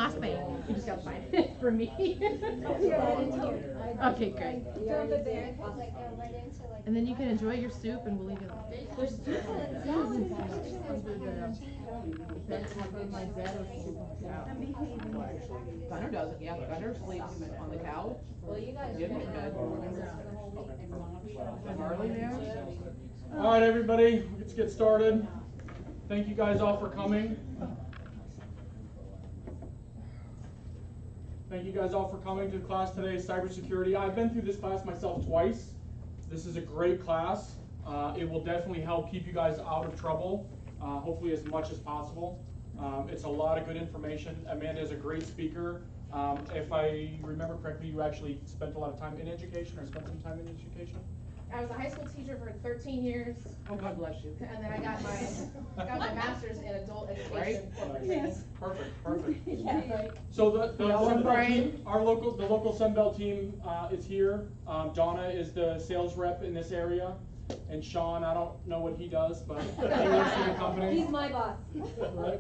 last May. You just gotta find it for me. Okay, great. And then you can enjoy your soup and we'll leave it alone. There's Gunner does it, yeah. Gunner sleeps on the couch. Well, you guys Give me bed. Harley there? All right, everybody, let's get started. Thank you guys all for coming. Thank you guys all for coming to the class today, Cybersecurity. I've been through this class myself twice. This is a great class. It will definitely help keep you guys out of trouble, hopefully as much as possible. It's a lot of good information. Amanda is a great speaker. If I remember correctly, you actually spent a lot of time in education or spent some time in education? I was a high school teacher for 13 years. Oh, God bless you. And then I got my master's in adult education. Right? Yes. Perfect. Yeah. So the Sunbelt team, the local Sunbelt team is here. Donna is the sales rep in this area. And Sean, I don't know what he does, but he works for the company. He's my boss. Right.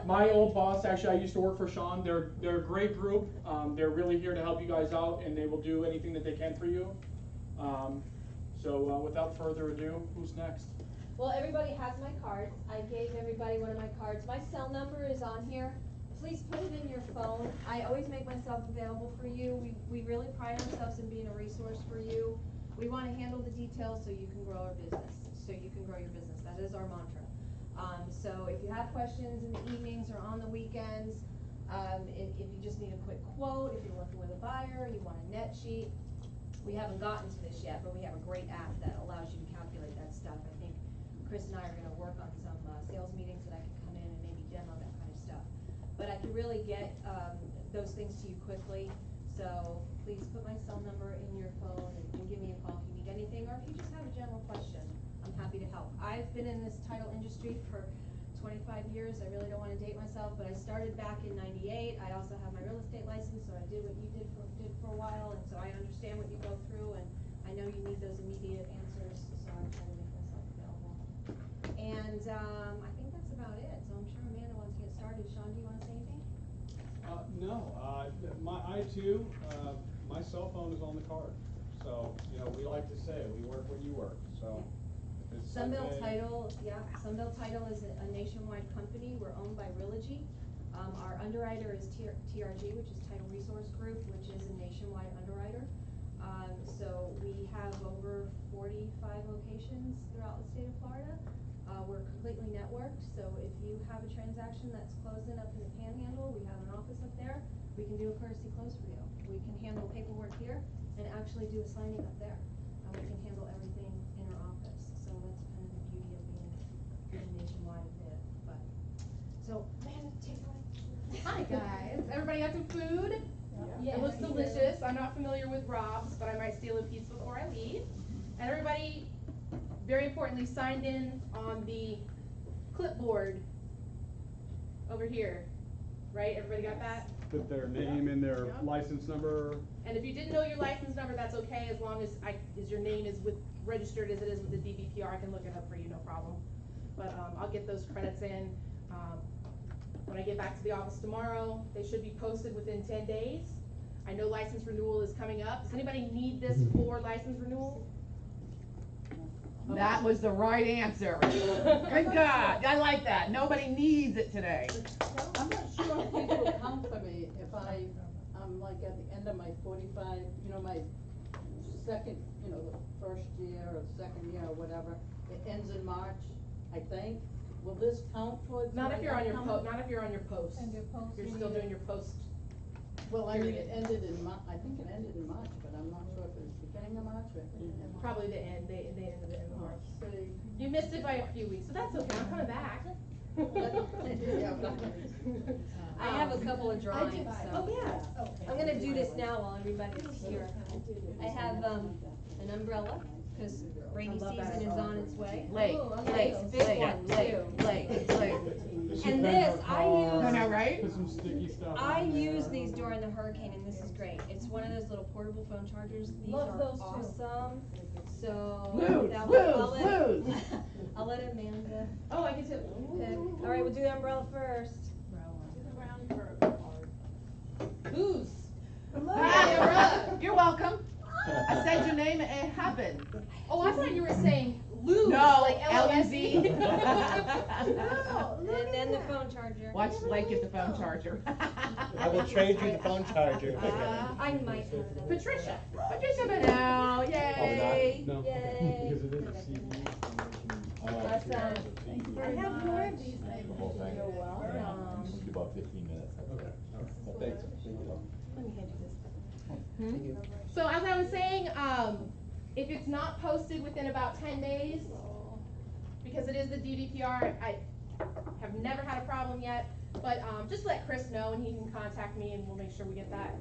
My old boss, actually, I used to work for Sean. They're a great group. They're really here to help you guys out, and they will do anything that they can for you. So without further ado, who's next? Well, everybody has my cards. I gave everybody one of my cards. My cell number is on here. Please put it in your phone. I always make myself available for you. We really pride ourselves in being a resource for you. We want to handle the details so you can grow our business, so you can grow your business. That is our mantra. So if you have questions in the evenings or on the weekends, if you just need a quick quote, if you're working with a buyer, you want a net sheet. We haven't gotten to this yet, but we have a great app that allows you to calculate that stuff. I think Chris and I are going to work on some sales meetings that I can come in and maybe demo that kind of stuff. But I can really get those things to you quickly. So please put my cell number in your phone and give me a call if you need anything, or if you just have a general question. I'm happy to help. I've been in this title industry for 25 years. I really don't want to date myself, but I started back in '98. I also have my real estate license, so I did what you did for a while, and so I understand what you go through, and I know you need those immediate answers, so I try to make myself available. And I think that's about it. So I'm sure Amanda wants to get started. Sean, do you want to say anything? No, my cell phone is on the card. So, we like to say, we work when you work, so. If it's Sunbelt Sunday- Title, yeah, Sunbelt Title is a nationwide company. We're owned by Realty. Our underwriter is TRG, which is Title Resource Group, which is a nationwide underwriter. So we have over 45 locations throughout the state of Florida. We're completely networked, so if you have a transaction that's closing up in the Panhandle, we have an office up there. We can do a courtesy close for you. We can handle paperwork here and actually do a signing up there. And we can handle everything in our office. So that's kind of the beauty of being nationwide a bit. But so, man, take it away. Hi guys. Everybody got some food? Yes. It looks delicious. I'm not familiar with Rob's, but I might steal a piece before I leave. And everybody, very importantly, signed in on the clipboard over here. Right? Everybody got that? Put their name and their license number. And if you didn't know your license number, that's okay, as long as your name is registered as it is with the DVPR. I can look it up for you, no problem. But I'll get those credits in. When I get back to the office tomorrow, they should be posted within 10 days. I know license renewal is coming up. Does anybody need this for license renewal? That was the right answer. Good God, I like that. Nobody needs it today. I'm not sure if it will count for me if I'm like at the end of my 45, my second, the first year or second year or whatever. It ends in March, I think. Will this count towards? Not if you're on your post. Not if you're on your post. And your post. You're still doing your post. Well, I mean, it ended in I think it ended in March, but I'm not sure if it was beginning of March or ending in March. Probably the end. They ended it in the March. So You missed it by a few weeks, so that's okay. I'm coming back. I have a couple of drawings, so. Oh yeah. I'm gonna do this now while everybody's here. I have an umbrella, because rainy season is on its way. Lake, It's a big one too. lake. And this, I No, right? Put some sticky stuff. I use these during the hurricane, and this is great. It's one of those little portable phone chargers. These are awesome. So Lose, that lose. I'll let Amanda Oh, I get to. pick. All right, we'll do the umbrella first. watch Blake get the phone charger. I will trade you the phone charger if I get it. I might have that. Patricia. Patricia Manel, yay! No. Yay. Because it is a CD. Awesome. I have more of these. The whole thing. You're welcome. It's gonna be about 15 minutes. Okay. Well, thanks. Thank you. Let me hand you this. So as I was saying, if it's not posted within about 10 days, because it is the DVPR, I have never had a problem yet, but just let Chris know and he can contact me and we'll make sure we get that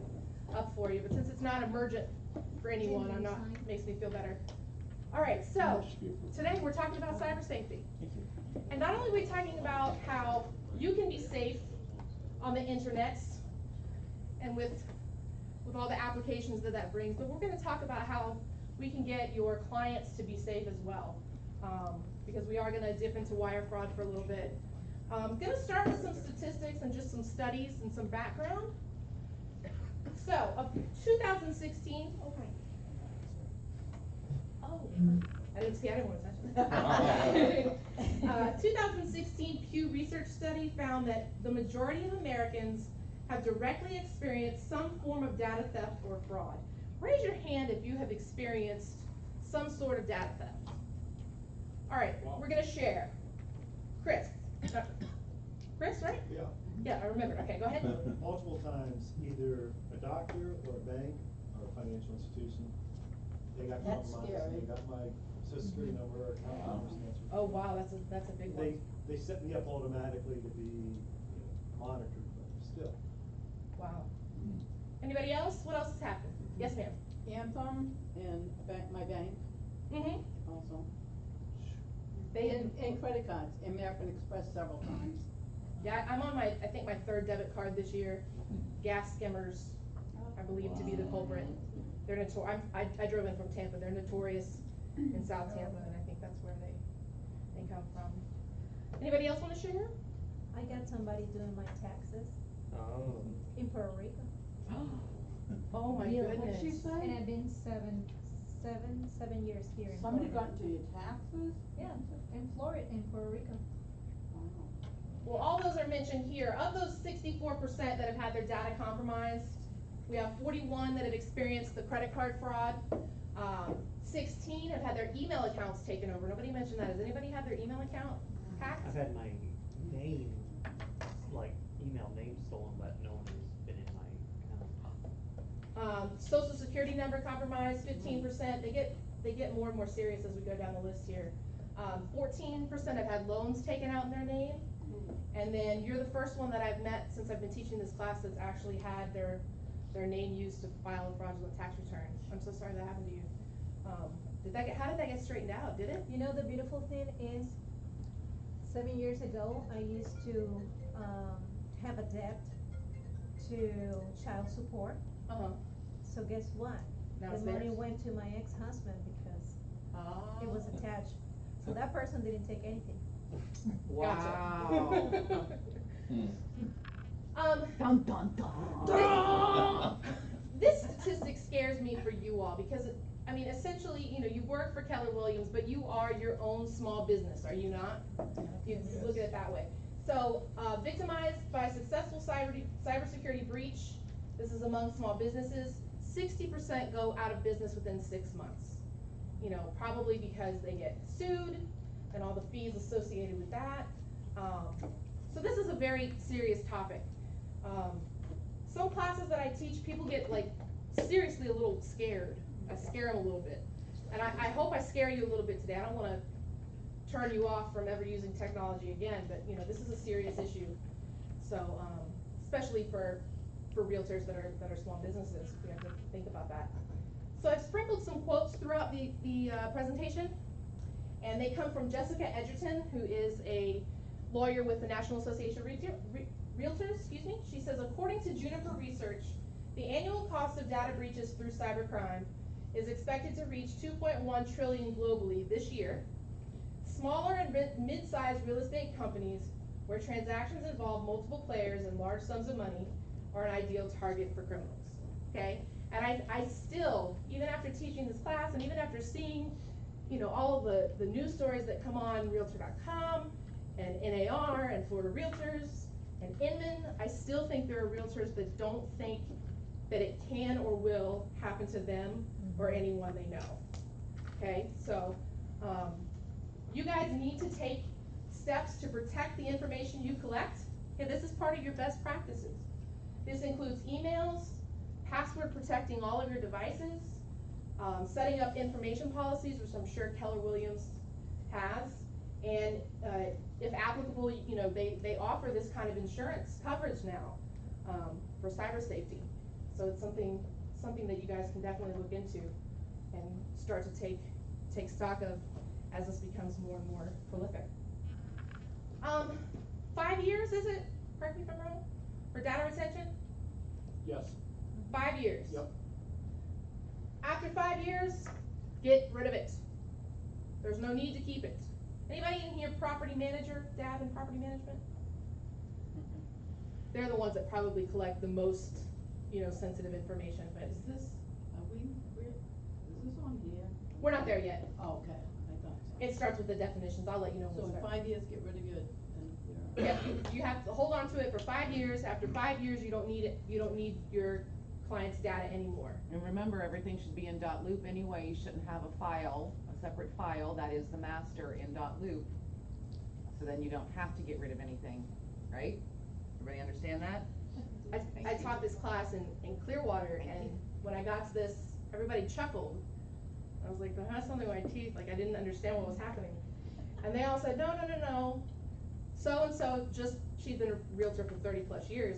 up for you. But since it's not emergent for anyone, makes me feel better. All right, so today we're talking about cyber safety. And not only are we talking about how you can be safe on the internet and with all the applications that brings, but we're going to talk about how we can get your clients to be safe as well, because we are going to dip into wire fraud for a little bit. I'm going to start with some statistics and just some studies and some background. So, of 2016, I didn't want to touch it. 2016 Pew Research study found that the majority of Americans have directly experienced some form of data theft or fraud. Raise your hand if you have experienced some sort of data theft. All right, we're going to share. Chris. Chris, right? Yeah, Yeah, I remember. Okay, go ahead. multiple times, either a doctor or a bank or a financial institution, they got That's compromised, scary. they got my social security number, account numbers, and that sort of Oh, thing. wow, that's a big one. They set me up automatically to be, monitored, but still. Wow. Anybody else? What else has happened? Yes, ma'am. Anthem and my bank Mm-hmm. also. They And credit cards, American Express several times. Yeah, I'm on I think my third debit card this year. Gas skimmers, I believe to be the culprit. They're I drove in from Tampa. They're notorious in South Tampa, and I think that's where they come from. Anybody else want to share? I got somebody doing my taxes Oh. in Puerto Rico. Oh my Really? goodness. What'd she say? And I've been seven years here in Somebody Florida. got into your taxes? Yeah, in Florida, in Puerto Rico. Wow. Well, all those are mentioned here. Of those 64% that have had their data compromised, we have 41 that have experienced the credit card fraud. 16 have had their email accounts taken over. Nobody mentioned that. Has anybody had their email account hacked? I've had my name, like email name stolen, but no one has been in my account. Social security number compromised, 15%. They get more and more serious as we go down the list here. 14% have had loans taken out in their name. And then you're the first one that I've met since I've been teaching this class that's actually had their name used to file a fraudulent tax return. I'm so sorry that happened to you. How did that get straightened out? Did it? You know, the beautiful thing is, 7 years ago, I used to have a debt to child support. Uh-huh. So guess what? Now The it's money theirs? went to my ex-husband because it was Oh. attached. So that person didn't take anything. Wow. Dun, dun, dun. This statistic scares me for you all because, I mean, essentially, you work for Keller Williams, but you are your own small business, are you not? You look at it that way. So, victimized by a successful cybersecurity breach, this is among small businesses, 60% go out of business within 6 months. Probably because they get sued and all the fees associated with that. So this is a very serious topic. Some classes that I teach, people get seriously a little scared. I scare them a little bit. And I hope I scare you a little bit today. I don't want to turn you off from ever using technology again, but this is a serious issue. So, especially for realtors that are small businesses, we have to think about that. So I've sprinkled some quotes throughout the presentation, and they come from Jessica Edgerton, who is a lawyer with the National Association of Realtors. She says, according to Juniper Research, the annual cost of data breaches through cybercrime is expected to reach $2.1 trillion globally this year. Smaller and mid-sized real estate companies where transactions involve multiple players and large sums of money are an ideal target for criminals. Okay? And I still, even after teaching this class and even after seeing, all of the news stories that come on Realtor.com and NAR and Florida Realtors And Inman, I still think there are realtors that don't think that it can or will happen to them or anyone they know. Okay, so you guys need to take steps to protect the information you collect. Okay, this is part of your best practices. This includes emails, password protecting all of your devices, setting up information policies, which I'm sure Keller Williams has, and if applicable, you know, they offer this kind of insurance coverage now for cyber safety. So it's something that you guys can definitely look into and start to take stock of as this becomes more and more prolific. 5 years, is it? Correct me if I'm wrong. For data retention? Yes. 5 years. Yep. After 5 years, get rid of it. There's no need to keep it. Anybody in here property manager, data and property management? They're the ones that probably collect the most, you know, sensitive information, but Is this, is this on here? we're not there yet. Oh, okay, I thought so. It starts with the definitions. I'll let you know So when in we start. 5 years, get rid of your, Yeah, you have to hold on to it for 5 years. After 5 years, you don't need it. You don't need your client's data anymore. And remember, everything should be in .loop anyway. You shouldn't have a file, a separate file that is the master in .loop. So then you don't have to get rid of anything, right? Everybody understand that? I taught this class in Clearwater, and when I got to this, everybody chuckled. I was like, I have something in my teeth, like I didn't understand what was happening. And they all said, no. So-and-so just, she's been a realtor for 30 plus years,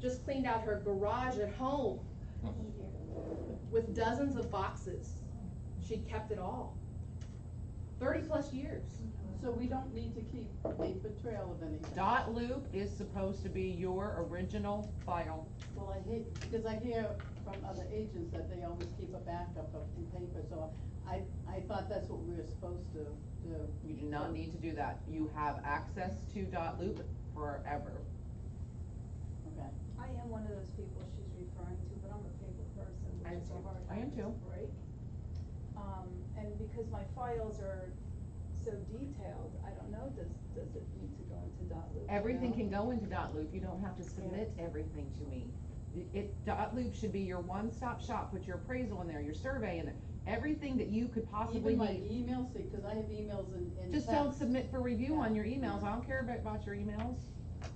just cleaned out her garage at home with dozens of boxes. She kept it all. 30 plus years. So we don't need to keep a paper trail of anything? .loop is supposed to be your original file. Well, I hate, because I hear from other agents that they always keep a backup of in paper, so I thought that's what we were supposed to do. You do not need to do that. You have access to .loop forever. Okay. I am one of those people she's referring to, but I'm a paper person, I am which is a too. hard I am habit to too. break. And because my files are so detailed, I don't know, does it need to go into .loop? Everything No? can go into .loop. You don't have to submit everything to me. .loop should be your one-stop shop. Put your appraisal in there, your survey in there, everything that you could possibly Even my need. emails, see, because I have emails in Just text. don't submit for review Yeah. on your emails. I don't care about your emails,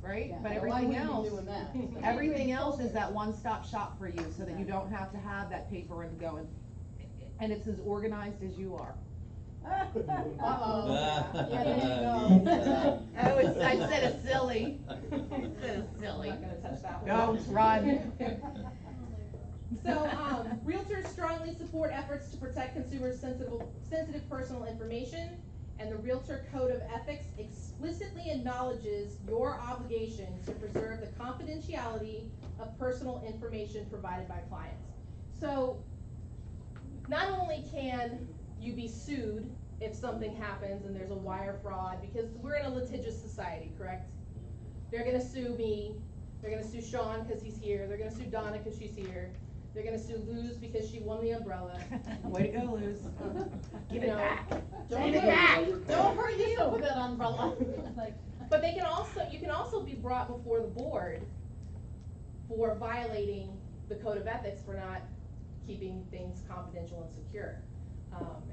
right? Yeah, But well, everything I else, wouldn't be doing that. everything else is that one-stop shop for you, so that you don't have to have that paper and going. And it's as organized as you are. Uh-oh. Yeah, there you go. I said a silly. I said a silly. I'm not gonna touch that one. Don't run. So, realtors strongly support efforts to protect consumers' sensitive personal information, and the Realtor Code of Ethics explicitly acknowledges your obligation to preserve the confidentiality of personal information provided by clients. So, not only can you be sued if something happens and there's a wire fraud, because we're in a litigious society, correct? They're gonna sue me, they're gonna sue Sean because he's here, they're gonna sue Donna because she's here, they're gonna sue Luz because she won the umbrella. Way to go, Luz. Give it back. Don't Give it back. Don't hurt yourself with that umbrella. But you can also be brought before the board for violating the code of ethics for not keeping things confidential and secure.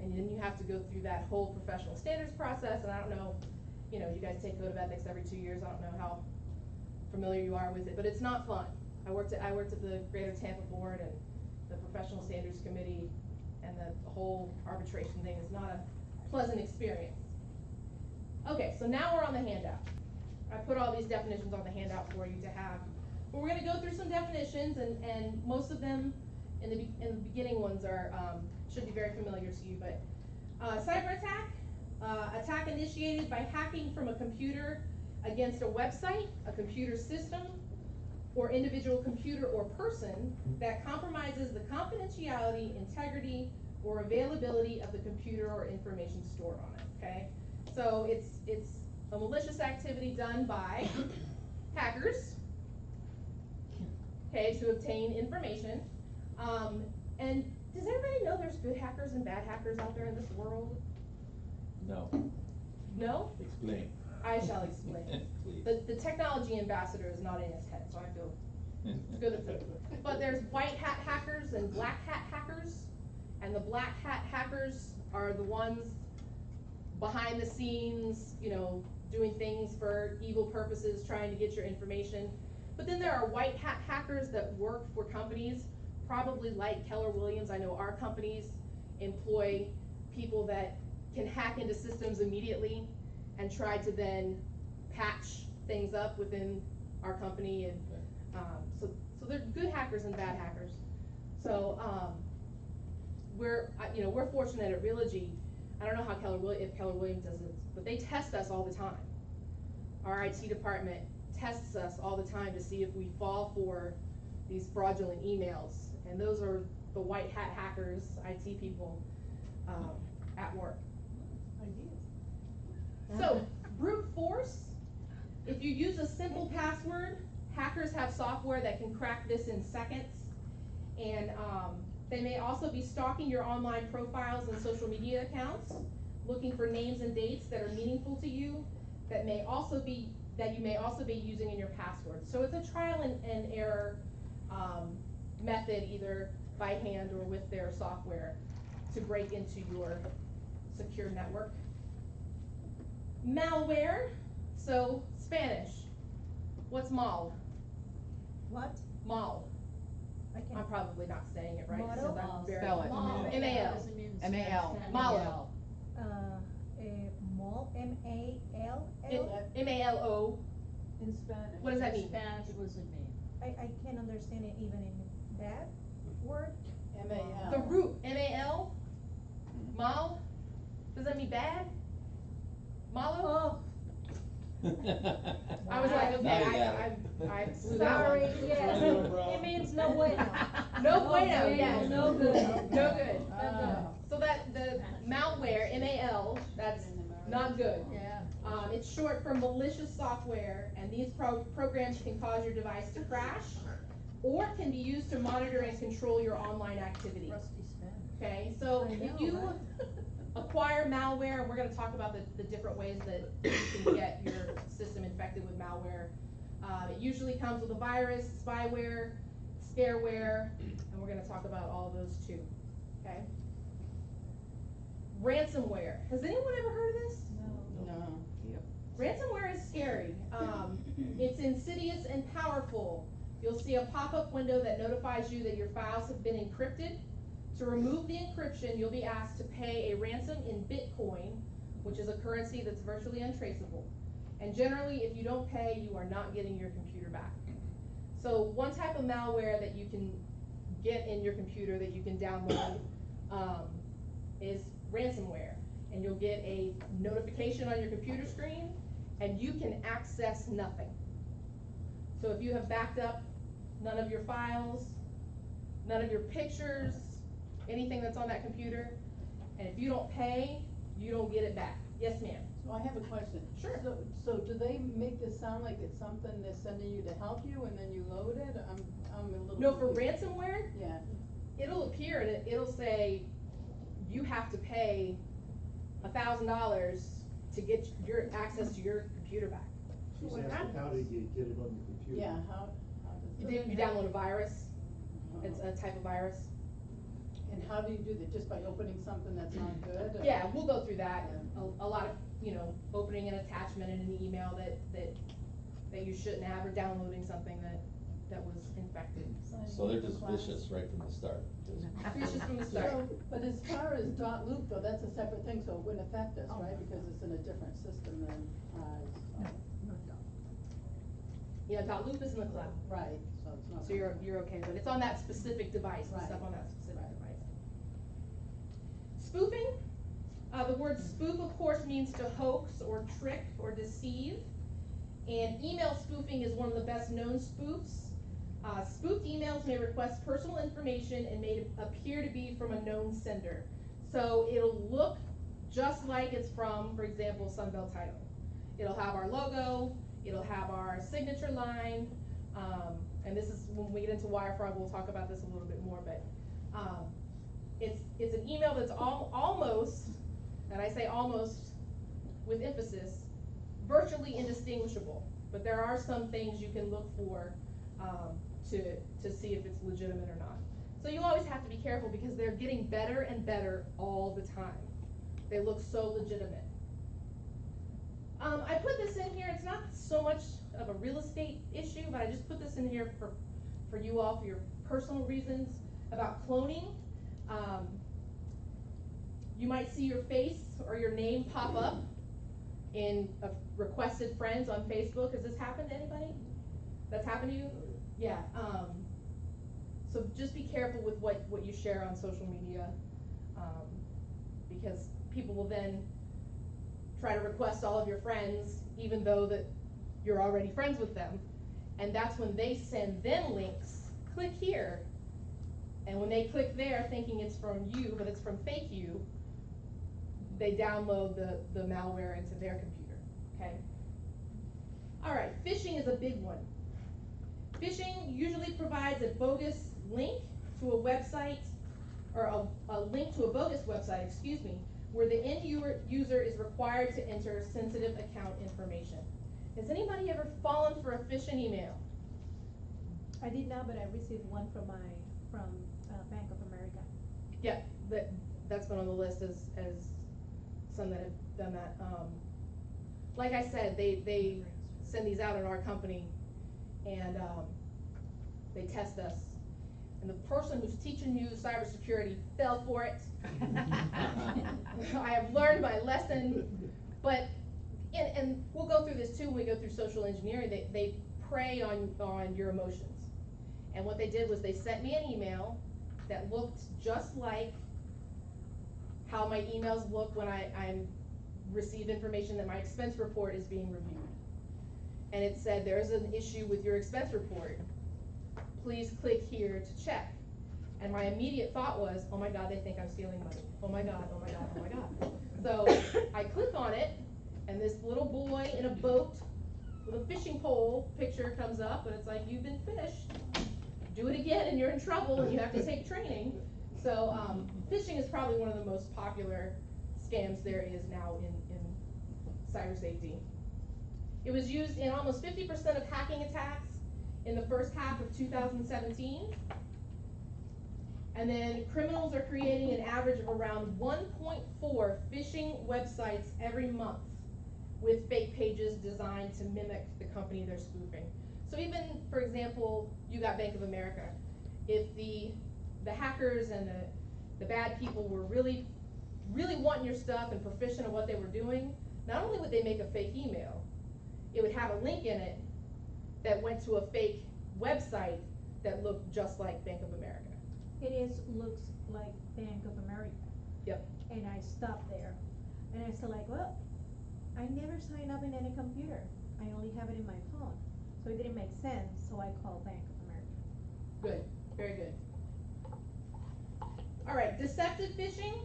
And then you have to go through that whole professional standards process, and I don't know, you know, you guys take code of ethics every 2 years, I don't know how familiar you are with it, but it's not fun. I worked at the Greater Tampa Board and the Professional Standards Committee, and the whole arbitration thing is not a pleasant experience. Okay, so now we're on the handout. I put all these definitions on the handout for you to have. But we're gonna go through some definitions, and most of them in the beginning ones are should be very familiar to you. But cyber attack, attack initiated by hacking from a computer against a website, a computer system, or individual computer or person that compromises the confidentiality, integrity, or availability of the computer or information stored on it. Okay, so it's a malicious activity done by hackers, okay, to obtain information. And does everybody know there's good hackers and bad hackers out there in this world? No, No? explain. I shall explain. Please. The technology ambassador is not in his head, so I feel it's good to say. But there's white hat hackers and black hat hackers, and the black hat hackers are the ones behind the scenes, you know, doing things for evil purposes, trying to get your information. But then there are white hat hackers that work for companies, probably like Keller Williams. I know our companies employ people that can hack into systems immediately and try to then patch things up within our company, and so they're good hackers and bad hackers. So we're fortunate at Realty. I don't know how if Keller Williams does it, but they test us all the time. Our IT department tests us all the time to see if we fall for these fraudulent emails, and those are the white hat hackers, IT people at work. So, brute force, if you use a simple password, hackers have software that can crack this in seconds, and they may also be stalking your online profiles and social media accounts, looking for names and dates that are meaningful to you, that you may also be using in your passwords. So it's a trial and error method, either by hand or with their software, to break into your secure network. Malware, so Spanish. What's mal? What? Mal. I I'm can't. probably not saying it right. Model? Since I'm very Spell it. mal. M-A-L. M-A-L. M-A-L. Malo. Mall, M-A-L-L? M-A-L-O. In Spanish. What does that mean? Spanish, what does it mean? I can't understand it even in that word. M-A-L. The root, M-A-L, mal, does that mean bad? Malo? I was like, okay, Now you got I it. blew that Sorry, one. yes, it means no bueno. No bueno, yes. No good. No good. Oh. So that, the malware, M-A-L, that's not good. Yeah. It's short for malicious software, and these programs can cause your device to crash, or can be used to monitor and control your online activity. Rusty Spanish. Okay, so I if know, you right? acquire malware, and we're gonna talk about the different ways that you can get your system infected with malware. It usually comes with a virus, spyware, scareware, and we're gonna talk about all of those too, okay? Ransomware. Has anyone ever heard of this? No. Yep. Ransomware is scary. It's insidious and powerful. You'll see a pop-up window that notifies you that your files have been encrypted. To remove the encryption, you'll be asked to pay a ransom in Bitcoin, which is a currency that's virtually untraceable. And generally, if you don't pay, you are not getting your computer back. So one type of malware that you can get in your computer that you can download is ransomware. And you'll get a notification on your computer screen, and you can access nothing. So if you have backed up none of your files, none of your pictures, anything that's on that computer, and if you don't pay, you don't get it back. Yes, ma'am. So I have a question. Sure. So do they make this sound like it's something they're sending you to help you and then you load it? I'm a little. No, for confused. ransomware, Yeah. it'll appear and it'll say you have to pay $1,000 to get your access to your computer back. She's What asking happens? how do you get it on your computer? Yeah, how does You download a virus. It's a type of virus. And how do you do that? Just by opening something that's not good? or- Yeah, we'll go through that. A lot of, opening an attachment in an email that you shouldn't have, or downloading something that was infected. So they're just vicious right from the start. Vicious from the start. So, but as far as .loop though, that's a separate thing, so it wouldn't affect us, right? Because it's in a different system than ours. Yeah, .loop is in the cloud. Right, so it's not. So you're okay, but it's on that specific device, the Right. stuff on that specific device. Spoofing, the word spoof, of course, means to hoax or trick or deceive. And email spoofing is one of the best known spoofs. Spoofed emails may request personal information and may appear to be from a known sender. So it'll look just like it's from, for example, Sunbelt Title. It'll have our logo, it'll have our signature line, and this is when we get into wire fraud, we'll talk about this a little bit more, but it's an email that's almost, and I say almost with emphasis, virtually indistinguishable, but there are some things you can look for to see if it's legitimate or not. So you always have to be careful because they're getting better and better all the time. They look so legitimate. I put this in here, it's not so much of a real estate issue, but I just put this in here for you all, for your personal reasons about cloning. You might see your face or your name pop up in a requested friends on Facebook. Has this happened to anybody? That's happened to you? Yeah. So just be careful with what you share on social media, because people will then try to request all of your friends, even though that you're already friends with them. And that's when they send them links, click here. And when they click there thinking it's from you, but it's from fake you, they download the malware into their computer, okay? All right, phishing is a big one. Phishing usually provides a bogus link to a website, or a link to a bogus website, excuse me, where the end user is required to enter sensitive account information. Has anybody ever fallen for a phishing email? I did not, but I received one from Bank of America. Yeah, that's been on the list as some that have done that. Like I said, they send these out in our company, and they test us. And the person who's teaching you cybersecurity fell for it. I have learned my lesson, but and we'll go through this too when we go through social engineering. They prey on your emotions. And what they did was they sent me an email that looked just like how my emails look when I receive information that my expense report is being reviewed. And it said, there's an issue with your expense report. Please click here to check. And my immediate thought was, oh my God, they think I'm stealing money. Oh my God, oh my God, oh my God. So I click on it, and this little boy in a boat with a fishing pole picture comes up, and it's like, you've been fished. Do it again and you're in trouble and you have to take training. So phishing is probably one of the most popular scams there is now in cyber safety. It was used in almost 50% of hacking attacks in the first half of 2017. And then criminals are creating an average of around 1.4 phishing websites every month with fake pages designed to mimic the company they're spoofing. So even, for example, you got Bank of America. If the hackers and the bad people were really wanting your stuff and proficient at what they were doing, not only would they make a fake email, it would have a link in it that went to a fake website that looked just like Bank of America. Looks like Bank of America. Yep. And I stopped there. And I said like, well, I never signed up in any computer. I only have it in my phone. So it didn't make sense, so I called Bank of America. Good, very good. All right, deceptive phishing.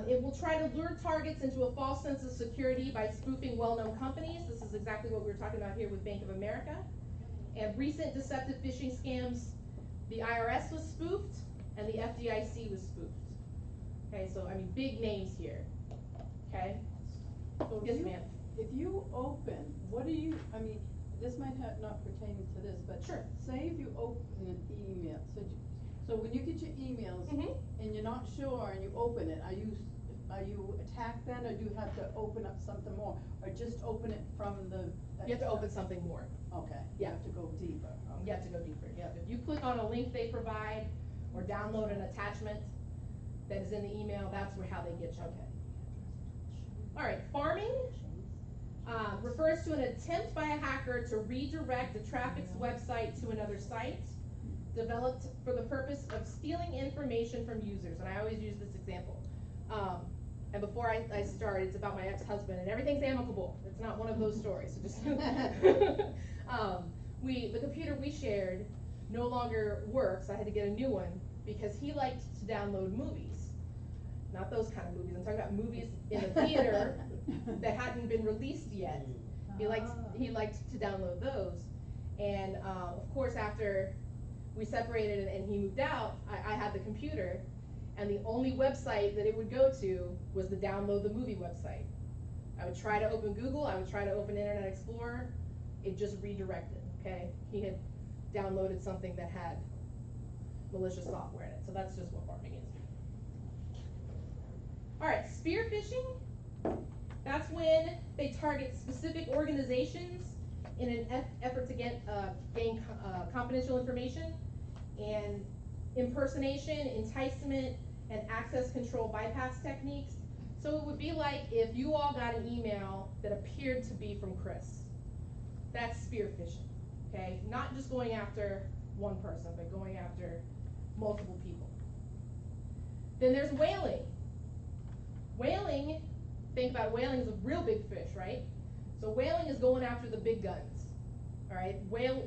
It will try to lure targets into a false sense of security by spoofing well-known companies. This is exactly what we were talking about here with Bank of America. And recent deceptive phishing scams, the IRS was spoofed and the FDIC was spoofed. Okay, so I mean big names here. Okay? So Yes, ma'am. If you open, what do you, I mean, this might not pertain to this, but Sure. say if you open an email, so when you get your emails and you're not sure and you open it, are you attacked then, or do you have to open up something more, or just open it from the? You have to open something more. Okay. Yeah. You have to go deeper. You have to go deeper. Yeah. If you click on a link they provide or download an attachment that is in the email, that's how they get you. Okay. All right, farming refers to an attempt by a hacker to redirect a traffic's website to another site, developed for the purpose of stealing information from users. And I always use this example. And before I start, it's about my ex-husband, and everything's amicable. It's not one of those stories. So just the computer we shared no longer works. I had to get a new one because he liked to download movies. Not those kind of movies. I'm talking about movies in a theater that hadn't been released yet. He liked to download those. And of course, after we separated and he moved out, I had the computer, and the only website that it would go to was the download the movie website. I would try to open Google, I would try to open Internet Explorer, it just redirected, okay? He had downloaded something that had malicious software in it, so that's just what farming is. Alright, spearfishing, that's when they target specific organizations in an effort to gain confidential information, and impersonation, enticement, and access control bypass techniques. So it would be like if you all got an email that appeared to be from Chris. That's spearfishing, okay? Not just going after one person, but going after multiple people. Then there's whaling. Whaling, think about whaling as a real big fish, right? So whaling is going after the big guns, all right? Whaling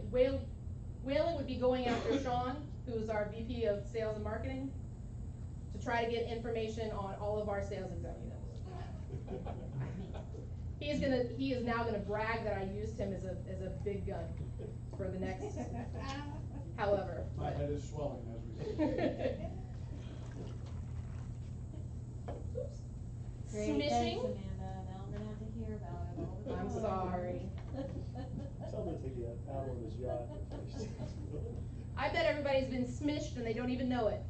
would be going after Sean, who's our VP of Sales and Marketing, to try to get information on all of our sales executives. He is now gonna brag that I used him as a big gun for the next, however. My head is swelling as we speak. Great, thanks, Smishing. Amanda, now I'm gonna have to hear about it all the time. I'm sorry. Tell him to take it out on his yacht. I bet everybody's been smished and they don't even know it.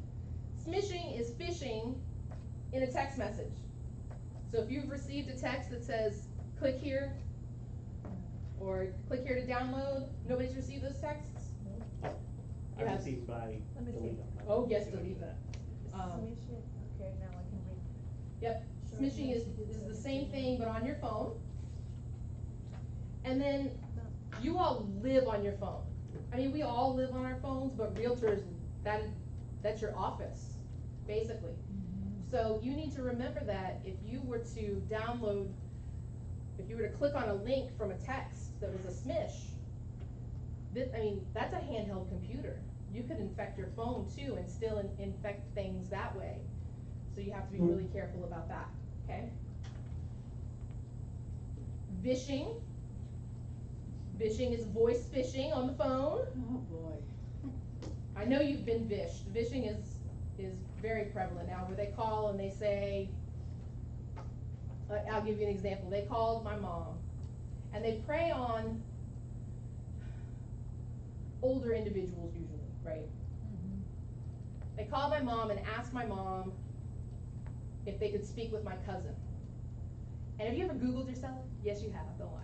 Smishing is phishing in a text message. So if you've received a text that says, click here, or click here to download, nobody's received those texts? I Yes. received by Let me see. delete. Oh, yes, delete that. Smish it, okay, now I can read. Yep, Sure, smishing yes, is it is the a same different- thing, but on your phone. And then, you all live on your phone. I mean, we all live on our phones, but realtors, that's your office, basically. So you need to remember that if you were to download, if you were to click on a link from a text that was a smish, that's a handheld computer. You could infect your phone too and still infect things that way. So you have to be really careful about that, okay? Phishing. Phishing is voice phishing on the phone. Oh, boy. I know you've been vished. Phishing is very prevalent now, where they call and they say, I'll give you an example. They called my mom, and they prey on older individuals usually, right? They called my mom and asked my mom if they could speak with my cousin. And have you ever Googled yourself? Yes, you have, don't lie.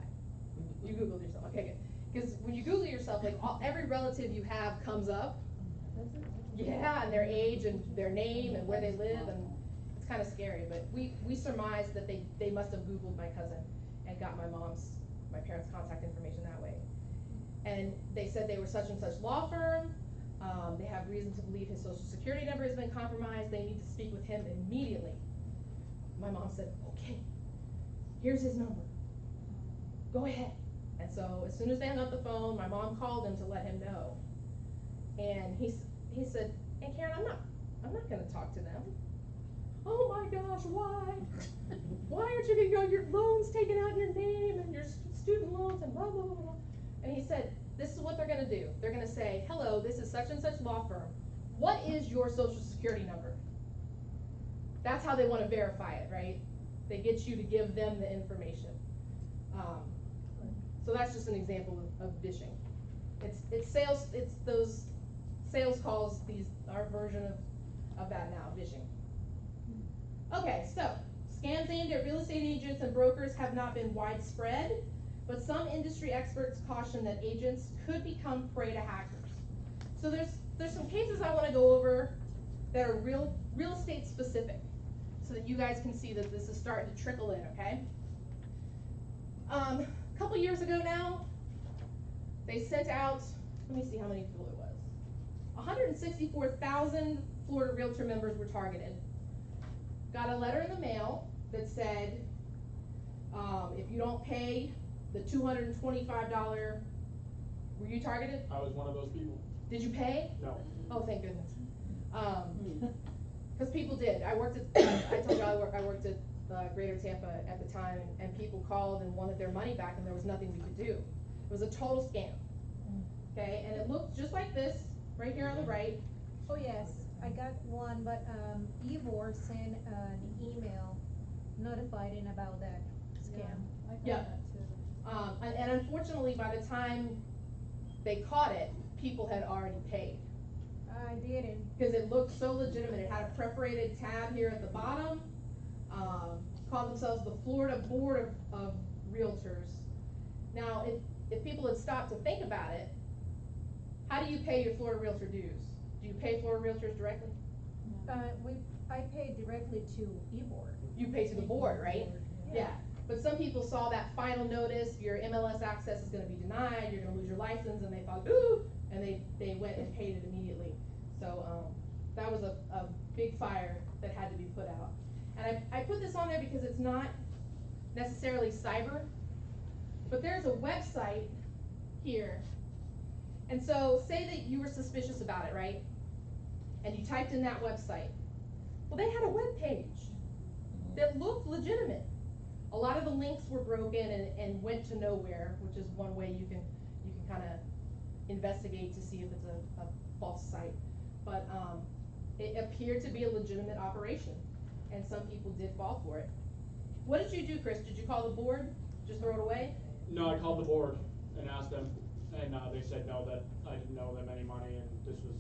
You Googled yourself, okay, good. Because when you Google yourself, like every relative you have comes up. Yeah, and their age and their name and where they live, and it's kind of scary, but we surmised that they must have Googled my cousin and got my parents' contact information that way. And they said they were such and such law firm, they have reason to believe his social security number has been compromised, they need to speak with him immediately. My mom said, okay, here's his number, go ahead. And so as soon as they hung up the phone, my mom called him to let him know. And he said, hey Karen, I'm not gonna talk to them. Oh my gosh, why? Why aren't you gonna go, your loans taken out in your name and your student loans and blah, blah, blah, blah. And he said, this is what they're gonna do. They're gonna say, hello, this is such and such law firm. What is your social security number? That's how they wanna verify it, right? They get you to give them the information. So that's just an example of phishing. It's sales, it's those sales calls, our version of that now, phishing. Okay, so scams aimed at real estate agents and brokers have not been widespread, but some industry experts caution that agents could become prey to hackers. So there's some cases I want to go over that are real estate specific, so that you guys can see that this is starting to trickle in, okay? A couple years ago now, they sent out, let me see how many people it was. 164,000 Florida Realtor members were targeted. Got a letter in the mail that said, if you don't pay the $225, were you targeted? I was one of those people. Did you pay? No. Oh, thank goodness. Because people did. I told you I worked at Greater Tampa at the time, and people called and wanted their money back, and there was nothing we could do. It was a total scam. Okay, and it looked just like this, right here on the right. Oh, yes, I got one, but Ivor sent an email notifying about that scam. I got Yeah. that too. And unfortunately, by the time they caught it, people had already paid. I didn't. Because it looked so legitimate. It had a perforated tab here at the bottom. Called themselves the Florida Board of Realtors. Now, if people had stopped to think about it, how do you pay your Florida Realtor dues? Do you pay Florida Realtors directly? I paid directly to eBoard. You pay to the board, right? Yeah. But some people saw that final notice, your MLS access is gonna be denied, you're gonna lose your license, and they thought, ooh, and they went and paid it immediately. So, that was a big fire that had to be put out. And I put this on there because it's not necessarily cyber, but there's a website here. And so, say that you were suspicious about it, right? And you typed in that website. Well, they had a web page that looked legitimate. A lot of the links were broken and went to nowhere, which is one way you can kind of investigate to see if it's a false site. But it appeared to be a legitimate operation, and some people did fall for it. What did you do, Chris? Did you call the board? Just throw it away? No, I called the board and asked them, and they said no, that I didn't owe them any money, and this was,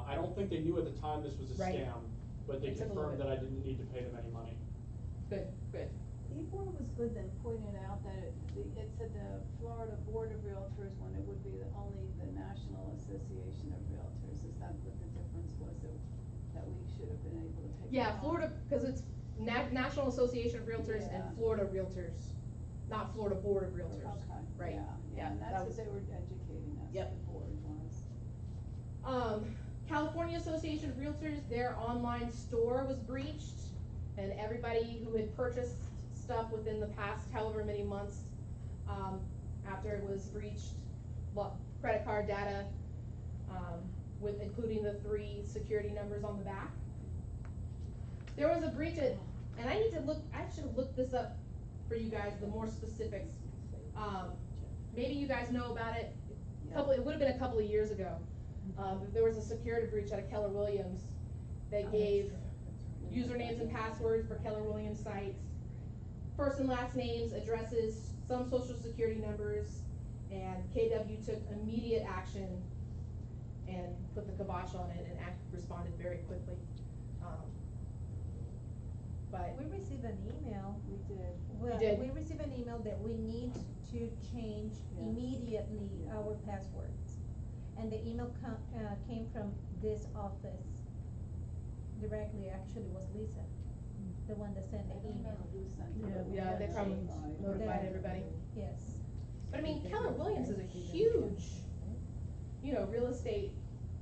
I don't think they knew at the time this was a Right. scam, but they It took a little confirmed bit. that I didn't need to pay them any money. Good, good. eBoard was good then pointing out that it said the Florida Board of Realtors when it would be only the National Association of Realtors. Is that what the difference was that we should have been able to take? Yeah, it on? Florida, because it's National Association of Realtors and Yeah. Florida Realtors, not Florida Board of Realtors. Okay, Right. yeah, Yeah, and that that's was- what they were educating us, Yep. the board was. California Association of Realtors, their online store was breached, and everybody who had purchased stuff within the past however many months, after it was breached, credit card data, with including the 3 security numbers on the back. There was a breach at, and I should have looked this up for you guys, the more specifics. Maybe you guys know about it. It would have been a couple of years ago. There was a security breach at a Keller Williams. They gave usernames and passwords for Keller Williams sites, first and last names, addresses, some social security numbers, and KW took immediate action and put the kibosh on it and responded very quickly. But We received an email. We did. Well, did? we received an email that we need to change Yes. immediately our passwords. And the email came from this office directly, actually was Lisa, the one that sent I the don't know email. who sent it. yeah, they probably notified That- everybody. Yes. But I mean, Keller Williams is a huge, real estate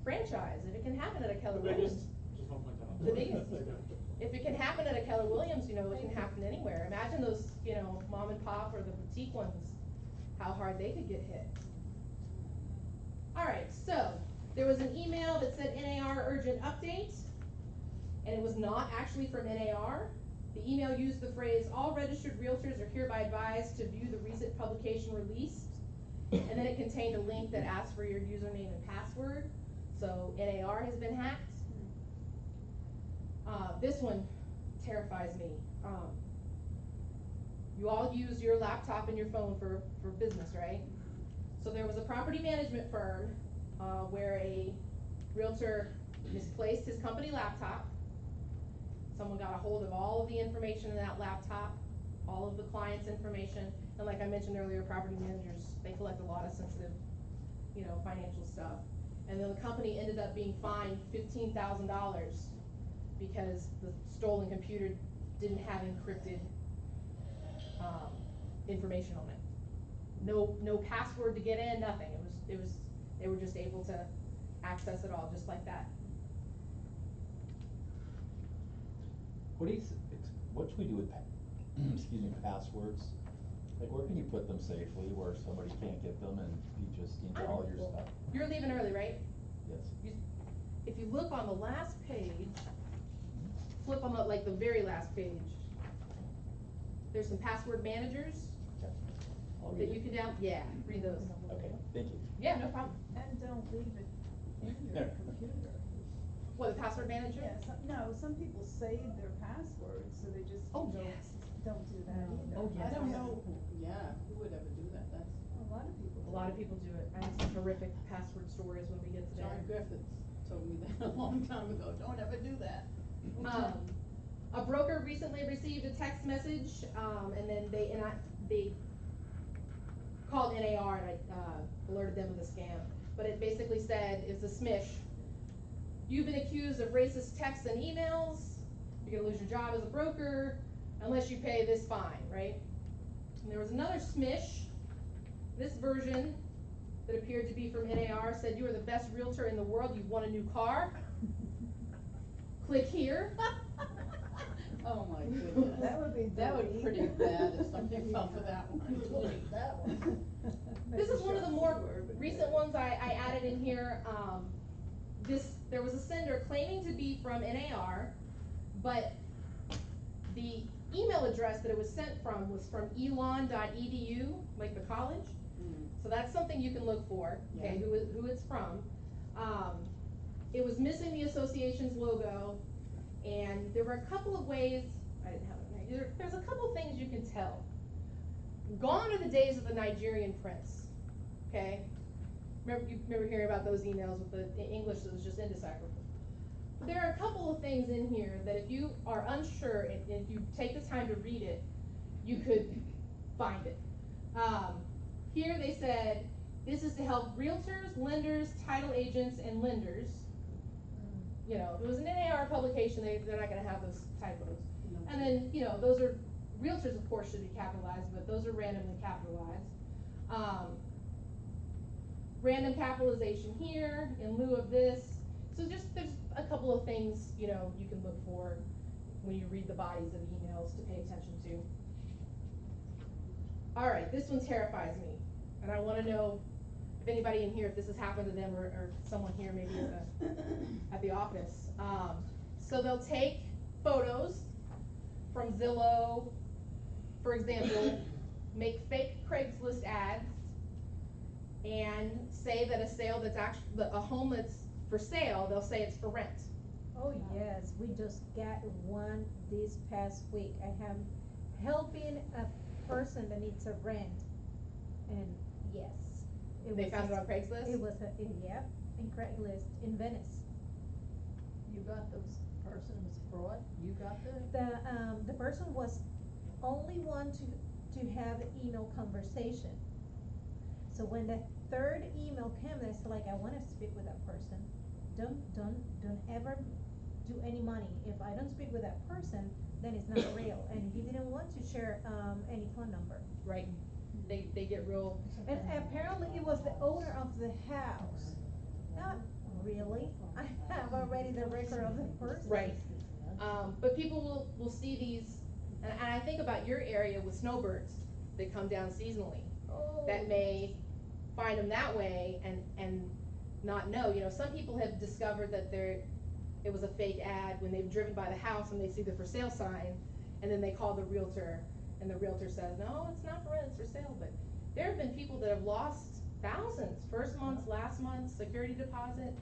franchise. If it can happen at a Keller The Williams, biggest, just one point out. The biggest. If it can happen at a Keller Williams, it can happen anywhere. Imagine those, mom and pop or the boutique ones, how hard they could get hit. All right, so there was an email that said NAR urgent update, and it was not actually from NAR. The email used the phrase, all registered realtors are hereby advised to view the recent publication released. And then it contained a link that asked for your username and password. So NAR has been hacked. This one terrifies me. You all use your laptop and your phone for business, right? So there was a property management firm, where a realtor misplaced his company laptop. Someone got a hold of all of the information in that laptop, all of the client's information, and like I mentioned earlier, property managers, they collect a lot of sensitive, financial stuff. And then the company ended up being fined $15,000 because the stolen computer didn't have encrypted, information on it. No password to get in, nothing. They were just able to access it all just like that. What should we do with, excuse me, passwords? Like, where can you put them safely where somebody can't get them and you just into all your stuff? You're leaving early, right? Yes. If you look on the last page, flip on the very last page, there's some password managers Okay. I'll that read you it. can read those. Okay, thank you. Yeah, no problem. And don't leave it in your computer. What, the password manager? Yeah, some people save their passwords, so they just Oh, go yes. don't do that either. Oh, I yes. don't know, who would ever do that, that's, A lot of people do. A lot of people do it. I have some horrific password stories when we get to John there. Griffiths told me that a long time ago, don't ever do that. A broker recently received a text message, and then they called NAR and I alerted them of the scam. But it basically said, it's a smish. You've been accused of racist texts and emails. You're gonna lose your job as a broker unless you pay this fine, right? And there was another smish. This version that appeared to be from NAR said, you are the best realtor in the world. You've won a new car. Click here. Oh my goodness. That would be That would be pretty deleted. bad if somebody fell for that one, delete that one. This is one of the more recent ones I added in here. There was a sender claiming to be from NAR, but the email address that it was sent from was from elon.edu, like the college. So that's something you can look for, okay, who it's from. It was missing the association's logo, and there were a couple of ways, I didn't have it there, there's a couple things you can tell. Gone are the days of the Nigerian prince, okay? You remember hearing about those emails with the English that was just indecipherable. There are a couple of things in here that if you are unsure, and if you take the time to read it, you could find it. Here they said, this is to help realtors, lenders, title agents, and lenders. You know, if it was an NAR publication, they're not gonna have those typos. And then, you know, those are, realtors of course should be capitalized, but those are randomly capitalized. Random capitalization here in lieu of this. So just, there's a couple of things, you know, you can look for when you read the bodies of emails to pay attention to. All right, this one terrifies me, and I wanna know if anybody in here, if this has happened to them, or someone here maybe at the office. So they'll take photos from Zillow, for example, make fake Craigslist ads, and say that a sale that's actually, a home that's for sale, they'll say it's for rent. Oh, yes, we just got one this past week. I am helping a person that needs a rent, and yes. They found it on Craigslist? It was in Craigslist in Venice. You got those person was fraud, you got the? The person was only one to have email conversation. So when the third email came, they said like, I wanna speak with that person. Don't ever do any money. If I don't speak with that person, then it's not real. And he didn't want to share any phone number. Right. They get real. And apparently it was the owner of the house. Not really. I have already the record of the person. Right. But people will see these, and I think about your area with snowbirds that come down seasonally. Oh. That may find them that way and not know. You know, some people have discovered that it was a fake ad when they've driven by the house and they see the for sale sign, and then they call the realtor, and the realtor says, no, it's not for rent, it's for sale. But there have been people that have lost thousands, first month's, last month's security deposit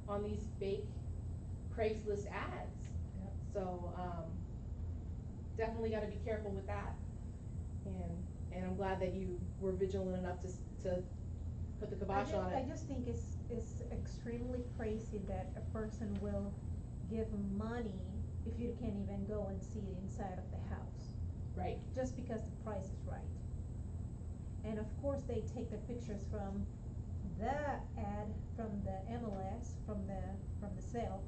on these fake Craigslist ads. Yep. So definitely got to be careful with that. And I'm glad that you were vigilant enough to put the kibosh on it. I just think it's extremely crazy that a person will give money if you can't even go and see it inside of the house. Right. Just because the price is right. And of course they take the pictures from the ad, from the MLS, from the sale,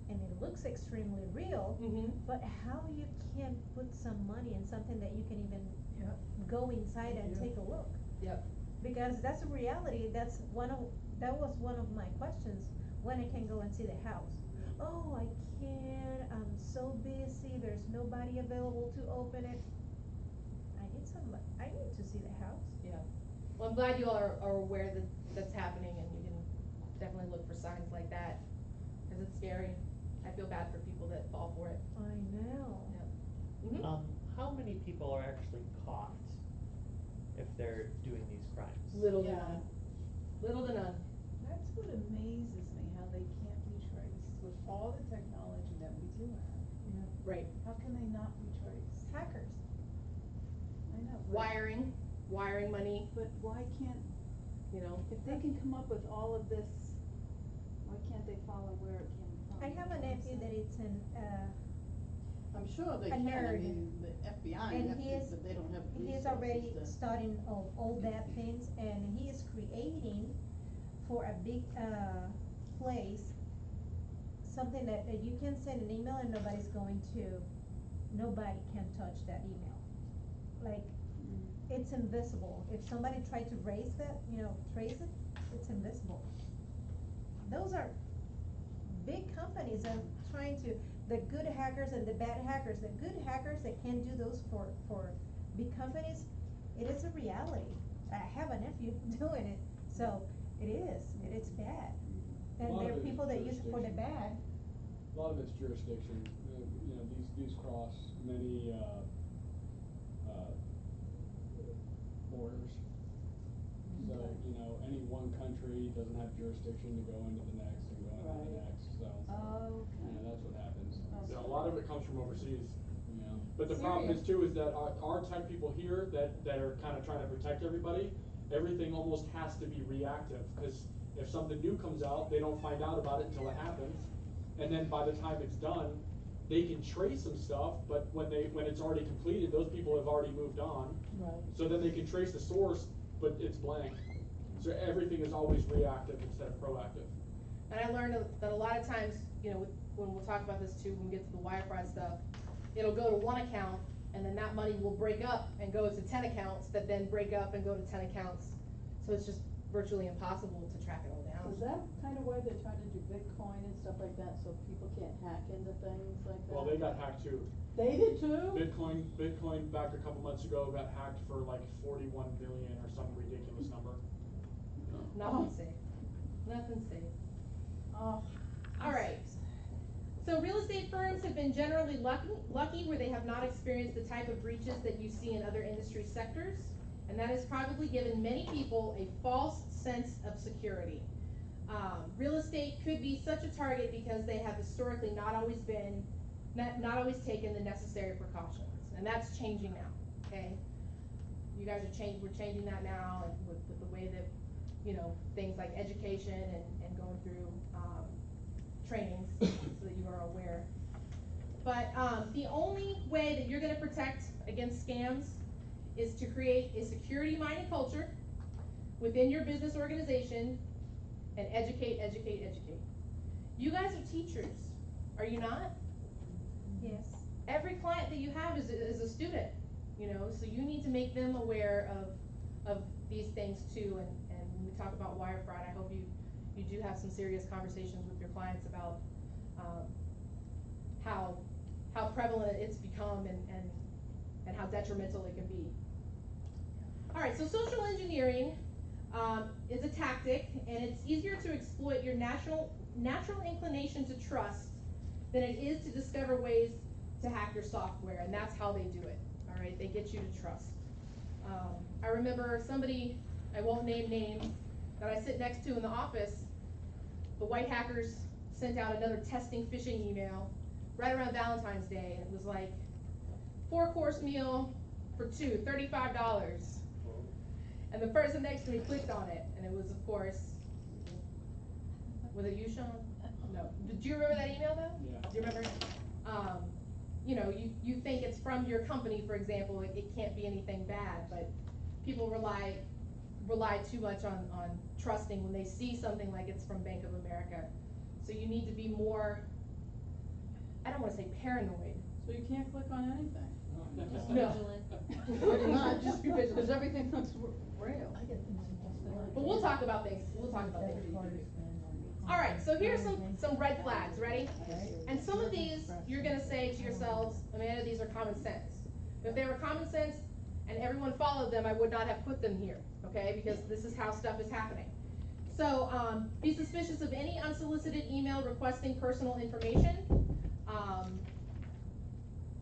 and it looks extremely real. Mm-hmm. But how you can put some money in something that you can even go inside and take a look? Yep. Because that's a reality. That was one of my questions, when I can go and see the house. Oh, I can't, I'm so busy, there's nobody available to open it. I need to see the house. Yeah. Well, I'm glad you all are aware that that's happening, and you can definitely look for signs like that, because it's scary. I feel bad for people that fall for it. I know. Yeah. Mm-hmm. How many people are actually caught if they're doing these crimes? Little to none. Little to none. That's what amazes me, how they can't be traced with all the technology that we do have. Right. How can they not be traced? Hackers. wiring money, But why can't, you know. if they can come up with all of this, why can't they follow where it came from? I have a nephew that is in, I'm sure they A can, I nerd. mean, the FBI and have he to, is, but they don't have the he is resources already to. studying all that things, and he is creating for a big, place, something that you can send an email and nobody can touch that email. Like, it's invisible. If somebody tried to trace it, it's invisible. Those are big companies and trying to, the good hackers and the bad hackers, the good hackers that can do those for big companies, it is a reality. I have a nephew doing it, so it's bad. A And lot there of are it is people that use it for the jurisdiction. bad. A lot of it's jurisdiction, you know, these cross many, borders. So, Okay. you know, any one country doesn't have jurisdiction to go into the next and go into the Right. next, so, you know, that's what happens. Yeah, a lot of it comes from overseas. Yeah. But the problem is too, is that our tech people here that are kind of trying to protect everybody, everything almost has to be reactive, because if something new comes out, they don't find out about it until it happens. And then by the time it's done, they can trace some stuff, but when it's already completed, those people have already moved on. Right. So then they can trace the source, but it's blank. So everything is always reactive instead of proactive. And I learned that a lot of times, you know, when we'll talk about this too, when we get to the wire fraud stuff, it'll go to one account, and then that money will break up and go to 10 accounts, that then break up and go to 10 accounts. So it's just virtually impossible to track it all down. Is that kind of why they're trying to do Bitcoin and stuff like that, so people can't hack into things like that? Well, they got hacked too. They did too? Bitcoin back a couple months ago got hacked for like 41 billion or some ridiculous number. Nothing's safe. Nothing's safe. Oh. All right. So real estate firms have been generally lucky where they have not experienced the type of breaches that you see in other industry sectors, and that has probably given many people a false sense of security. Real estate could be such a target because they have historically not always taken the necessary precautions, and that's changing now. Okay, you guys are we're changing that now, and with the way that, you know, things like education and going through trainings so that you are aware. But the only way that you're going to protect against scams is to create a security-minded culture within your business organization and educate. You guys are teachers, are you not? Yes. Every client that you have is a student, you know, so you need to make them aware of these things too. And when we talk about wire fraud, I hope you do have some serious conversations with your clients about how prevalent it's become and how detrimental it can be. All right, so social engineering is a tactic, and it's easier to exploit your natural inclination to trust than it is to discover ways to hack your software, and that's how they do it. All right, they get you to trust. I remember somebody, I won't name names, that I sit next to in the office. The white hackers sent out another testing phishing email right around Valentine's Day, and it was like 4-course meal for two, $35. And the person next to me clicked on it, and it was, of course, was it you, Sean? No. Do you remember that email though? Yeah. Do you remember? You know, you think it's from your company, for example, it can't be anything bad, but people rely too much on trusting when they see something like it's from Bank of America. So you need to be more, I don't want to say paranoid. So you can't click on anything? Just No. vigilant. Pretty much, Just be vigilant. because everything looks real. But we'll talk about things. All right, so here's some red flags. Ready? And some of these you're gonna say to yourselves, Amanda, these are common sense. If they were common sense and everyone followed them, I would not have put them here. Okay? Because this is how stuff is happening. So be suspicious of any unsolicited email requesting personal information,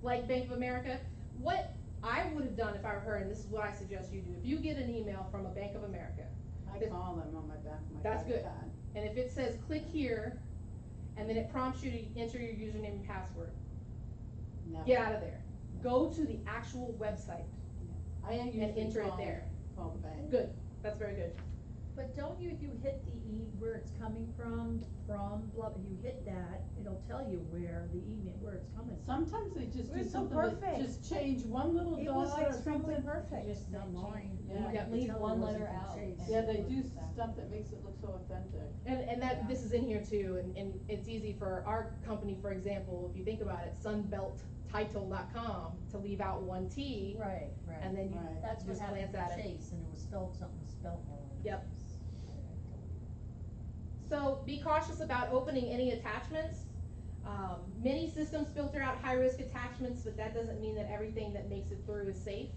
like Bank of America. What I would have done if I were her, and this is what I suggest you do, if you get an email from a Bank of America, I call them on my back of my that's credit good. card. And if it says click here, and then it prompts you to enter your username and password, Never. get out of there. Go to the actual website. I and usually enter it call, there. call the bank. Good, that's very good. But don't you, if you hit the where it's coming from, blah, if you hit that, it'll tell you where the email, where it's coming from. Sometimes they just do We're so something that perfect. just change one little It was dot like or something. extremely perfect. Just Not that mine. change. Yeah. Yep. Leave Tell one it letter wasn't out. chased. and Yeah, they do put that. stuff that makes it look so authentic. And that, Yeah. this is in here too, and it's easy for our company, for example, if you think about it, sunbelttitle.com, to leave out one T, Right, right. and then you Right. That's what just happened glance at to it. Chase, and it was spelled, something was spelled wrong. Yep. So be cautious about opening any attachments. Many systems filter out high-risk attachments, but that doesn't mean that everything that makes it through is safe.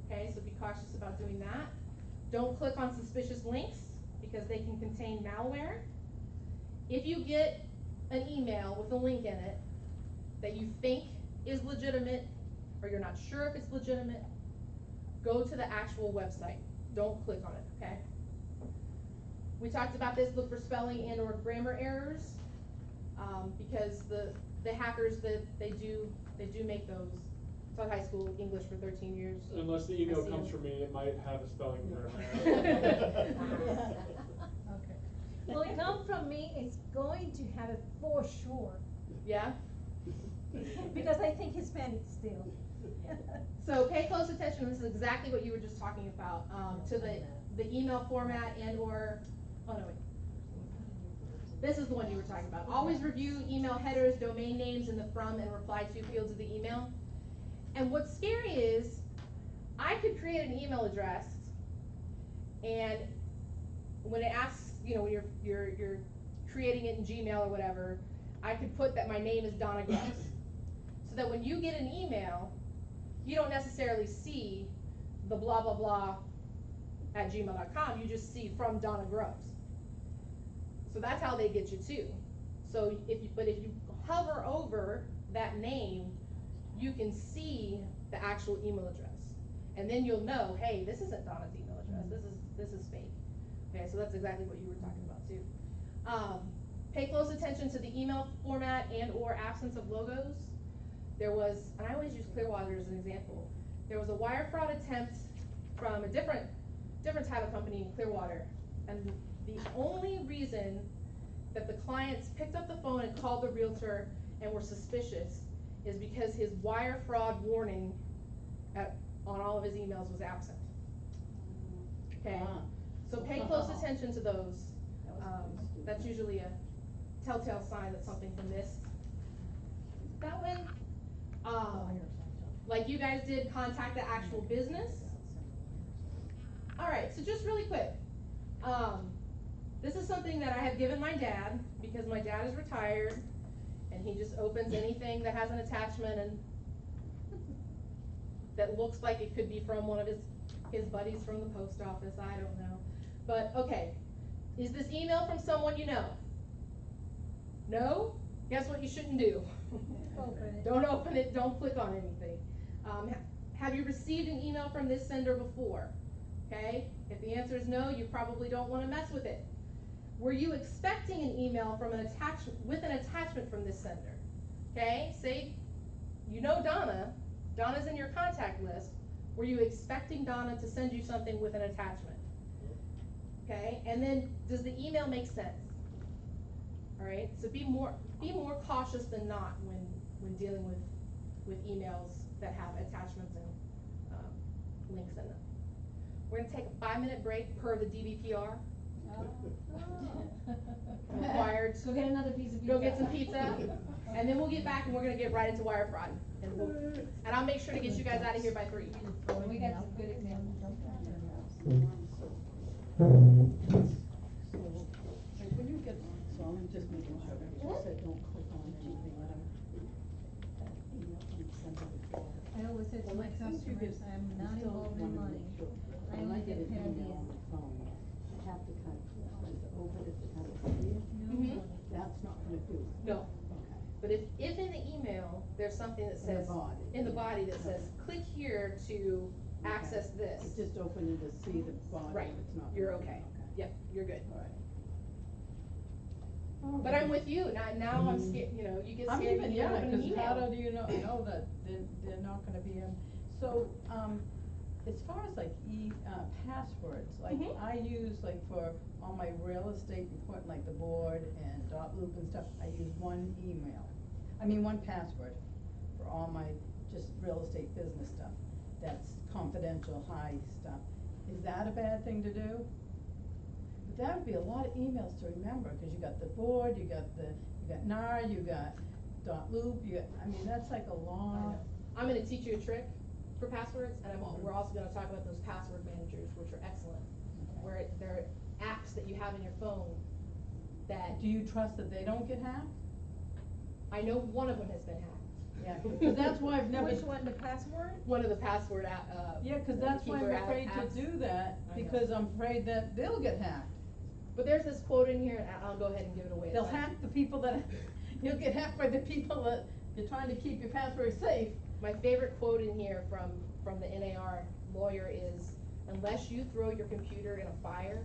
Okay, so be cautious about doing that. Don't click on suspicious links because they can contain malware. If you get an email with a link in it that you think is legitimate, or you're not sure if it's legitimate, go to the actual website. Don't click on it, okay? We talked about this, look for spelling and or grammar errors, because the hackers, they do make those. Taught high school English for 13 years. Unless the email I see comes them. from me, it might have a spelling error. Okay. Well, it come from me, it's going to have it for sure, Yeah? because I think Hispanic still. So pay close attention, this is exactly what you were just talking about, to the email format and or, oh no, wait. This is the one you were talking about. Always review email headers, domain names in the from and reply to fields of the email. And what's scary is, I could create an email address, and when it asks, you know, when you're creating it in Gmail or whatever, I could put that my name is Donna Gross. So that when you get an email, you don't necessarily see the blah blah blah at gmail.com, you just see from Donna Gross. So that's how they get you too. So if you hover over that name, you can see the actual email address. And then you'll know, hey, this isn't Donna's email address, this is fake. Okay, so that's exactly what you were talking about too. Pay close attention to the email format and or absence of logos. There was, and I always use Clearwater as an example, there was a wire fraud attempt from a different type of company in Clearwater. And the only reason that the clients picked up the phone and called the realtor and were suspicious is because his wire fraud warning on all of his emails was absent. Okay, so pay close attention to those. That's usually a telltale sign that something from this. That one, like you guys did, contact the actual business. Alright, so just really quick. This is something that I have given my dad, because my dad is retired, and he just opens anything that has an attachment and that looks like it could be from one of his buddies from the post office, I don't know. But, okay, is this email from someone you know? No? Guess what you shouldn't do? Open it. Don't open it, don't click on anything. Have you received an email from this sender before? Okay, if the answer is no, you probably don't want to mess with it. Were you expecting an email from an attachment from this sender? Okay, say you know Donna's in your contact list. Were you expecting Donna to send you something with an attachment? Okay, and then does the email make sense? All right, so be more cautious than not when dealing with emails that have attachments and links in them. We're gonna take a 5-minute break per the DBPR. Required. Go get another piece of pizza. Go get some pizza, and then we'll get back and we're gonna get right into wire fraud. And I'll make sure to get you guys out of here by 3. We got some good examples. Like when you get, so I'm just making sure, you said don't click on anything that email can send out before. I always say to my customers, I'm not involved in money. I When I only get get an paid email on these. the phone, I have to kind of open it to kind of see it. Mhm. That's not gonna do it. No. Okay. But if in the email, there's something that In the says, body. in the body that says, click here to access this. It's just opening to see the body, Right, it's not. you're okay. Yep, you're good. All right. But I'm with you, now I'm scared, you know, you get I'm scared even, when you yeah, open an cause how email. do you know that they're not gonna be in, so, As far as like passwords, like Mhm. I use like for all my real estate report, like the board and .loop and stuff, I use one one password for all my just real estate business stuff. That's confidential, high stuff. Is that a bad thing to do? But that would be a lot of emails to remember, cause you got the board, you got NAR, you got .loop, that's like a I long. know. I'm gonna teach you a trick for passwords, and we're also gonna talk about those password managers, which are excellent. Where they're apps that you have in your phone that, Do you trust that they don't get hacked? I know one of them has been hacked. Yeah, cause that's why I've never. Which one, the password? One of the password app, Yeah, cause that's why I'm keeper afraid to apps. do that, I know. because I'm afraid that they'll get hacked. But there's this quote in here, and I'll go ahead and give it away. They'll hack the people that, you'll get hacked by the people that you're trying to keep your password safe. My favorite quote in here from the NAR lawyer is, unless you throw your computer in a fire,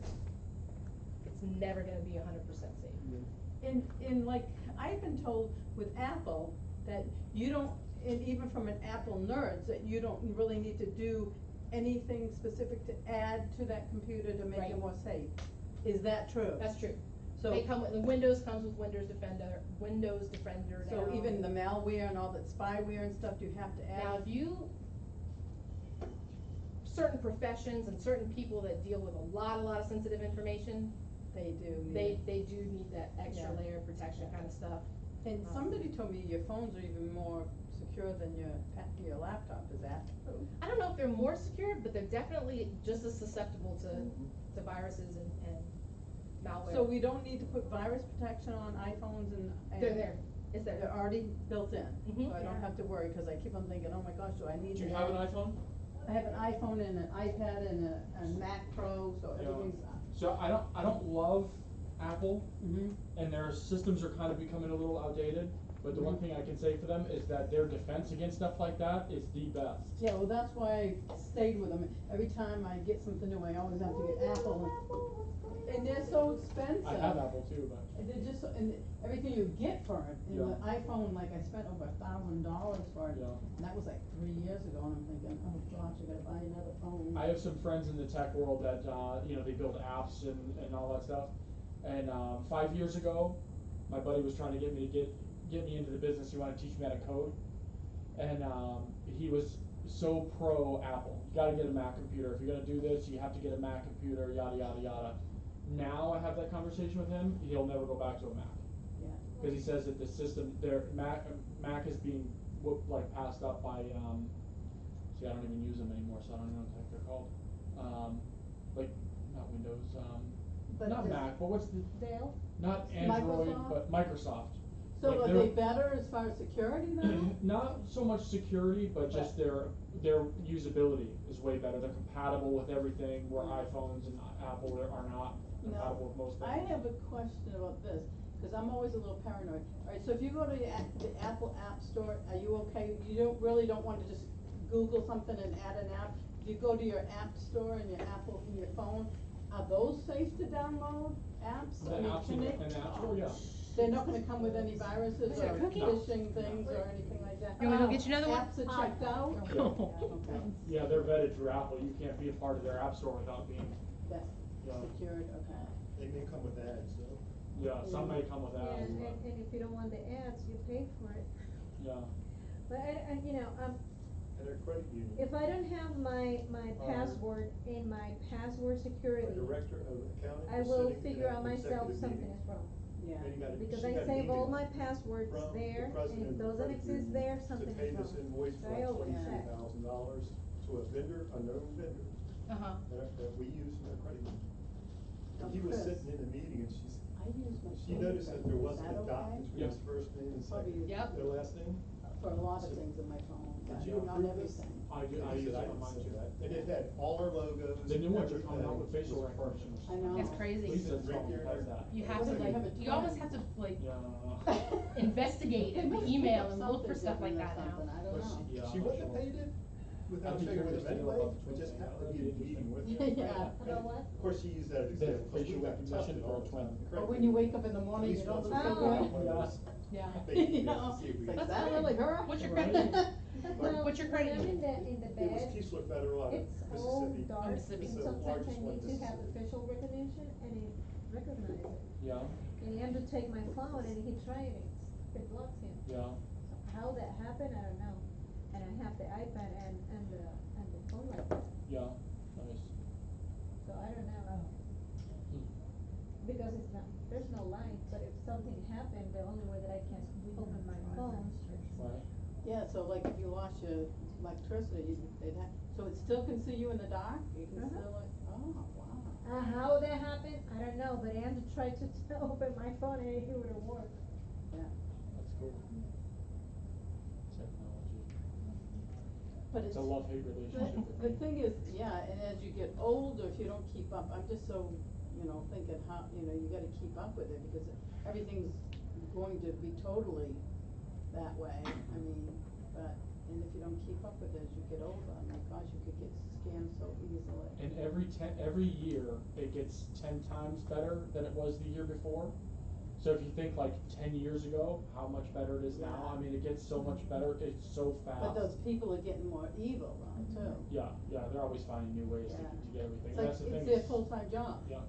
it's never gonna be 100% safe. In like, I've been told with Apple that you don't, and even from an Apple nerds, that you don't really need to do anything specific to add to that computer to make it Right. more safe. Is that true? That's true. So, They come with, the Windows comes with Windows Defender now. so even the malware and all that spyware and stuff, you have to add? Now, if you, certain professions and certain people that deal with a lot of sensitive information, They do need they it. do need that extra Yeah. layer of protection kind of stuff. And somebody told me your phones are even more secure than your laptop, is that true? I don't know if they're more secure, but they're definitely just as susceptible to viruses and malware. So we don't need to put virus protection on iPhones and. They're there, it's They're there. already built in, Mhm. so I don't have to worry, cause I keep on thinking, oh my gosh, do I need Do to? you have an iPhone? I have an iPhone and an iPad and a Mac Pro, so Yeah. everything's. So I don't love Apple, Mm-hmm. and their systems are kind of becoming a little outdated, but the one thing I can say for them is that their defense against stuff like that is the best. Yeah, well, that's why I stayed with them. Every time I get something new, I always have to get Apple. And they're so expensive. I have Apple too, but. And they're just, and everything you get for it, and the Yeah. iPhone, like I spent over $1,000 for it, Yeah. and that was like 3 years ago, and I'm thinking, oh gosh, I gotta buy another phone. I have some friends in the tech world that, they build apps and all that stuff. And, 5 years ago, my buddy was trying to get me into the business. He wanted to teach me how to code. And, he was so pro Apple. You gotta get a Mac computer. If you're gonna do this, you have to get a Mac computer, yada, yada, yada. Now I have that conversation with him, he'll never go back to a Mac. Yeah. Cause he says that the system, Mac is being passed up by, see, I don't even use them anymore, so I don't even know what the heck they're called. Not Windows, But not this- Mac, but what's the, Dale? not Android, Microsoft? but Microsoft. So Like, are they're- they better as far as security then? Not so much security, but just their usability is way better. They're compatible with everything, where iPhones and Apple are not compatible with most things. I have a question about this, cause I'm always a little paranoid. Alright, so if you go to the Apple App Store, are you okay? You really don't wanna just Google something and add an app? If you go to your App Store and your Apple, in your phone, are those safe to download apps? The I mean, apps can in the they? App Store, yeah. They're not gonna come with any viruses Is there a or cookie? phishing things or anything like that? You wanna go get you another one? Apps are checked out? Okay, Yeah, they're vetted through Apple. You can't be a part of their App Store without being, that's Yeah. secured, okay. They may come with ads, though. yeah, some may come with Yeah, ads, and, but, and if you don't want the ads, you pay for it. yeah. But And their credit union. if I don't have my password in my password security, The director of accounting I was will sitting in figure an out myself executive something meeting, is wrong. Yeah. and he got a- Because she I got an save all email my passwords from the there, and president if of the doesn't credit exist union there, something to pay is this wrong. invoice So for I always check. $23,000 to a vendor, a known vendor, Uh-huh. that we use in our credit union. And he was Chris. sitting in the meeting and I use my. she noticed that there Is wasn't that a dot okay? between his first name and second, Yep. their last name. For a lot of things in my phone, but Did you not approve this? everything. I And he use said, it "I on mine didn't too. say that." And it had all our logos. The new ones are coming out with everything facial was recognition. perfect. I know. It's crazy. Lisa Right told me there. has that. You have What to if you have a you almost twin? have to Yeah. investigate They and must email pick up and look for something stuff like different that or now. something, I don't But know. yeah, She I'm wouldn't have sure. paid it. without I'd be saying with curious them to know anyway, about the I just twin happened to thing. be in a meeting with Yeah. them. Yeah. About what? Of course, she used that as an The example, because facial we got recognition tested for all a the twin. time. Or when you wake up in the morning, you don't look so Oh. good. Yeah. Yeah. They keep You this know, to see if we it's like, can- is that really her? What's your Right. credit? Well, What's your credit when I'm union? in the It was bed, Keesler Federal out of it's all Mississippi. dark, Mississippi. and It's the sometimes largest I one in need to have Mississippi. facial recognition, and it recognizes it. Yeah, And Andrew take my phone and he try it, it blocks him. yeah, So how that happened, I don't know. And I have the iPad and the phone like that, yeah, nice. so I don't know. Because it's not, there's no light, but if something happened, the only way that I can open my phone. Right. Yeah, so like if you lost your electricity, they'd have, so it still can see you in the dark? You can Uh-huh. still like, oh, wow. How that happened, I don't know, but Andrew tried to open my phone and it wouldn't work. Yeah. That's cool. Technology. But It's a love-hate relationship with The me. thing is, yeah, and as you get older, if you don't keep up, I'm just so, thinking how, you gotta keep up with it because everything's going to be totally that way. I mean, and if you don't keep up with it as you get older, oh my gosh, you could get scammed so easily. And every year, it gets 10 times better than it was the year before. So if you think like 10 years ago, how much better it is now, Yeah. I mean, it gets so much better, it's so fast. But those people are getting more evil though, too. Yeah, they're always finding new ways to Yeah. get everything. It's And like, that's the thing it's their is- full-time job. Yeah,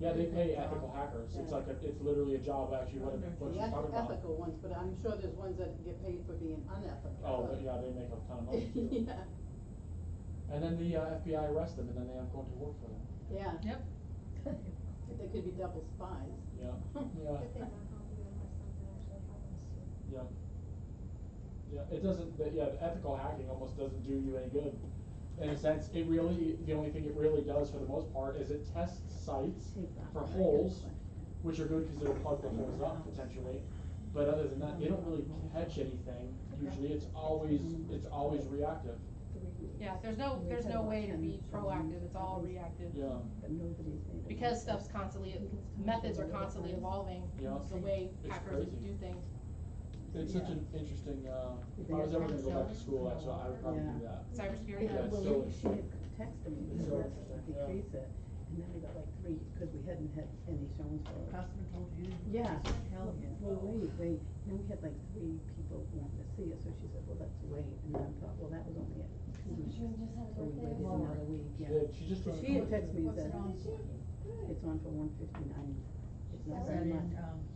yeah, they pay Yeah. ethical hackers, it's Yeah. like, it's literally a job, actually, what The she's talking about. ethical ones, but I'm sure there's ones that get paid for being unethical. Oh, so- yeah, they make a ton of money too. Yeah, And then the FBI arrests them, and then they have going to work for them. yeah, Yep. they could be double spies. Yeah, But yeah, they don't know unless something actually happens to you. yeah. Yeah, it doesn't, the ethical hacking almost doesn't do you any good. In a sense, the only thing it really does for the most part is it tests sites for holes, which are good because it'll plug the holes up potentially. But other than that, they don't really catch anything, usually, it's always reactive. Yeah, there's no way to be proactive, it's all reactive. Yeah, Because methods are constantly evolving, Yeah. the way It's hackers crazy. do things. it's such an interesting, if I was ever gonna go back to school, actually, I would probably do that. Cybersecurity. Yeah, it's Well, so- she had texted me, It's so so let's interesting, decrease it, and then we got like 3, cause we hadn't had any showings for it. Customer told you. Yeah, Hell yeah. well, wait, then we had like 3 people wanting to see it, so she said, well, let's wait, and then I thought, well, that was only at 2 weeks, June just had a so we birthday. waited another week, She yeah. did, she just So turned she had 20. texted me and What's said, it on for? it's on for 159, it's not Is that very in, much,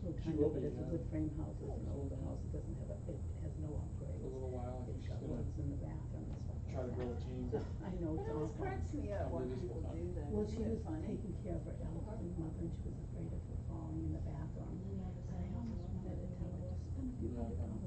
so She kind will of, but be, it's a yeah. wood frame house, it's an older house, it doesn't have it has no upgrades. For a little while, I think It's she's got gonna woods in the bathroom and stuff try to like grow a that. team. I know, it's It always awful. cracks me up when Unbelievable people time. do that. Well, Isn't she it was funny? taking care of her elderly mother, and she was afraid of her falling in the bathroom. And I almost wanted to tell her, just spend a few $100 on it.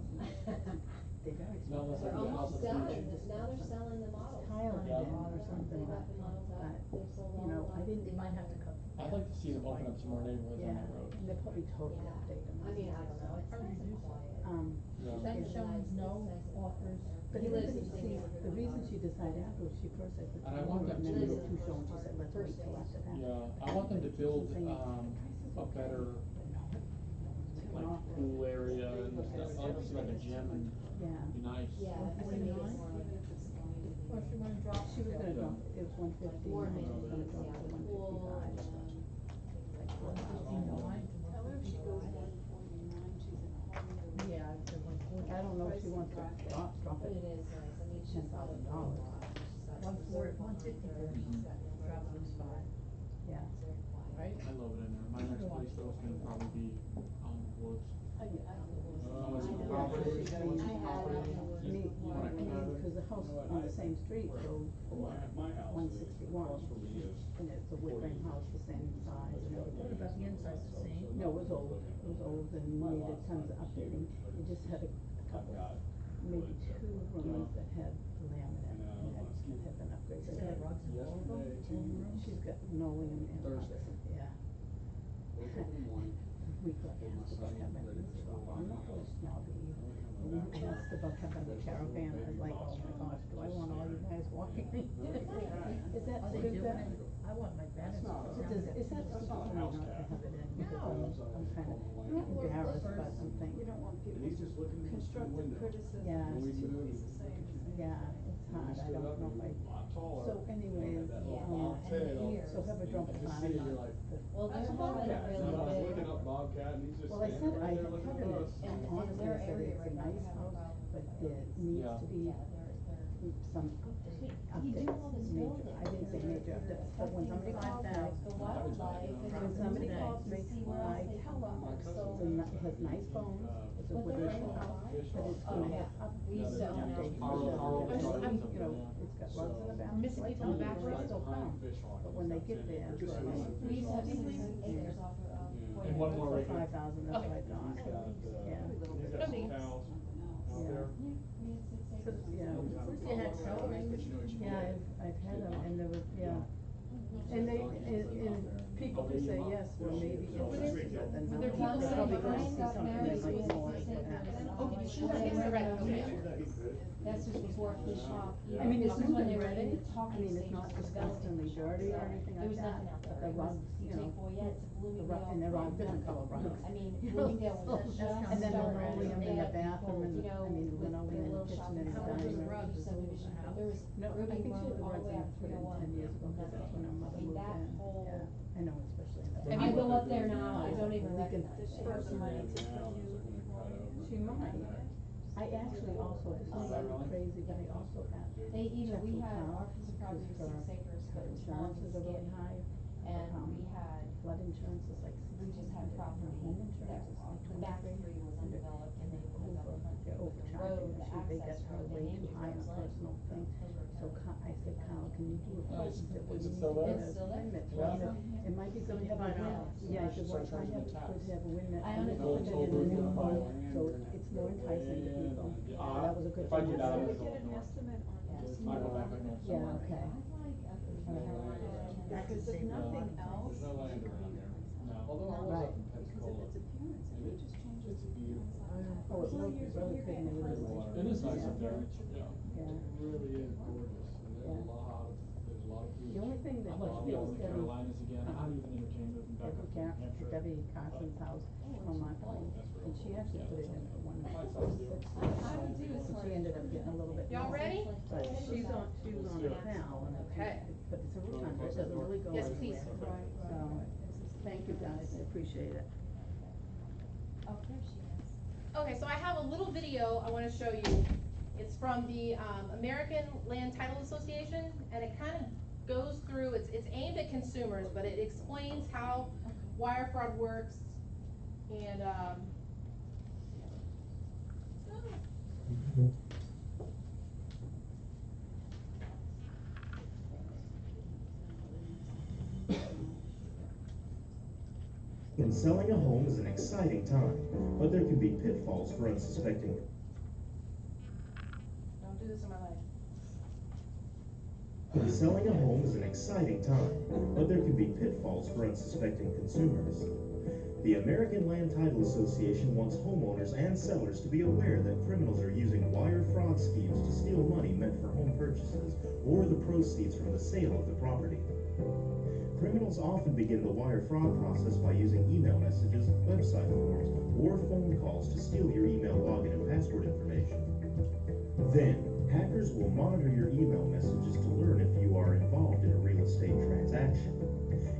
They're very Not unless They're I do a house almost on the selling, beach. now they're selling the models. Thailand Yeah. or something, They've got the models out, but, they've sold all you know, the I didn't. You might have to cut. I'd like to see them open up some more neighborhoods on Yeah, that road. and they'll probably totally Yeah. update them. I mean, I don't know, it's Probably nice and do so. quiet. Yeah. Is that It's showing nice, no it's nice and quiet offers? there. But He lives everybody, in see, Singapore. the reason she decided after, she first said the And I want them and then to- they were too shown, she said, let's wait till after that. Yeah, I want them to build, a better, like, pool area and stuff, I'd like to see like a gym and Yeah. it'd be nice. Yeah, I think it's more like it's community. Or if you wanna drop. She was gonna Yeah. drop, it was 150, More and she was gonna amenities, drop yeah, to the pool 155. and, like, Wow. 159 to Tell her if she 155. goes 149, she's in a whole nother. Yeah, I'd say 140. I don't know if she wants to drop but it. it is nice, I mean, she's got a $10,000. garage, she's got 140, reserve behind her, 154. she's got no Drop it behind to her. 5. Yeah. It's very quiet. Right? I love it in there, my next place though is gonna probably be on the woods. I Some know. property, I some had property, it. you Me, wanna have it. cause the house on the same street goes for My house is 161, across from me is and it's a wood frame house, the same size and What everything. about the inside, the same? No, it was old and needed tons of updating, it just had a couple, maybe 2 rooms that had laminate that had been upgraded. She's got rugs in all of them, all the rooms? She's got linoleum and Thursday. yeah. We got asked about having, I'm not really snobby either, but when we asked about having a caravan, I was like, oh my gosh, do I want all you guys walking? Is that Are they doing stupid? it? I want my grandkids to go down there. Is that stupid for me not to have it in, because I'm kind of Well, embarrassed, first, but I'm You thinking, don't want And people he's just looking at his constructive window. criticism, Yeah. it's two ways of saying the same yeah, thing. it's hard, I don't know if I, Lot taller. so anyways, That little Yeah, bob and tail. ears. so have a drum You just fire see it, on you're like, the. Well, they're That's having a Bobcat. really I was big, looking up Bobcat and he's just Well, I standing said, I right there had looking covered at it, us. in honestly, their I said area it's a right now, nice they're having a house, problem but with there it. needs Yeah. to be Yeah, they're, some he updates, did all this major, building. I didn't say major updates, but when somebody calls me, The wildlife and when somebody the calls me, to see where else I they tell can them, park, so. it has nice phones, it's a But wood they're frame in house, the but it's Oh, gonna yeah. have We used to own updates. those. Our And started you something, know, yeah. it's got rugs in the back. Missing so I people in the tell back them row? they still come, but when they get there, it's like, We used to have 6 acres off of, And one more right here. 5,000, that's what I thought, He's got, yeah. he's got some cows out Yeah. there. We had 6 So, acres. yeah, You had celery. yeah, I've had them, and there was, yeah. And people who say yes, well, maybe it's easier than not. There were people They're probably saying gonna Brian see got something married, they he might was more 6 like what acres. happened. Oh, did she have cigarette? Okay. That's just before Fish Hawk. I mean, it's This is when moving they were in ready, the I talking mean, it's stages not of disgustingly developing. dirty or anything There like was that, nothing out but there. the It was, rugs, you you take know, Boyette's, Bloomingdale. and they're all different color rugs. I mean, You know, Bloomingdale was so- just and then starting. linoleum in They the had bathroom, and, people, you know, I mean, with linoleum their in the little kitchen shopping and How old dining was the room. rug? huge subdivision. The house? There was No, I ribbon think she room had the all the rugs way in out put in 301. 10 years ago, cause that's when her mother I mean, moved that in, whole- yeah, I know, especially in the. If you go up there now, I don't even We can- recognize it. First They're money gonna to now, put is they're gonna cut over. She might. I actually also, this is really crazy, but I also got They even, we checked had with our piece of property was 6 acres, her but it was long insurances and are really skinny. high. And we had, Flood insurance is like we just had 1,600, property her home that, insurance is like the back 23. 3 was undeveloped and then you went up the front 3 They're with the overcharging road, her, the they got access her road, way they named too it high on Rose a Lane. personal thing. So I said, Kyle, can you do it? Nice. He said, well, Is you it need still to there? get a It's still there? windmill. Yeah. Well, it might be good to have a windmill. Yeah, I said, well, it might have, good to have a windmill. I and own it. put it in the new home, so it's more enticing to people. Uh, That was a good if I thing. do that, I'm Can we gonna get go an north. estimate on Yeah. this? I go back up north. Yeah, okay. Because if nothing else, There's no land around there. No. Although I was Right. up in because of Pensacola. its appearance, if it just changes It's the appearance beautiful. like that. Oh, it So looks you're really good getting in the close winter. to It is nice Yeah. up there, yeah. Yeah. It really is gorgeous, and there's a lot of beach. The only thing that I'd like to she go was to the getting, Carolinas again, I haven't even entertained moving back up to New Hampshire. Debbie Carson's house on my place, and she actually put it in for one Nice house, six. too. I would do as And far she as- ended up getting a little bit Y'all more. ready? But she's on a canal, and Okay. but it's a rotunda, it doesn't really go Yes, anywhere. please. So, thank you guys, I appreciate it. Oh, there she is. Okay, so I have a little video I wanna show you. It's from the, American Land Title Association, and it kind of goes through, it's aimed at consumers, but it explains how wire fraud works, and, And selling a home is an exciting time, but there can be pitfalls for unsuspecting. don't do this in my life. And selling a home is an exciting time, but there can be pitfalls for unsuspecting consumers. The American Land Title Association wants homeowners and sellers to be aware that criminals are using wire fraud schemes to steal money meant for home purchases or the proceeds from the sale of the property. Criminals often begin the wire fraud process by using email messages, website forms, or phone calls to steal your email login and password information. Then, hackers will monitor your email messages to learn if you are involved in a real estate transaction.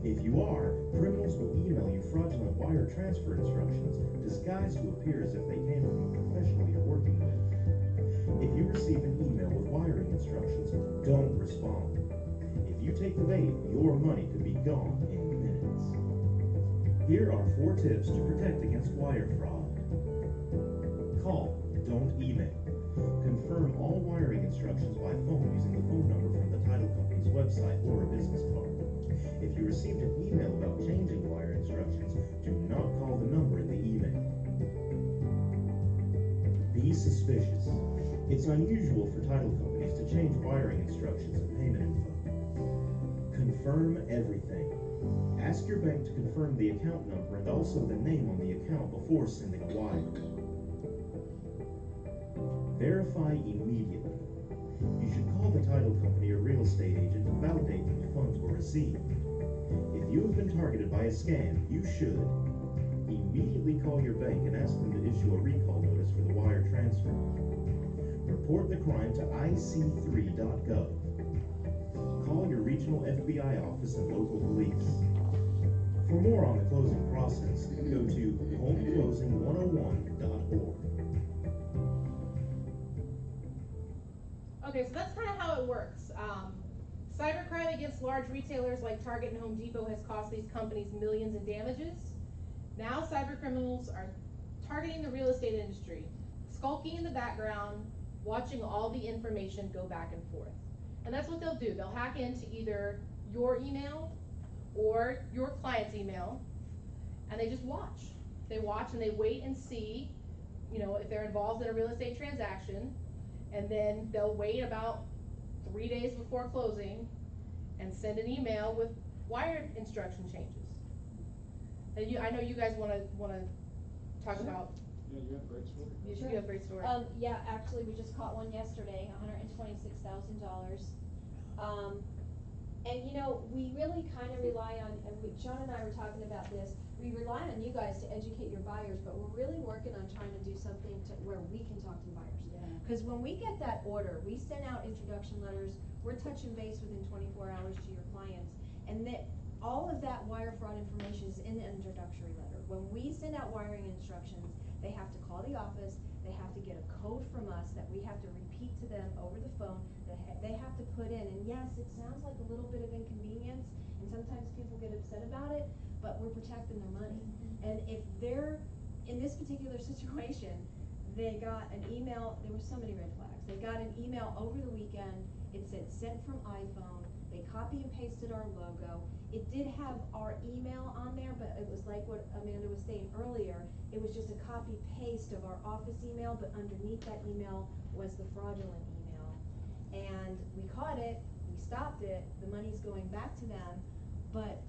If you are, criminals will email you fraudulent wire transfer instructions disguised to appear as if they came from a professional you're working with. If you receive an email with wiring instructions, don't respond. If you take the bait, your money could be gone in minutes. Here are 4 tips to protect against wire fraud. Call, don't email. Confirm all wiring instructions by phone using the phone number from the title company's website or a business card. If you received an email about changing wire instructions, do not call the number in the email. Be suspicious. It's unusual for title companies to change wiring instructions and payment info. Confirm everything. Ask your bank to confirm the account number and also the name on the account before sending a wire. Verify immediately. You should call the title company or real estate agent to validate that the funds were received. If you have been targeted by a scam, you should immediately call your bank and ask them to issue a recall notice for the wire transfer. Report the crime to ic3.gov. Call your regional FBI office and local police. For more on the closing process, go to homeclosing101.org. Okay, so that's kind of how it works. Cybercrime against large retailers like Target and Home Depot has cost these companies millions in damages. Now cybercriminals are targeting the real estate industry, skulking in the background, watching all the information go back and forth. And that's what they'll do. They'll hack into either your email or your client's email, and they just watch. They watch and they wait and see, you know, if they're involved in a real estate transaction, and then they'll wait about 3 days before closing and send an email with wire instruction changes. And I know you guys wanna talk about. Yeah, you have a great story. You should have a great story. Yeah, actually, we just caught one yesterday, $126,000. And you know, we really kind of rely on, and John and I were talking about this, we rely on you guys to educate your buyers, but we're really working on trying to do something to where we can talk to buyers. Because when we get that order, we send out introduction letters, we're touching base within 24 hours to your clients, and that all of that wire fraud information is in the introductory letter. When we send out wiring instructions, they have to call the office, they have to get a code from us that we have to repeat to them over the phone, that they have to put in. And yes, it sounds like a little bit of inconvenience, and sometimes people get upset about it, but we're protecting their money. And if they're, in this particular situation, they got an email, there were so many red flags. They got an email over the weekend, it said sent from iPhone, they copy and pasted our logo. It did have our email on there, but it was like what Amanda was saying earlier, it was just a copy paste of our office email, but underneath that email was the fraudulent email. And we caught it, we stopped it, the money's going back to them, but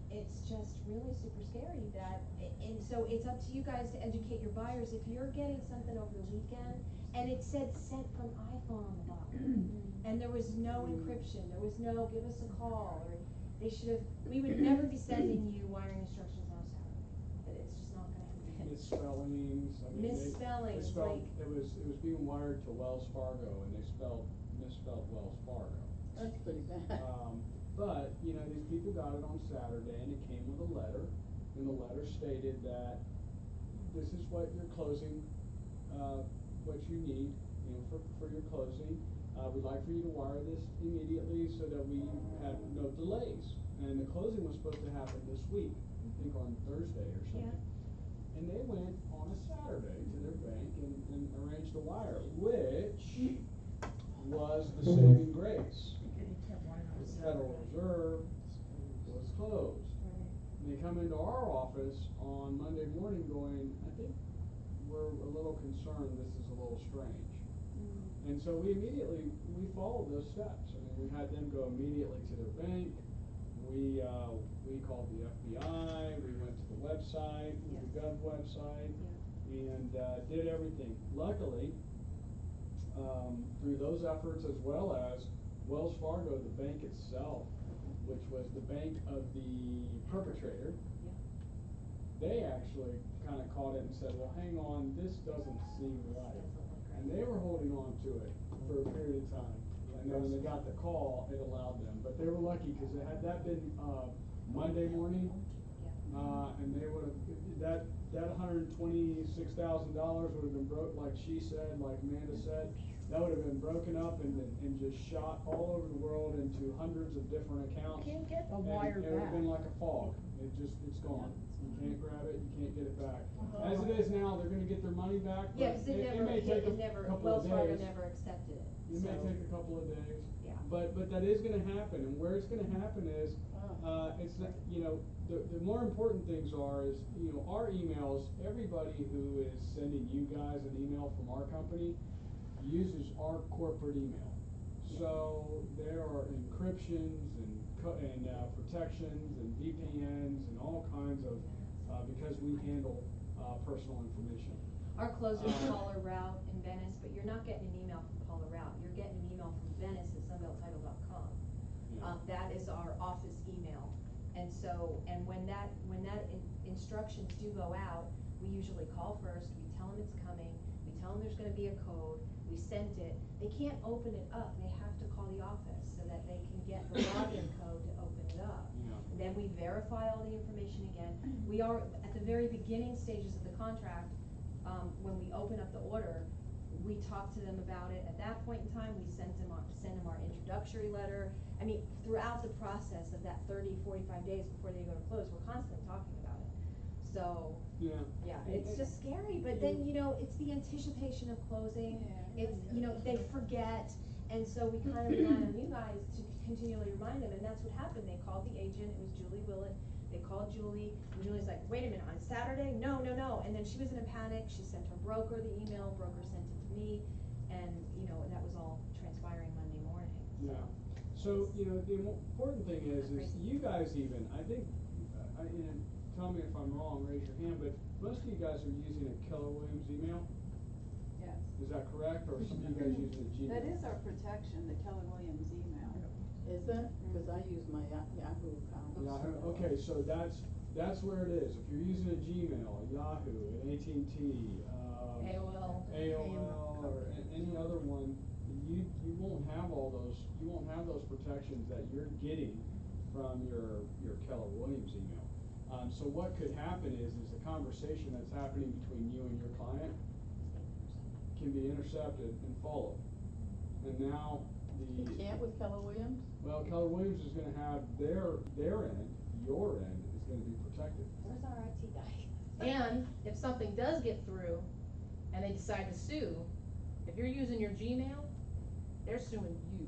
it's just really super scary that, and so it's up to you guys to educate your buyers. If you're getting something over the weekend, and it said sent from iPhone on the bottom, and there was no encryption, there was no give us a call, or they should have, we would never be sending you wiring instructions on Saturday, but it's just not gonna happen. Misspellings, I mean, Misspellings, they spelled, like- it was being wired to Wells Fargo, and they misspelled Wells Fargo. That's pretty bad. But, you know, these people got it on Saturday, and it came with a letter, and the letter stated that this is what your closing, what you need, you know, for your closing. We'd like for you to wire this immediately so that we have no delays. And the closing was supposed to happen this week, I think on Thursday or something. Yeah. And they went on a Saturday to their bank and arranged a wire, which was the saving grace. The Federal Reserve was closed. And they come into our office on Monday morning going, I think we're a little concerned, this is a little strange. And so we followed those steps. I mean, we had them go immediately to their bank. We called the FBI, we went to the website, the Gov website, and did everything. Luckily, through those efforts, as well as Wells Fargo, the bank itself, which was the bank of the perpetrator, they actually kind of caught it and said, well, hang on, this doesn't seem right. And they were holding on to it for a period of time. And then when they got the call, it allowed them. But they were lucky, because had that been Monday morning, and they would have, that $126,000 would have been broke, like she said, like Amanda said. That would have been broken up and just shot all over the world into hundreds of different accounts. You can't get a wire And it would have back. been like a fog. It's gone. You can't grab it, you can't get it back. As it is now, they're gonna get their money back, Yeah, but cause it may take a couple of Wells Fargo days. never accepted it. It may So- take a couple of days. Yeah. But that is gonna happen, and where it's gonna happen is, it's not, you know, the more important things is, you know, our emails, everybody who is sending you guys an email from our company uses our corporate email. So there are encryptions and protections and VPNs and all kinds of, because we handle personal information. Our closer's caller route in Venice, but you're not getting an email from caller route, you're getting an email from Venice at sunbelttitle.com. That is our office email. And so, and when instructions do go out, we usually call first, we tell them it's coming, we tell them there's gonna be a code, we sent it, they can't open it up, they have to call the office so that they can get the login code to open it up. Yeah. And then we verify all the information again. We are, at the very beginning stages of the contract, when we open up the order, we talk to them about it. At that point in time, we send them our introductory letter. I mean, throughout the process of that 30, 45 days before they go to close, we're constantly talking about it. So, Yeah. yeah, it's just scary, but then, you know, it's the anticipation of closing. It's, you know, they forget, and so we kind of rely on you guys to continually remind them, and that's what happened. They called the agent, it was Julie Willett. They called Julie, and Julie's like, wait a minute, on Saturday? No. And then she was in a panic, she sent her broker the email, broker sent it to me, and, you know, that was all transpiring Monday morning. Yeah. So, you know, the important thing is you guys even, I think, and tell me if I'm wrong, raise your hand, but most of you guys are using a Keller Williams email? Yes. Is that correct, or some of you guys using a Gmail? That is our protection, the Keller Williams email. Is it? Cause I use my Yahoo account. Yahoo, okay, so that's where it is. If you're using a Gmail, a Yahoo, an AT&T, AOL. or any other one, you won't have those protections that you're getting from your Keller Williams email. So what could happen is the conversation that's happening between you and your client can be intercepted and followed. And now You can't with Keller Williams? well, Keller Williams is gonna have their end, your end is gonna be protected. Where's our IT guy? And if something does get through and they decide to sue, if you're using your Gmail, they're suing you.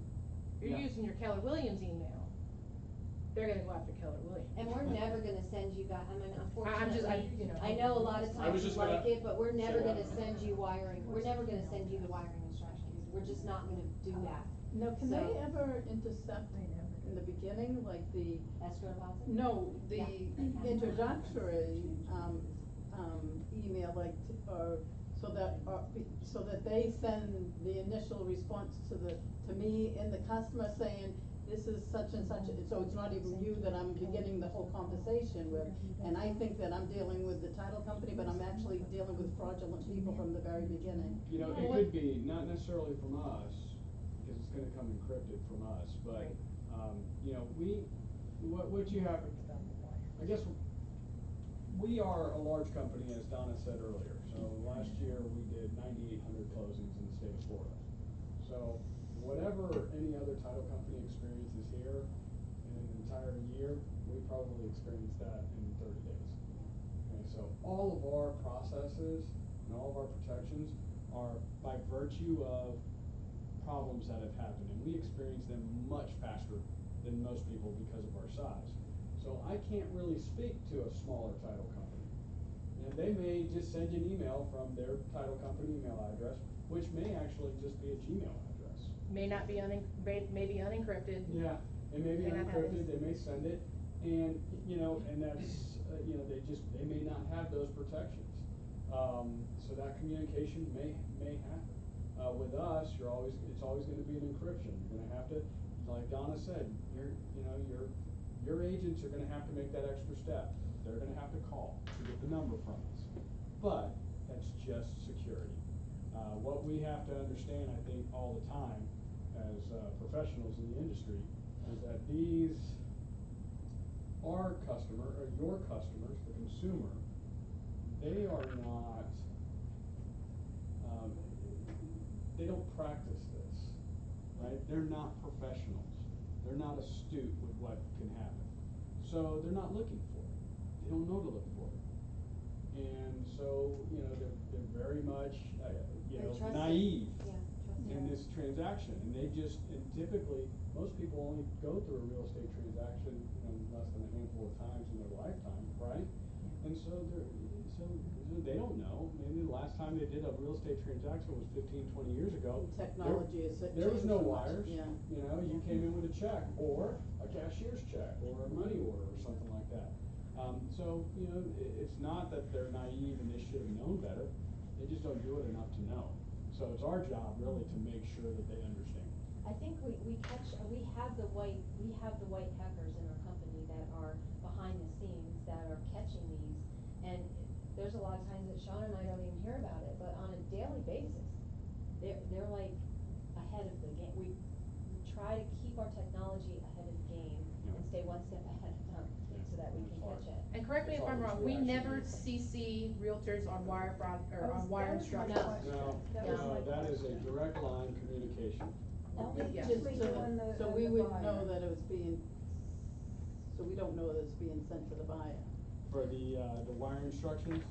If you're Yeah. using your Keller Williams email, they're gonna go after Keller Williams. And we're never gonna send you guys, I mean, unfortunately, you know. I know a lot of I was times you just like gonna it, but we're never say that. gonna send you wiring, we're never gonna send you the wiring instructions. We're just not gonna do that. No, can So- they ever intercept in the beginning, like the, Escrow deposit? no, the Yeah. introductory, email, like, or, so that they send the initial response to me and the customer saying, this is such and such, so it's not even you that I'm beginning the whole conversation with. And I think that I'm dealing with the title company, but I'm actually dealing with fraudulent people from the very beginning. You know, it could be, not necessarily from us, because it's gonna come encrypted from us, but, you know, what you have, I guess, we are a large company, as Donna said earlier. So last year, we did 9,800 closings in the state of Florida. So whatever any other title company experiences here in an entire year, we probably experienced that in 30 days. Okay, so all of our processes and all of our protections are by virtue of problems that have happened, and we experience them much faster than most people because of our size. So I can't really speak to a smaller title company. And they may just send you an email from their title company email address, which may actually just be a Gmail address. May not be may be unencrypted. Yeah, it may be May not have unencrypted, it. they may send it, and, you know, and that's, you know, they may not have those protections. So that communication may happen. With us, it's always gonna be an encryption. You're gonna have to, like Donna said, your agents are gonna have to make that extra step. They're gonna have to call to get the number from us. But that's just security. What we have to understand, I think, all the time as professionals in the industry is that our customer, or your customers, the consumer, they are not, they don't practice this, right? They're not professionals. They're not astute with what can happen. So they're not looking for it. They don't know to look for it. And so, you know, they're very much, naive in this transaction. And and typically, most people only go through a real estate transaction, you know, less than a handful of times in their lifetime, right? And so they don't know. Maybe the last time they did a real estate transaction was 15, 20 years ago. Technology is There was changed no so much, wires. yeah. You know, you came in with a check or a cashier's check or a money order or something like that. So, you know, it's not that they're naive and they should have known better. They just don't do it enough to know. So it's our job really to make sure that they understand. I think we have the white hackers in our company that are behind the scenes that are catching these, and there's a lot of times that Sean and I don't even hear about it, but on a daily daily basis. They're like ahead of the game. We try to keep our technology ahead of the game Yeah. and stay one step ahead of them so that we It's can hard. catch it. And correct me if It's I'm always wrong, we never reaction. CC realtors on wire fraud, or on wire instructions. No, That was my that is a question. direct line communication. Only Yeah. Just between so you that- and the, so and we the would buyer. know that it was being, so we don't know that it's being sent to the buyer. For the wire instructions,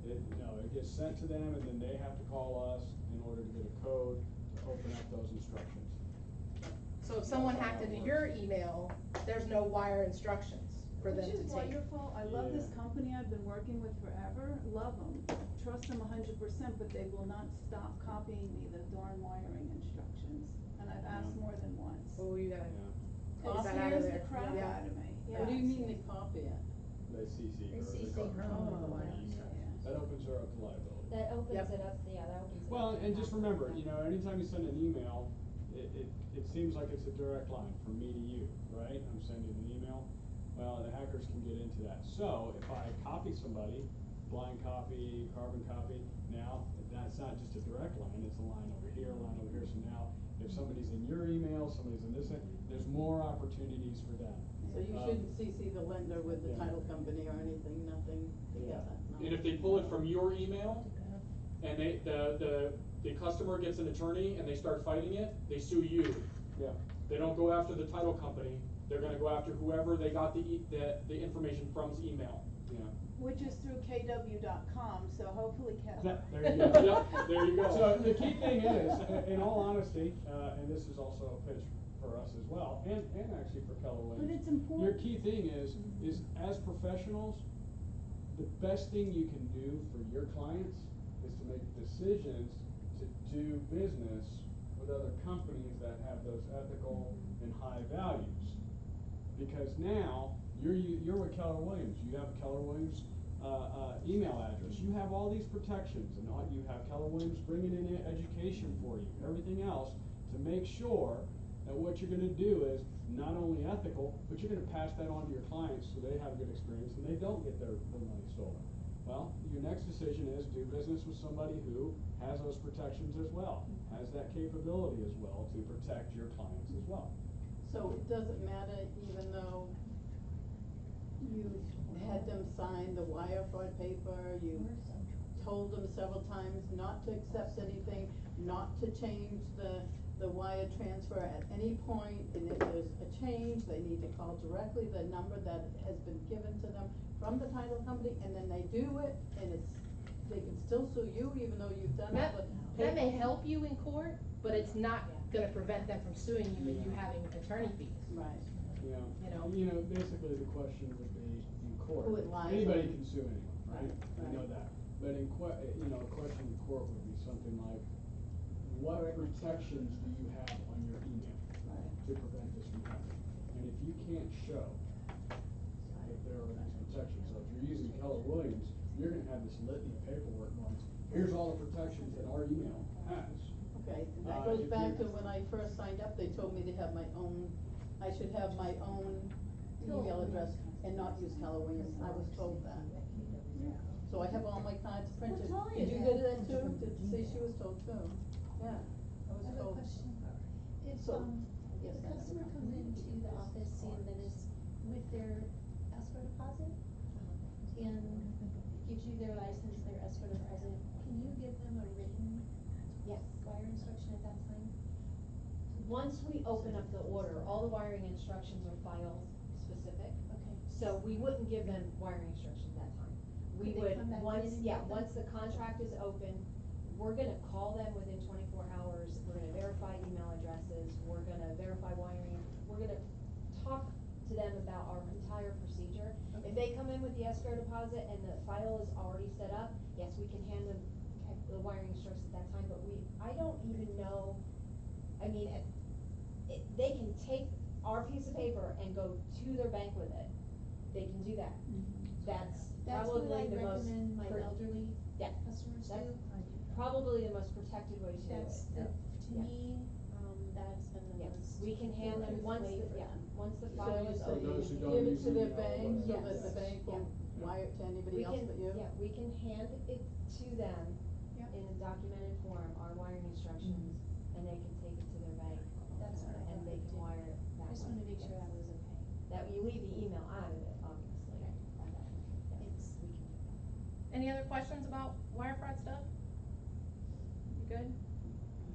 it gets sent to them, and then they have to call us in order to get a code to open up those instructions. So if someone hacked into your email, there's no wire instructions for them to Which take. is wonderful, I love this Yeah. company I've been working with forever, love them, trust them 100%, but they will not stop copying me the darn wiring instructions, and I've asked more than once. Oh, you gotta. It Close that out of scares the there. crap Yeah. out of me, yeah. What do you mean they copy it? They CC her. They CC copy her on the wire email. instructions. That opens her up to liability. That opens Yep. it up, yeah, that opens it up. Well, to and just possible- remember, anytime you send an email, it seems like it's a direct line from me to you, right? I'm sending an email. Well, the hackers can get into that. So if I copy somebody, blind copy, carbon copy, now that's not just a direct line, it's a line over here, a line over here. So now if somebody's in your email, somebody's in this, there's more opportunities for them. So you shouldn't CC the lender with the Yeah. title company or anything, nothing together, no? And if they pull it from your email, and the customer gets an attorney and they start fighting it, they sue you. Yeah. They don't go after the title company, they're gonna go after whoever they got the information from's email. Yeah. Which is through kw.com, so hopefully There Keller. you go. Yep, there you go. So the key thing is, in all honesty, and this is also a pitch for us as well, and actually for Keller Williams. But it's important. Your key thing is as professionals, the best thing you can do for your clients is to make decisions to do business with other companies that have those ethical and high values. Because now, you're with Keller Williams, you have a Keller Williams email address, you have all these protections, and you have Keller Williams bringing in education for you, everything else, to make sure that what you're gonna do is not only ethical, but you're gonna pass that on to your clients so they have a good experience and they don't get their money stolen. Well, your next decision is do business with somebody who has those protections as well, has that capability as well to protect your clients as well. So it doesn't matter even though you had them sign the wire fraud paper, you told them several times not to accept anything, not to change the wire transfer at any point, and if there's a change, they need to call directly the number that has been given to them from the title company, and then they do it, and they can still sue you even though you've done all the That may paper. help you in court, but it's not gonna prevent them from suing you and you having attorney fees. Right. Yeah. You know? Basically the question would be in court. Who it lies Anybody on. can sue anyone, right? We know Right. that. But a question in court would be something like, what protections do you have on your email to prevent this from happening? And if you can't show that there are these protections, so if you're using Keller Williams, you're gonna have this litany of paperwork going, here's all the protections that our email has. Okay, that goes if back you- to when I first signed up, they told me to have my own, I should have my own email address and not use Keller Williams, I was told that. So I have all my cards printed. Well, Did you Talia, get that too? See, she was told too. Yeah, I was I have a told. question. If, So- if Yes, a customer comes into the office and then is with their escrow deposit, and gives you their license, their escrow deposit, can you give them a written Yes. wire instruction at that time? Once we open up the order, all the wiring instructions are file specific. Okay. So we wouldn't give them wiring instructions that time. We Could they would, come back once, in and yeah, get them? once the contract is open, we're gonna call them within 24 hours, we're gonna verify email addresses, we're gonna verify wiring, we're gonna talk to them about our entire procedure. If they come in with the escrow deposit and the file is already set up, yes, we can hand them the wiring instructions at that time, but I don't even know, I mean, they can take our piece of paper and go to their bank with it. They can do that. That's That's what probably I the most. recommend my pr- elderly Yeah, customers that's do. probably the most protected way to do it. That's, to Yeah. me, that's been the Yeah, most. we can hand them, prudent once way the, for yeah, them. once the So file you is say For those who you don't give it use to their email, bank but- so Yes. that the bank Yeah. will wire it to anybody We else can, but you? yeah, we can hand it to them Yeah. in a documented form and they can wire it that way. I just wanna make sure that was okay. That, you leave the email out of it, obviously. Thanks. We can do that. Any other questions about wire fraud stuff? You good?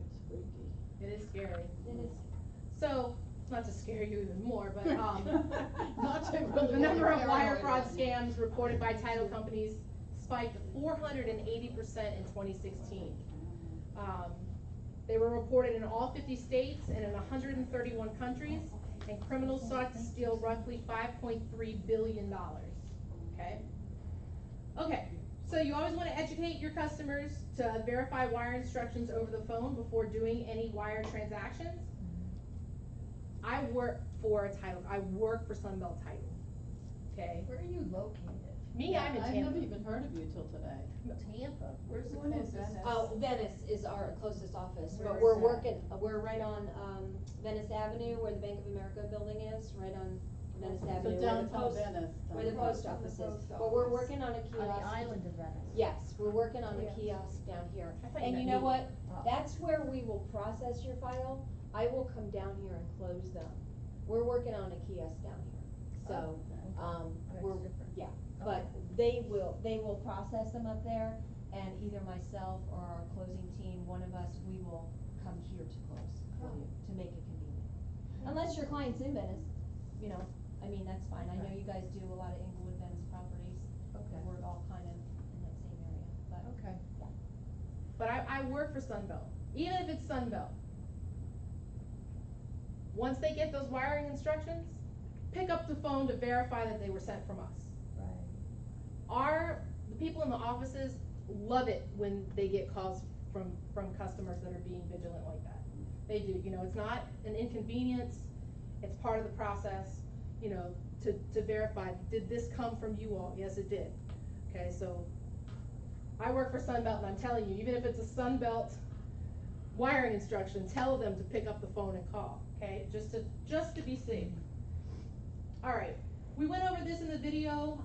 It's freaky. It is scary. It is. So, not to scare you even more, but, Not to really the number of get wire paranoid fraud then. scams reported by title companies spiked 480% in 2016. They were reported in all 50 states and in 131 countries, and criminals sought to steal roughly $5.3 billion, okay? Okay, so you always want to educate your customers to verify wire instructions over the phone before doing any wire transactions. I work for a title, I work for Sunbelt Title, okay? Where are you located? Me, I'm in I've Tampa. never even heard of you till today. Tampa, where's the One is closest? Venice. Oh, Venice is our closest office, Where but is we're that? working, we're right on, Venice Avenue, where the Bank of America building is, right on Venice So Avenue, where the downtown post, Venice. where the Across post from the office is. post But we're office. working on a kiosk. On the island of Venice. Yes, we're working on a Yeah. kiosk down here. I thought you And you meant know me. what? Oh. That's where we will process your file. I will come down here and close them. We're working on a kiosk down here. So, That's we're, different. yeah, but they will process them up there, and either myself or our closing team, one of us, we will come here to close for you, to make it convenient. Unless your client's in Venice, you know, I mean, that's fine. I know you guys do a lot of Inglewood, Venice properties. Okay. We're all kind of in that same area, but. Okay. Yeah. But I work for Sunbelt, even if it's Sunbelt. Once they get those wiring instructions, pick up the phone to verify that they were sent from us. Right. The people in the offices love it when they get calls from customers that are being vigilant like that. They do, you know, it's not an inconvenience, it's part of the process, you know, to verify, did this come from you all? Yes, it did. Okay, so I work for Sunbelt, and I'm telling you, even if it's a Sunbelt wiring instruction, tell them to pick up the phone and call, okay, just to be safe. All right, we went over this in the video,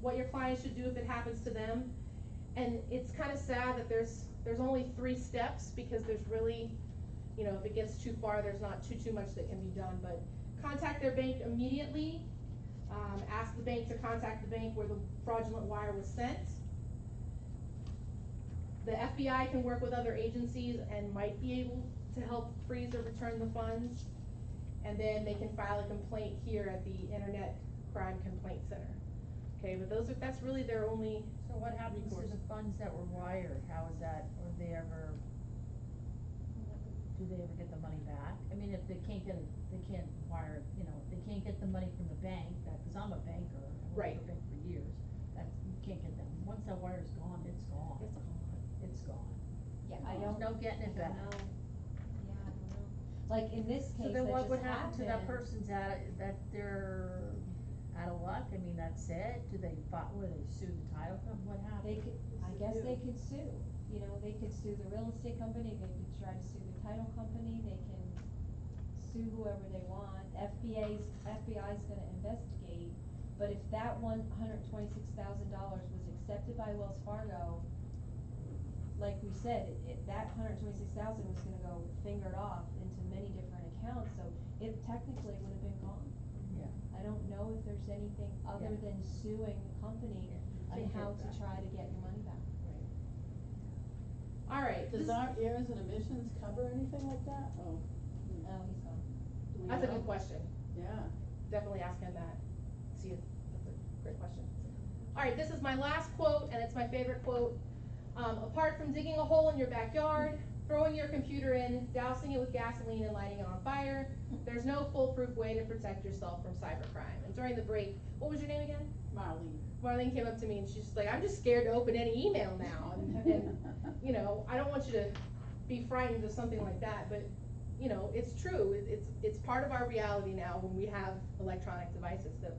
what your clients should do if it happens to them, and it's kind of sad that there's only 3 steps, because there's really, you know, if it gets too far, there's not too much that can be done. But contact their bank immediately. Ask the bank to contact the bank where the fraudulent wire was sent. The FBI can work with other agencies and might be able to help freeze or return the funds. And then they can file a complaint here at the Internet Crime Complaint Center. Okay, but that's really their only So what happens to recourse. the funds that were wired? How is that, or do they ever get the money back? I mean, if they can't wire, you know, if they can't get the money from the bank, cause I'm a banker, I Right. worked for a bank for years, you can't get them. Once that wire's gone, it's gone. It's gone. It's gone. Yeah, There's no getting it I back. don't know. Yeah, I don't know. Like in this So case then that what just would happen to that happened- person's that they're out of luck? I mean, that's it? Do they sue the title company? What happens? They could, I guess they could sue, you know, they could sue the real estate company, they could try to sue the title company, they can sue whoever they want. FBI's gonna investigate, but if that $126,000 was accepted by Wells Fargo, like we said, that $126,000 was gonna go fingered off into many different accounts, so it technically would have been gone. Yeah. I don't know if there's anything other Yeah. than suing the company on Can't get how it to back. try to get your money back. All right, Does our errors and omissions cover anything like that? Oh. Oh, he's gone. Do we that's a know? good question. Yeah. Definitely ask him that. See if that's a great question. All right, this is my last quote, and it's my favorite quote. Apart from digging a hole in your backyard, throwing your computer in, dousing it with gasoline and lighting it on fire, there's no foolproof way to protect yourself from cybercrime. And during the break, what was your name again? Marlene. Marlene came up to me and she's just like, I'm just scared to open any email now. And you know, I don't want you to be frightened of something like that, but you know, it's true. It's part of our reality now when we have electronic devices that,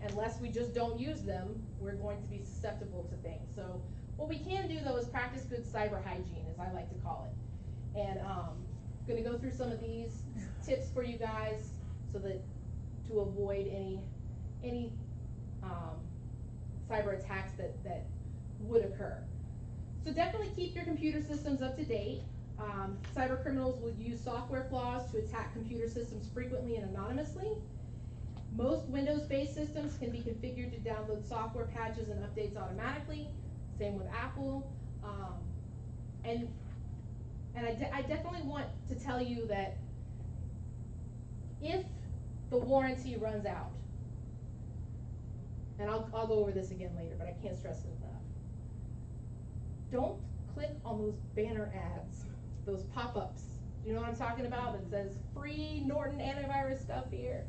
unless we just don't use them, we're going to be susceptible to things. So what we can do though is practice good cyber hygiene, as I like to call it. And gonna go through some of these tips for you guys so that to avoid any cyber attacks that would occur. So definitely keep your computer systems up to date. Cyber criminals will use software flaws to attack computer systems frequently and anonymously. Most Windows-based systems can be configured to download software patches and updates automatically. Same with Apple. And I definitely want to tell you that if the warranty runs out, and I'll go over this again later, but I can't stress it enough. Don't click on those banner ads, those pop-ups. You know what I'm talking about? That says free Norton antivirus stuff here.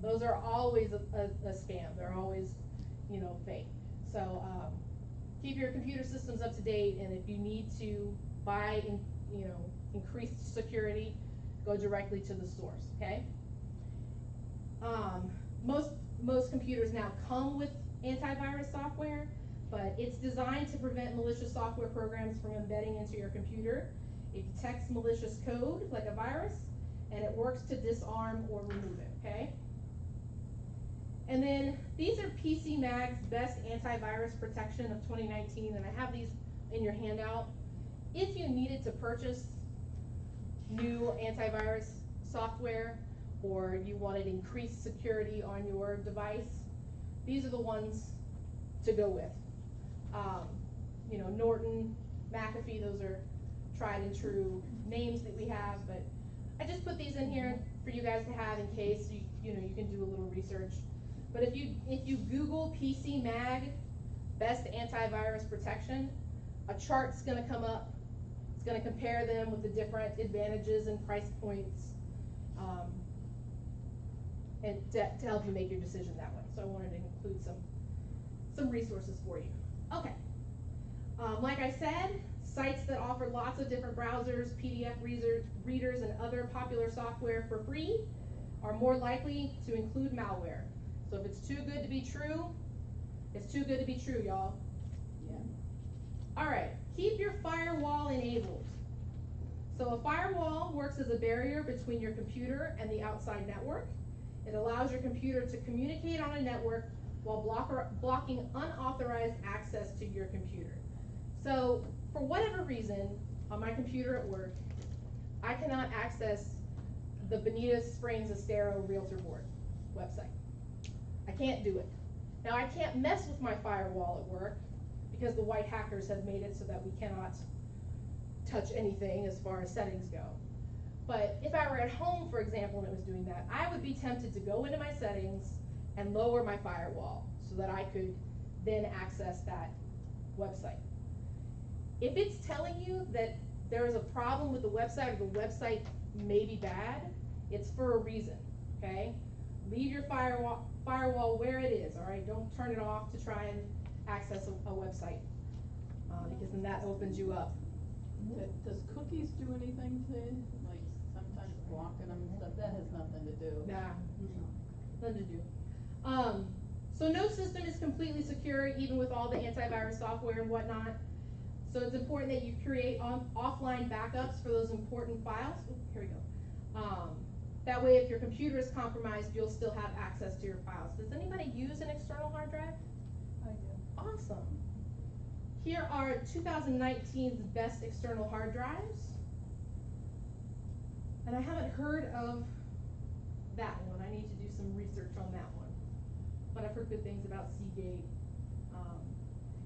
Those are always a scam. They're always, you know, fake. So keep your computer systems up to date, and if you need to buy, increased security, go directly to the source. Okay. Most computers now come with antivirus software, but it's designed to prevent malicious software programs from embedding into your computer. It detects malicious code like a virus, and it works to disarm or remove it. Okay. And then these are PC Mag's best antivirus protection of 2019, and I have these in your handout. If you needed to purchase new antivirus software, or you wanted increased security on your device, these are the ones to go with. Norton, McAfee, those are tried and true names that we have, but I just put these in here for you guys to have in case you can do a little research. But if you Google PC Mag best antivirus protection, a chart's going to come up. It's going to compare them with the different advantages and price points, and to help you make your decision that way. So I wanted to include some resources for you. Okay. Like I said, sites that offer lots of different browsers, PDF readers, and other popular software for free are more likely to include malware. So if it's too good to be true, it's too good to be true, y'all. Yeah. All right, keep your firewall enabled. So a firewall works as a barrier between your computer and the outside network. It allows your computer to communicate on a network while blocking unauthorized access to your computer. So for whatever reason, on my computer at work, I cannot access the Bonita Springs Estero Realtor Board website. I can't do it. Now I can't mess with my firewall at work because the white hackers have made it so that we cannot touch anything as far as settings go. But if I were at home, for example, and it was doing that, I would be tempted to go into my settings and lower my firewall so that I could then access that website. If it's telling you that there is a problem with the website or the website may be bad, it's for a reason, okay? Leave your firewall where it is, all right? Don't turn it off to try and access a website, because then that opens you up. Does cookies do anything to, like, sometimes blocking them and stuff? That has nothing to do. Nah, nothing to do. So no system is completely secure, even with all the antivirus software and whatnot. So it's important that you create offline backups for those important files. Ooh, here we go. That way, if your computer is compromised, you'll still have access to your files. Does anybody use an external hard drive? I do. Awesome. Here are 2019's best external hard drives. And I haven't heard of that one. I need to do some research on that one. But I've heard good things about Seagate.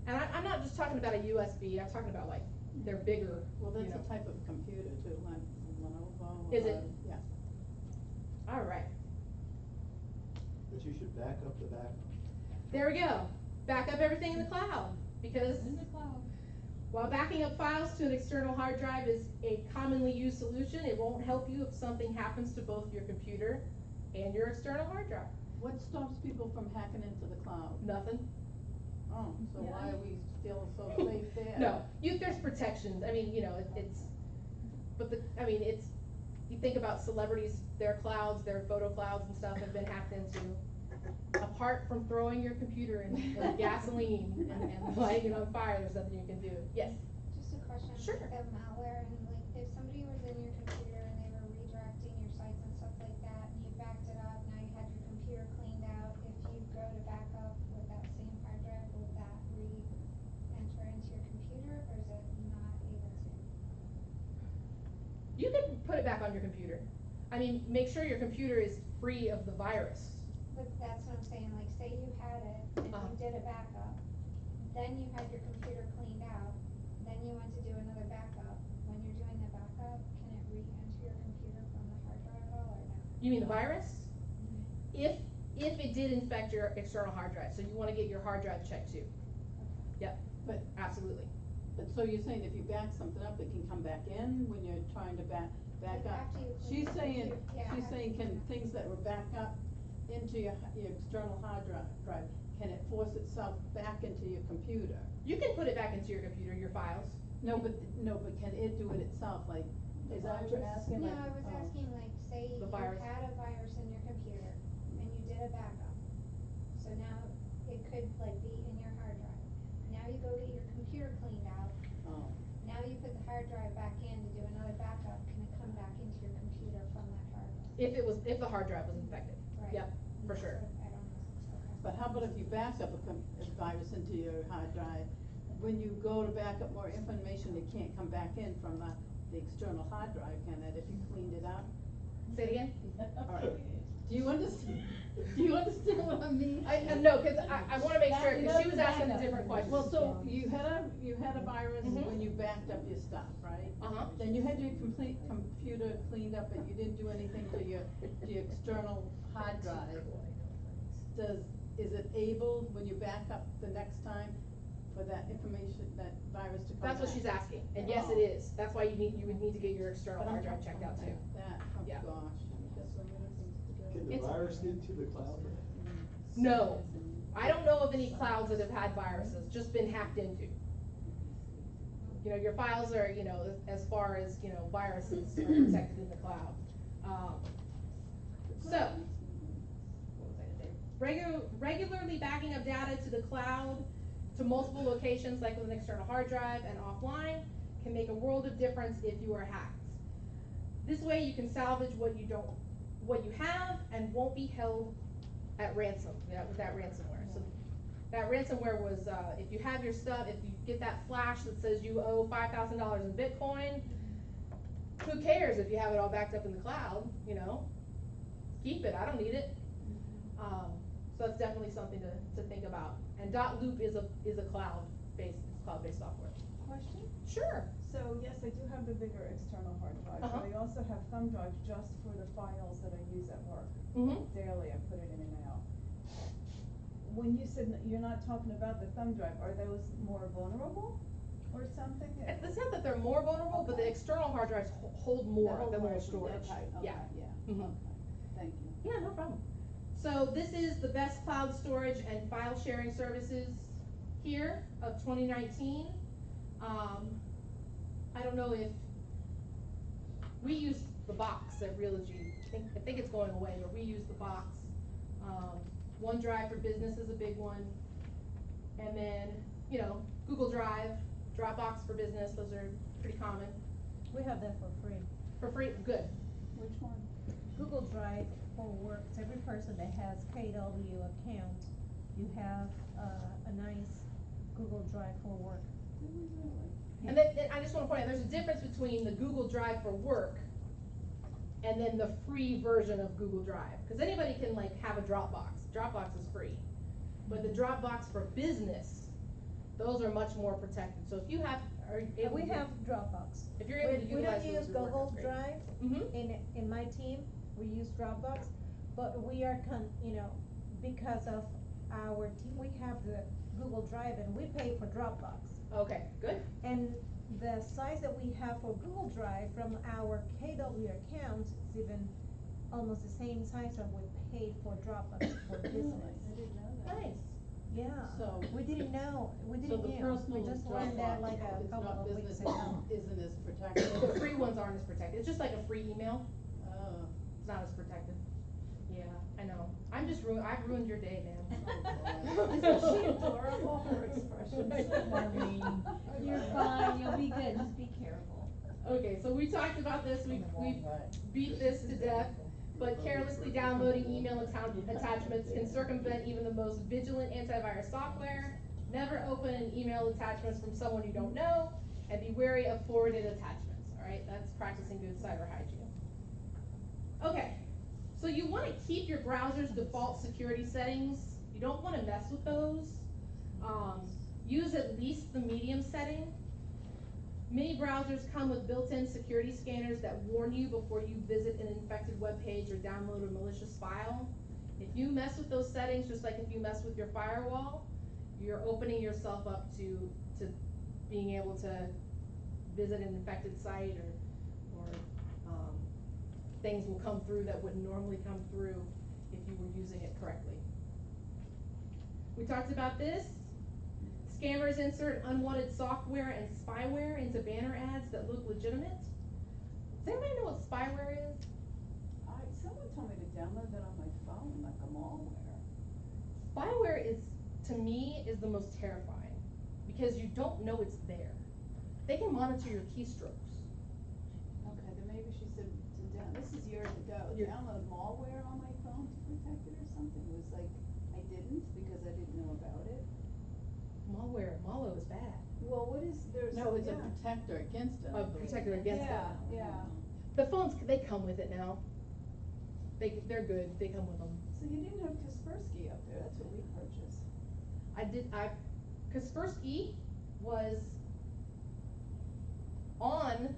And I'm not just talking about a USB. I'm talking about, like, they're bigger. Well, that's a type of computer too, like Lenovo. Is it? Yeah. All right. But you should back up the backup. There we go. Back up everything in the cloud, because In the cloud. while backing up files to an external hard drive is a commonly used solution, it won't help you if something happens to both your computer and your external hard drive. What stops people from hacking into the cloud? Nothing. Oh, so Yeah, why are we still so safe there? No, there's protections. I mean, it's, you think about celebrities, their clouds, their photo clouds and stuff have been hacked into. Apart from throwing your computer in gasoline and lighting it on fire, there's nothing you can do. Yes? Just a question. Sure. Of malware, and like, if somebody was in your computer and they were redirecting your sites and stuff like that, and you backed it up, now you had your computer cleaned out, if you go to back up with that same hard drive, will that re-enter into your computer, or is it not able to? You can put it back on your computer. I mean, make sure your computer is free of the virus. But that's what I'm saying, like, say you had it, and you did a backup, then you had your computer cleaned out, then you went to do another backup. When you're doing the backup, can it re-enter your computer from the hard drive at all, or no? You mean the virus? If it did infect your external hard drive, so you wanna get your hard drive checked too. Yep, But, absolutely. but so you're saying if you back something up, it can come back in when you're trying to back Like up? after you She's clean the saying, computer, yeah, she's after saying, you can clean it. things that were backed up into your external hard drive, can it force itself back into your computer? You can put it back into your computer, your files. No, but can it do it itself, like, is that what you're asking, No, like? I was oh. asking, like, say The you virus. had a virus in your computer, and you did a backup. So now it could, like, be in your hard drive. Now you go get your computer cleaned out, Oh. now you put the hard drive back in to do another backup, can it come back into your computer from that hard drive? If the hard drive was infected. Right. Yep, for sure. I don't know, okay. But how about if you back up a virus into your hard drive, when you go to back up more information, it can't come back in from the external hard drive, can it, if you cleaned it up? Say it again? Alright, do you understand what I mean? No, cause I wanna make sure, cause she was asking a different question. Well, so you had a virus Mhm. when you backed up your stuff, right? Uh-huh. Then you had your complete computer cleaned up, but you didn't do anything to your external hard drive. Is it able, when you back up the next time, for that information, that virus to come back? That's what she's asking, and yes, it is. That's why you would need to get your external hard drive checked out too. That, oh Yeah. gosh, that's so many things to do. Can the It's- virus get to the cloud? No, I don't know of any clouds that have had viruses, just been hacked into. You know, your files are, you know, as far as, you know, viruses are protected in the cloud. So, what was I gonna say? Regularly backing up data to the cloud, to multiple locations, like with an external hard drive and offline, can make a world of difference if you are hacked. This way you can salvage what you have and won't be held at ransom, with that ransomware. So that ransomware was, if you have your stuff, if you get that flash that says you owe $5,000 in Bitcoin, who cares if you have it all backed up in the cloud, you know? Keep it, I don't need it. So that's definitely something to think about. And .loop is a cloud-based software. Question? Sure. So yes, I do have the bigger external hard drive, Uh-huh. but I also have thumb drives just for the files that I use at work. Mhm. Daily, I put it in and out. When you said you're not talking about the thumb drive, are those more vulnerable or something? It's not that they're more vulnerable, but the external hard drives hold more than will storage. Okay, Yeah. yeah, Mhm. okay, thank you. Yeah, no problem. So this is the best cloud storage and file sharing services here of 2019. I don't know if, we use the box at Realty. I think it's going away, but we use the box. OneDrive for Business is a big one. And then, you know, Google Drive, Dropbox for Business, those are pretty common. We have that for free. For free, good. Which one? Google Drive for work, every person that has KW account, you have a nice Google Drive for work. And then I just wanna point out, there's a difference between the Google Drive for work and then the free version of Google Drive. Cause anybody can like have a Dropbox. Dropbox is free. But the Dropbox for business, those are much more protected. So if you have, And we have Dropbox. If you're able to We utilize don't those, use your work, Google that's great. Drive. Mm-hmm. In my team, we use Dropbox, but we are because of our team, we have the Google Drive and we pay for Dropbox. Okay, good. And the size that we have for Google Drive from our KW account is even almost the same size that we paid for Dropbox for business. I didn't know that. Nice. Yeah, So- we didn't know, we So didn't the know, personal we just learned that Dropbox like a is couple not of weeks business, ago. isn't as protected? The free ones aren't as protected. It's just like a free email. Oh. It's not as protected. Yeah, I know. I've ruined your day, man. Isn't she adorable, her expressions? Marlene. You're fine, you'll be good, just be careful. Okay, so we talked about this, we beat this to death, but carelessly downloading email attachments can circumvent even the most vigilant antivirus software. Never open an email attachments from someone you don't know, and be wary of forwarded attachments, alright? right? That's practicing good cyber hygiene. Okay, so you wanna keep your browser's default security settings. You don't wanna mess with those. Use at least the medium setting. Many browsers come with built-in security scanners that warn you before you visit an infected web page or download a malicious file. If you mess with those settings, just like if you mess with your firewall, you're opening yourself up to being able to visit an infected site, or things will come through that wouldn't normally come through if you were using it correctly. We talked about this. Scammers insert unwanted software and spyware into banner ads that look legitimate. Does anybody know what spyware is? Someone told me to download that on my phone, like a malware. Spyware is, to me, is the most terrifying because you don't know it's there. They can monitor your keystrokes. Okay, then maybe she said this is years ago, download malware on my phone to protect it or something. It was like, I didn't because I didn't know about it. Malware is bad. Well, what is, there's. No, it's a protector against it. A protector against it. Yeah. The phones, they come with it now. They're good, they come with them. So you didn't have Kaspersky up there, that's what we purchased. Kaspersky was on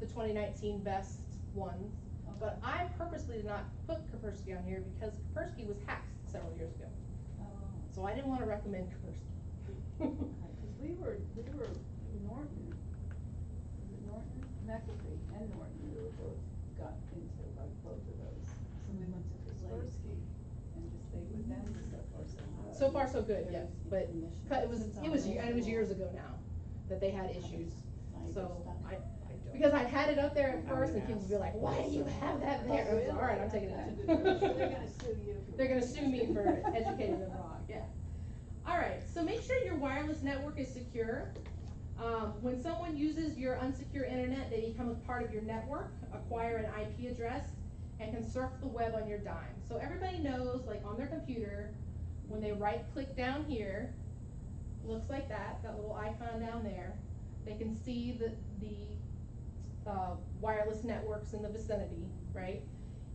the 2019 best ones, but I purposely did not put Kaspersky on here because Kaspersky was hacked several years ago. Oh. So I didn't want to recommend Kaspersky. Because we were Norton, was it Norton? McAfee and Norton, we were both got into like both of those. So we went to Kaspersky and just stayed with them So far so good, yes, but it was years ago now that they had issues. So because I had it up there at first and people would be like, why do you have that there? I was like, all right, I'm taking it down. So they're gonna sue you. They're gonna sue me for educating them wrong, yeah. All right, so make sure your wireless network is secure. When someone uses your unsecure internet, they become a part of your network, acquire an IP address, and can surf the web on your dime. So everybody knows, like on their computer, when they right-click down here, looks like that little icon down there. They can see the wireless networks in the vicinity, right?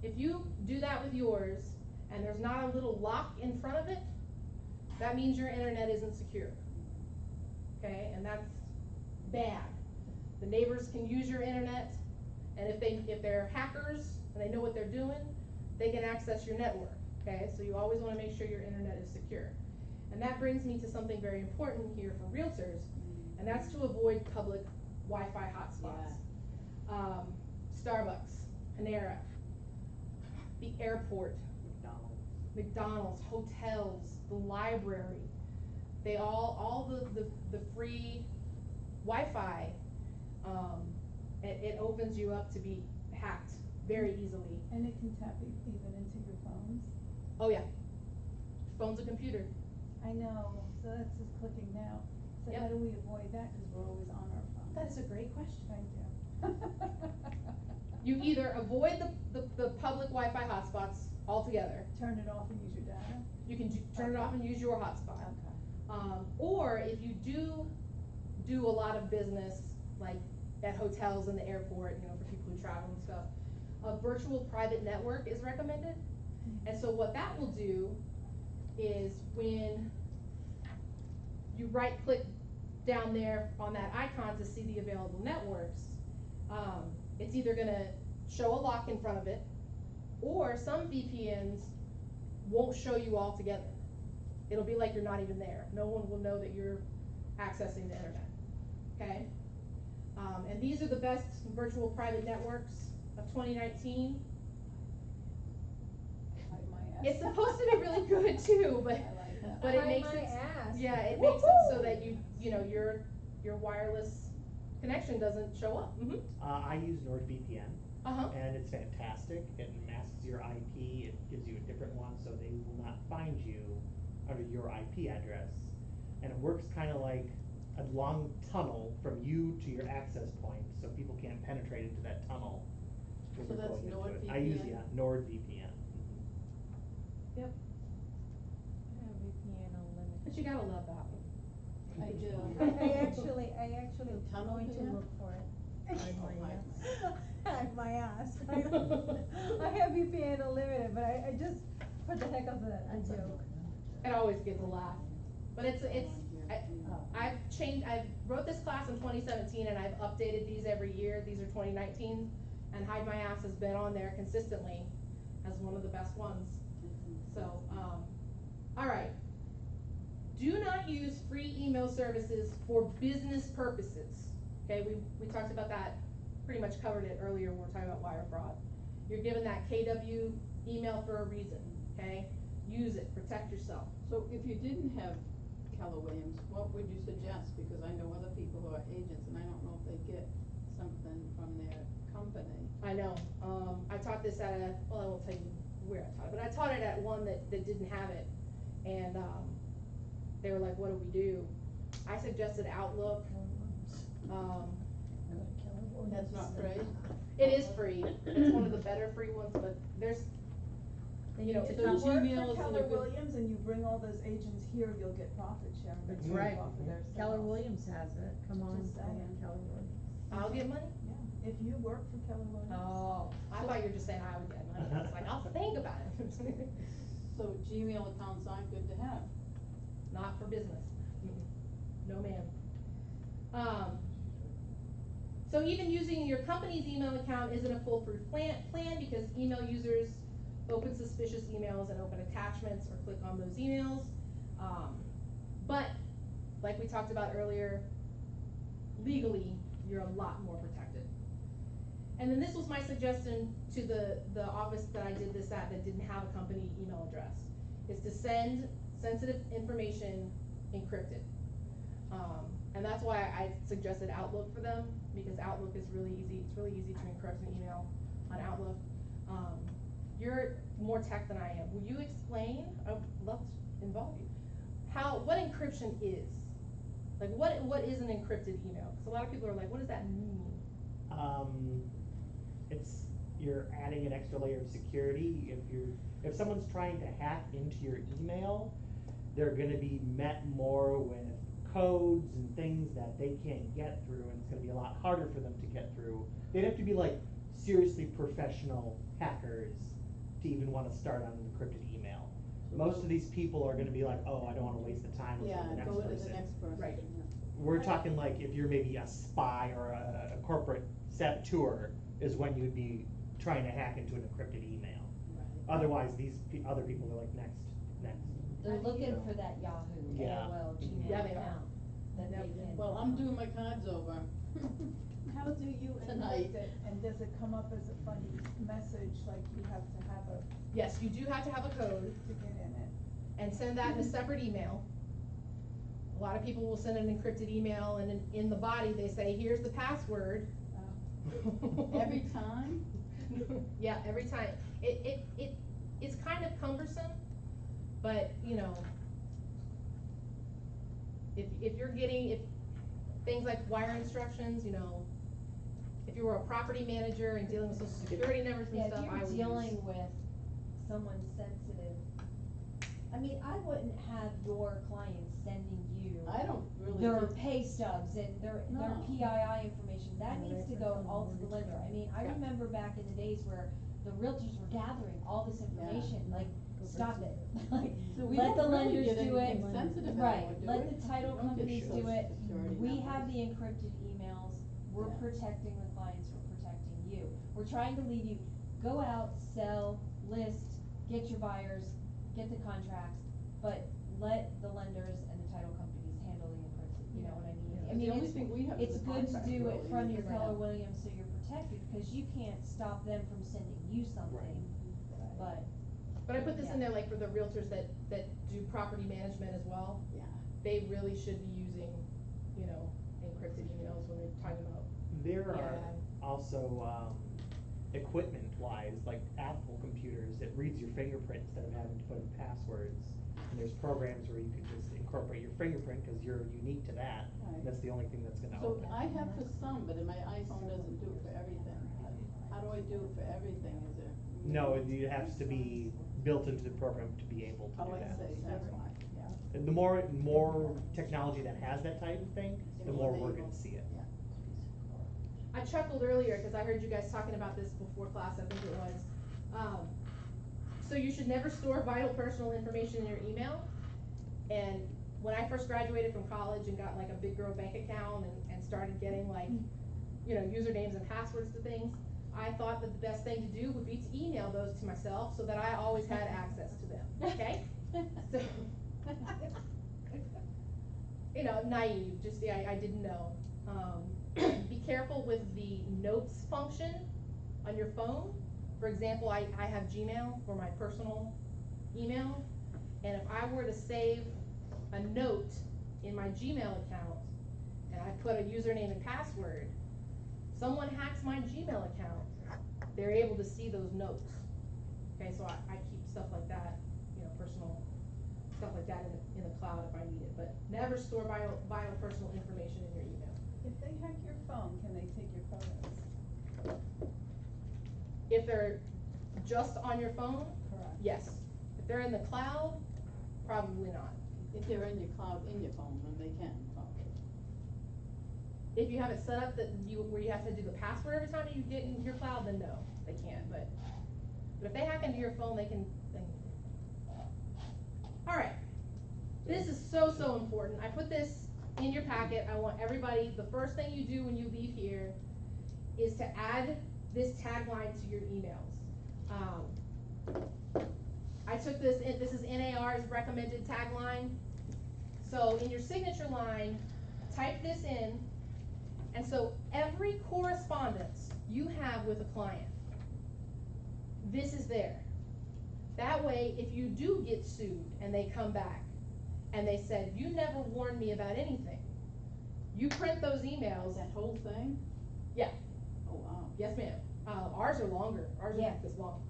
If you do that with yours, and there's not a little lock in front of it, that means your internet isn't secure, okay? And that's bad. The neighbors can use your internet, and if they're hackers and they know what they're doing, they can access your network, okay? So you always want to make sure your internet is secure. And that brings me to something very important here for realtors, and that's to avoid public Wi-Fi hotspots. Starbucks, Panera, the airport, McDonald's, hotels, the library, they all the free Wi-Fi, it opens you up to be hacked very easily. And it can tap even into your phones? Oh yeah, phone's a computer. I know, so that's just clicking now. So Yep. how do we avoid that, because we're always on our phone? That is a great question. Thank you. You either avoid the public Wi-Fi hotspots altogether. Turn it off and use your data? You can turn it off and use your hotspot. Okay. Or if you do a lot of business, like at hotels and the airport, you know, for people who travel and stuff, a virtual private network is recommended. And so what that will do is when you right click down there on that icon to see the available networks, it's either gonna show a lock in front of it, or some VPNs won't show you all together. It'll be like you're not even there. No one will know that you're accessing the internet, okay? And these are the best virtual private networks of 2019. It's supposed to be really good too, but it makes it, it makes it so that you know your wireless connection doesn't show up. Mm-hmm. I use NordVPN, Uh-huh. and it's fantastic. It masks your IP. It gives you a different one, so they will not find you under your IP address. And it works kind of like a long tunnel from you to your access point, so people can't penetrate into that tunnel. when So they're that's going into it. NordVPN? I use NordVPN. Yep. I have VPN unlimited. But you gotta love that one. I do. I actually Tunnel going to VPN? look for it. Hack my ass. I have VPN unlimited, but I just, for the heck of a joke. It always gets a laugh, but I've wrote this class in 2017 and I've updated these every year. These are 2019, and Hide My Ass has been on there consistently as one of the best ones. So, all right. Do not use free email services for business purposes. Okay, we talked about that, pretty much covered it earlier when we were talking about wire fraud. You're given that KW email for a reason, okay? Use it, protect yourself. So if you didn't have Keller Williams, what would you suggest? Because I know other people who are agents and I don't know if they get something from their company. I know, I taught this at I won't tell you where I taught it, but I taught it at one that didn't have it. And, they were like, what do we do? I suggested Outlook. That's not free? It is free. It's one of the better free ones, but there's, you know, So if you work Gmail for Keller Williams and you bring all those agents here, you'll get profit sharing. That's They right. off of their Keller sales. Williams has it, come on, Just saying. Keller Williams. I'll get money? Yeah, if you work for Keller Williams. Oh, I thought you were just saying I would get money. I was like, I'll think about it. So Gmail accounts aren't good to have? Not for business. No, ma'am. So even using your company's email account isn't a foolproof plan because email users open suspicious emails and open attachments or click on those emails. But like we talked about earlier, legally, you're a lot more protected. And then this was my suggestion to the office that I did this at that didn't have a company email address, is to send sensitive information encrypted. And that's why I suggested Outlook for them, because Outlook is really easy. It's really easy to encrypt an email on Outlook. You're more tech than I am. Will you explain? I'd love to involve you. What encryption is? Like, what is an encrypted email? Because a lot of people are like, what does that mean? You're adding an extra layer of security. If someone's trying to hack into your email, they're gonna be met more with codes and things that they can't get through, and it's gonna be a lot harder for them to get through. They'd have to be like seriously professional hackers to even wanna start on an encrypted email. Most of these people are gonna be like, oh, I don't wanna waste the time with the next go to person. the next person. Right. We're talking like if you're maybe a spy or a corporate saboteur is when you'd be trying to hack into an encrypted email. Right. Otherwise, these other people are like, next. They're looking for that Yahoo, Yeah. AOL, Gmail Yeah, they are. account that they can. Well, I'm doing my cards over. How do you Tonight. encrypt it, and does it come up as a funny message, like you have to have Yes, you do have to have a code to get in it? and send that in a separate email. A lot of people will send an encrypted email, and in the body they say, here's the password. Every time? Yeah, every time. It's kind of cumbersome, but you know, if you're getting things like wire instructions, you know, if you were a property manager and dealing with social security numbers and stuff, I If would you're dealing use. with someone sensitive, I mean, I wouldn't have your clients sending you I don't really. their do- pay stubs and their No. PII information, that No, needs to they go put it on all to the mortgage lender. I mean, I Yeah. remember back in the days where the realtors were gathering all this information, like, stop it. Like, So we let the don't really lenders get do it. anything sensitive Right, anymore, do let we? the title We don't get companies do social it. security We numbers. have the encrypted emails, we're Yeah. protecting the clients, we're protecting you. We're trying to leave you, go out, sell, list, get your buyers, get the contracts, but let the lenders and the title companies handle the encrypted, you know what I mean? I The mean, only thing we have it's is a good to contract, do it really, from and your it's Keller that. Williams so you're protected, because you can't stop them from sending you something, but. But I put this in there like for the realtors that do property management as well. Yeah. They really should be using, you know, encrypted emails when they're talking about. There are Yeah. also equipment-wise, like Apple computers, it reads your fingerprint instead of having to put in passwords. And there's programs where you can just incorporate your fingerprint because you're unique to that. Right. That's the only thing that's gonna So open. I have for some, but my iPhone doesn't do it for everything. How do I do it for everything? Is there? No, it has to be built into the program to be able to Oh, do I that. see, that's why, yeah. And the more technology that has that type of thing, the more we're gonna see it. Yeah. I chuckled earlier, cause I heard you guys talking about this before class, I think it was. So you should never store vital personal information in your email. And when I first graduated from college and got like a big girl bank account and started getting like, you know, usernames and passwords to things, I thought that the best thing to do would be to email those to myself so that I always had access to them, okay? So, you know, naive, just, yeah, I didn't know. Be careful with the notes function on your phone. For example, I have Gmail for my personal email, and if I were to save a note in my Gmail account, and I put a username and password, someone hacks my Gmail account, they're able to see those notes. Okay, so I keep stuff like that, you know, personal stuff like that in the cloud if I need it, but never store vital personal information in your email. If they hack your phone, can they take your photos? If they're just on your phone, Correct. yes. If they're in the cloud, probably not. If they're in your cloud, in your phone, then they can, probably. If you have it set up that where you have to do the password every time you get in your cloud, then no, they can't, but if they hack into your phone, they can. All right, this is so important. I put this in your packet. I want everybody, the first thing you do when you leave here is to add this tagline to your emails. I took this is NAR's recommended tagline. So in your signature line, type this in, and so every correspondence you have with a client, this is there. That way, if you do get sued and they come back and they said, you never warned me about anything, you print those emails. That whole thing? Yeah. Oh, wow. Yes, ma'am. Ours are longer. Ours are like this long.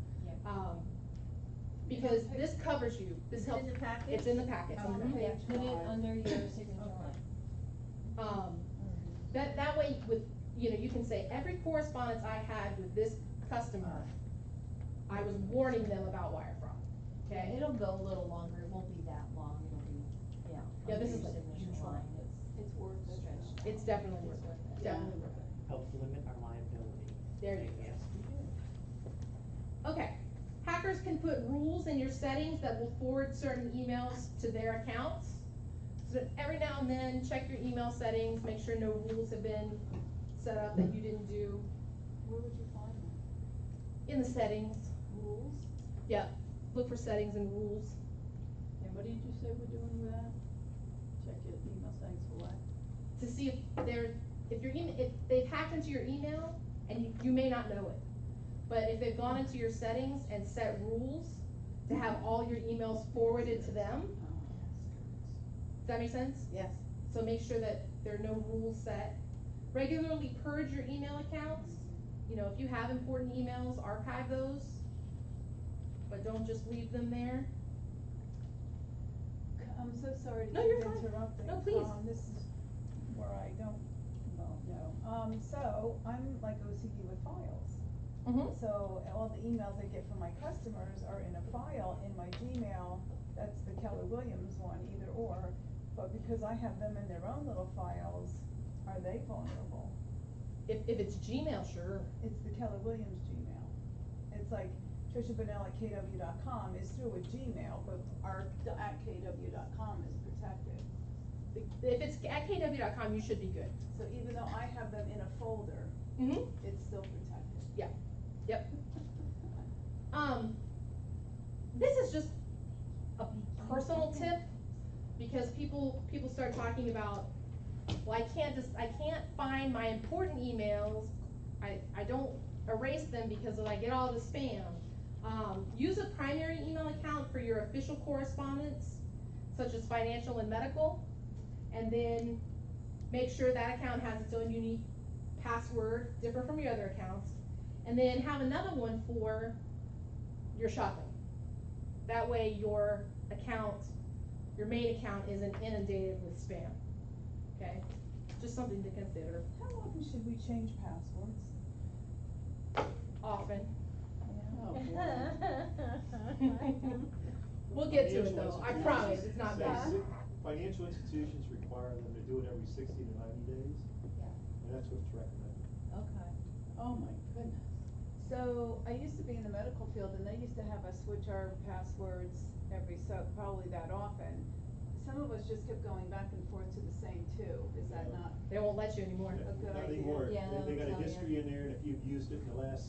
Because this covers you. This Is it helps. in the packet? It's in the packet. On Mhm. page Put it 5. under your signature line. That way with, you know, you can say every correspondence I had with this customer, I was warning them about wire fraud. Okay? It'll go a little longer, it won't be that long, it'll be, yeah. Yeah, under this is your like signature huge line, one. It's worth it. stretched. It's definitely worth it. Yeah. Definitely worth it. Helps limit our liability. There you go. Yes. Okay. Hackers can put rules in your settings that will forward certain emails to their accounts. So every now and then, check your email settings, make sure no rules have been set up that you didn't do. Where would you find that? In the settings. Rules? Yeah. Look for settings and rules. And what did you say we're doing with that? Check your email settings for what? To see if they've hacked into your email and you may not know it. But if they've gone into your settings and set rules to have all your emails forwarded to them, does that make sense? Yes. So make sure that there are no rules set. Regularly purge your email accounts. You know, if you have important emails, archive those, but don't just leave them there. I'm so sorry to No, you're keep fine. interrupting. No, please. This is where I don't, well, no. So I'm like OCD with files. Mm-hmm. So all the emails I get from my customers are in a file in my Gmail. That's the Keller Williams one, either or. But because I have them in their own little files, are they vulnerable? If it's Gmail, sure. It's the Keller Williams Gmail. It's like TrishaBonnell@kw.com is through a Gmail, but our @kw.com is protected. If it's at kw.com, you should be good. So even though I have them in a folder, Mm-hmm. it's still protected. Yeah. Yep. This is just a personal tip because people start talking about, well, I can't find my important emails. I don't erase them because I get all the spam. Use a primary email account for your official correspondence, such as financial and medical, and then make sure that account has its own unique password, different from your other accounts, and then have another one for your shopping. That way your account, your main account isn't inundated with spam, okay? Just something to consider. How often should we change passwords? Often. Oh, boy. We'll get to it though, I promise, it's not bad. Financial institutions require them to do it every 60 to 90 days. Yeah. And that's what's recommended. Okay. Oh, my goodness. So, I used to be in the medical field, and they used to have us switch our passwords probably that often. Some of us just kept going back and forth to the same two, is that not? They won't let you anymore. A good Not idea. anymore. Yeah, They got a they'll tell history in there, and if you've used it in the last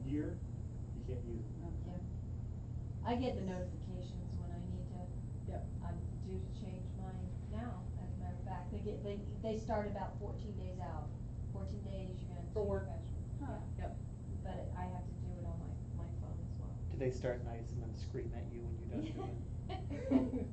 year, you can't use it. Okay. I get the notifications when I need to. Yep. I'm due to change mine now, as a matter of fact, they start about 14 days out. 14 days, you're gonna For change your work. password. Huh. Yeah. Yep. But I have to do it on my phone as well. Do they start nice and then scream at you when you're done doing it?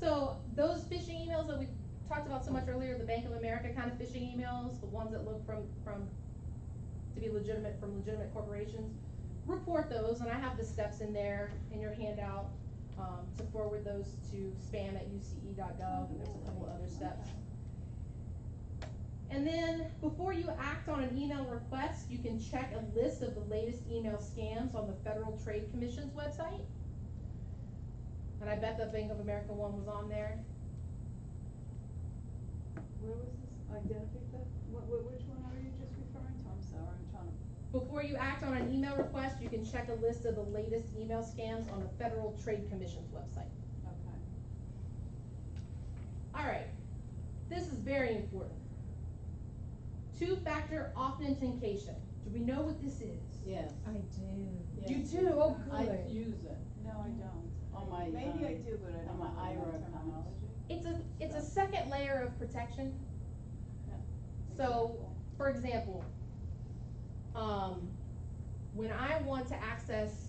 So those phishing emails that we talked about so much earlier, the Bank of America kind of phishing emails, the ones that look to be legitimate from legitimate corporations, report those, and I have the steps in there in your handout to forward those to spam@uce.gov, and there's a couple of other steps. And then before you act on an email request, you can check a list of the latest email scams on the Federal Trade Commission's website. And I bet the Bank of America one was on there. Where was this, identify that, which one are you just referring to? I'm sorry, I'm trying to. Before you act on an email request, you can check a list of the latest email scams on the Federal Trade Commission's website. Okay. Alright, this is very important. Two-factor authentication. Do we know what this is? Yes. I do. You Yes. do? Oh, I good. use it. No, I don't. On my. Maybe I do, but I On don't my know the IRA account. terminology. It's a second layer of protection. So, for example, when I want to access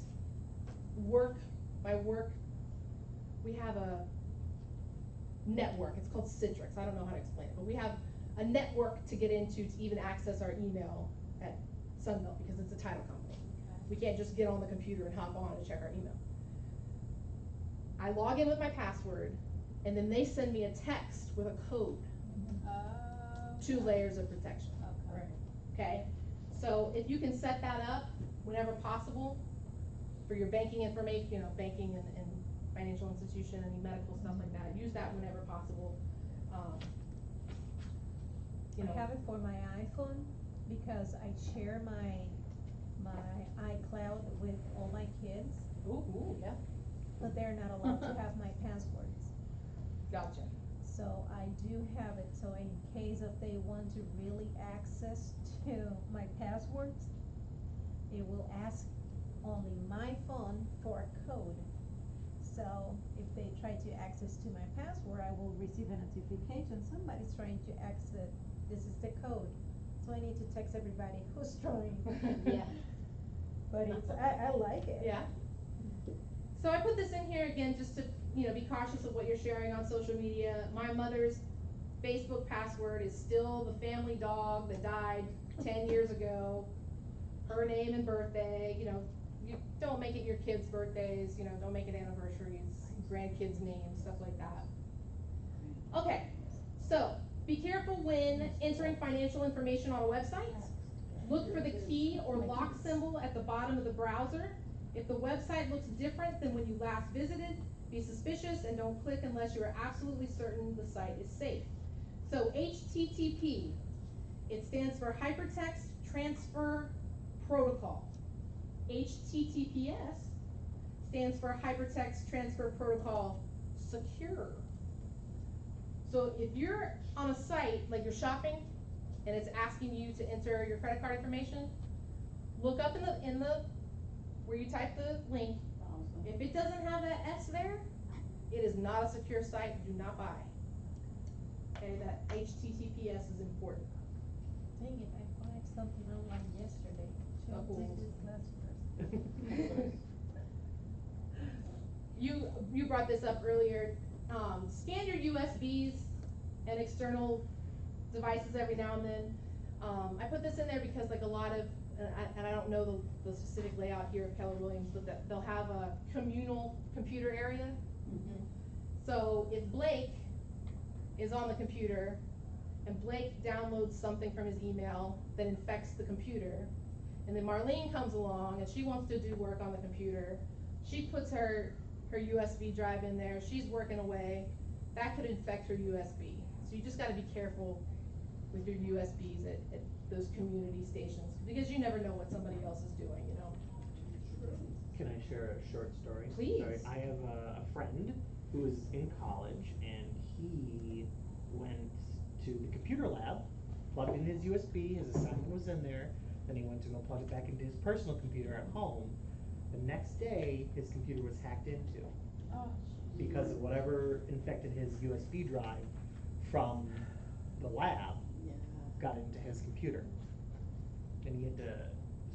my work, we have a network. It's called Citrix. I don't know how to explain it, but we have a network to get into to even access our email at Sunbelt because it's a title company. We can't just get on the computer and hop on and check our email. I log in with my password, and then they send me a text with a code. 2 layers of protection. Okay. Okay? So if you can set that up whenever possible for your banking information, banking and financial institution, any medical stuff like that, use that whenever possible. I have it for my iPhone because I share my iCloud with all my kids, Ooh, yeah. but they're not allowed to have my passwords. Gotcha. So I do have it, so in case if they want to really access to my passwords, it will ask only my phone for a code. So if they try to access to my password, I will receive a notification, somebody's trying to access, this is the code. So I need to text everybody who's trying. Yeah. But I like it. Yeah. So I put this in here again just to, be cautious of what you're sharing on social media. My mother's Facebook password is still the family dog that died 10 years ago. Her name and birthday, you don't make it your kids' birthdays, don't make it anniversaries, grandkids' names, stuff like that. Okay, so be careful when entering financial information on a website. Look for the key or lock symbol at the bottom of the browser. If the website looks different than when you last visited, be suspicious and don't click unless you are absolutely certain the site is safe. So HTTP, it stands for Hypertext Transfer Protocol. HTTPS stands for Hypertext Transfer Protocol Secure. So if you're on a site, like you're shopping, and it's asking you to enter your credit card information, look up in the where you type the link. If it doesn't have that S there, it is not a secure site. Do not buy. Okay, that HTTPS is important. Dang it, I bought something online yesterday. Oh, Should cool. take this last person. You brought this up earlier. Scan your USBs and external devices every now and then. I put this in there because like a lot of, and I don't know the specific layout here of Keller Williams, but they'll have a communal computer area. Mm-hmm. So if Blake is on the computer and Blake downloads something from his email that infects the computer, and then Marlene comes along and she wants to do work on the computer, she puts her USB drive in there, she's working away, that could infect her USB. So you just gotta be careful with your USBs at those community stations, because you never know what somebody else is doing, you know? Can I share a short story? Please. Sorry, I have a friend who is in college, and he went to the computer lab, plugged in his USB, his assignment was in there, then he went to go plug it back into his personal computer at home. The next day, his computer was hacked into Oh, because of whatever infected his USB drive from the lab yeah. got into his computer. And he had to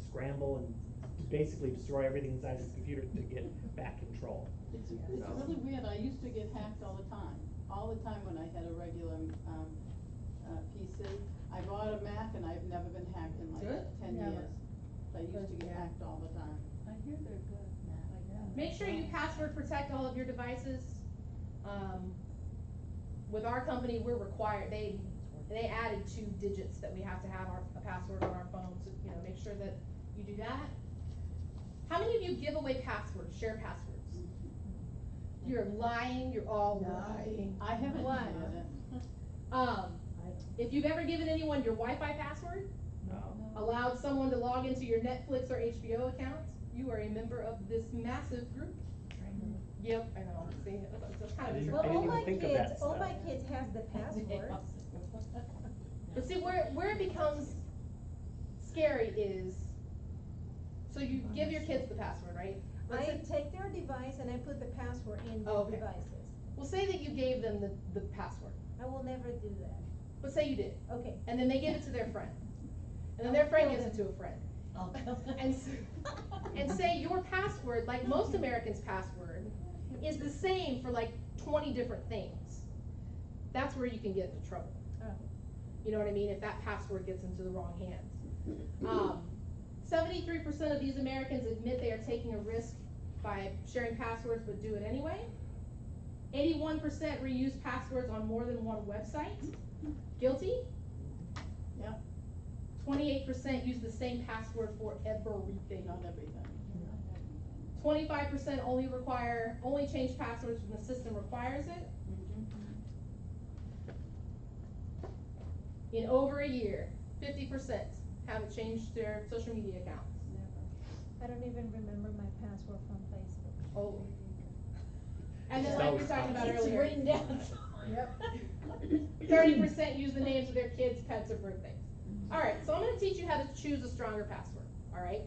scramble and basically destroy everything inside his computer to get back control. It's So- really weird, I used to get hacked all the time when I had a regular, PC. I bought a Mac and I've never been hacked in like Good. 10 Never. years. I used to get hacked all the time. I hear they're good. Make sure you password protect all of your devices. With our company, we're required, they added 2 digits that we have to have a password on our phone, so, you know, make sure that you do that. How many of you give away passwords, share passwords? You're lying, you're all lying. I haven't Why? had it. If you've ever given anyone your Wi-Fi password, allowed someone to log into your Netflix or HBO account, you are a member of this massive group. Yep, I know, see, it's kind of. Well, I didn't even think of that all stuff. my kids have the passwords. But see, where it becomes scary is, so you give your kids the password, right? Let's I say- take their device and I put the password in Oh, their okay. devices. Well, say that you gave them the password, I will never do that. but say you did, Okay. and then they give it to their friend, and then their friend gives it to a friend. And say your password, like most Americans' password, is the same for like 20 different things. That's where you can get into trouble. Oh. You know what I mean? If that password gets into the wrong hands. 73% of these Americans admit they are taking a risk by sharing passwords, but do it anyway. 81% reuse passwords on more than one website. Guilty? Yep. 28% use the same password for everything. Not everything. 25% only change passwords when the system requires it. In over a year, 50% haven't changed their social media accounts. I don't even remember my password from Facebook. Oh. And then It's like we always were talking about It's earlier. written down. Yep. 30% use the names of their kids, pets, or birthdays. Alright, so I'm gonna teach you how to choose a stronger password, alright?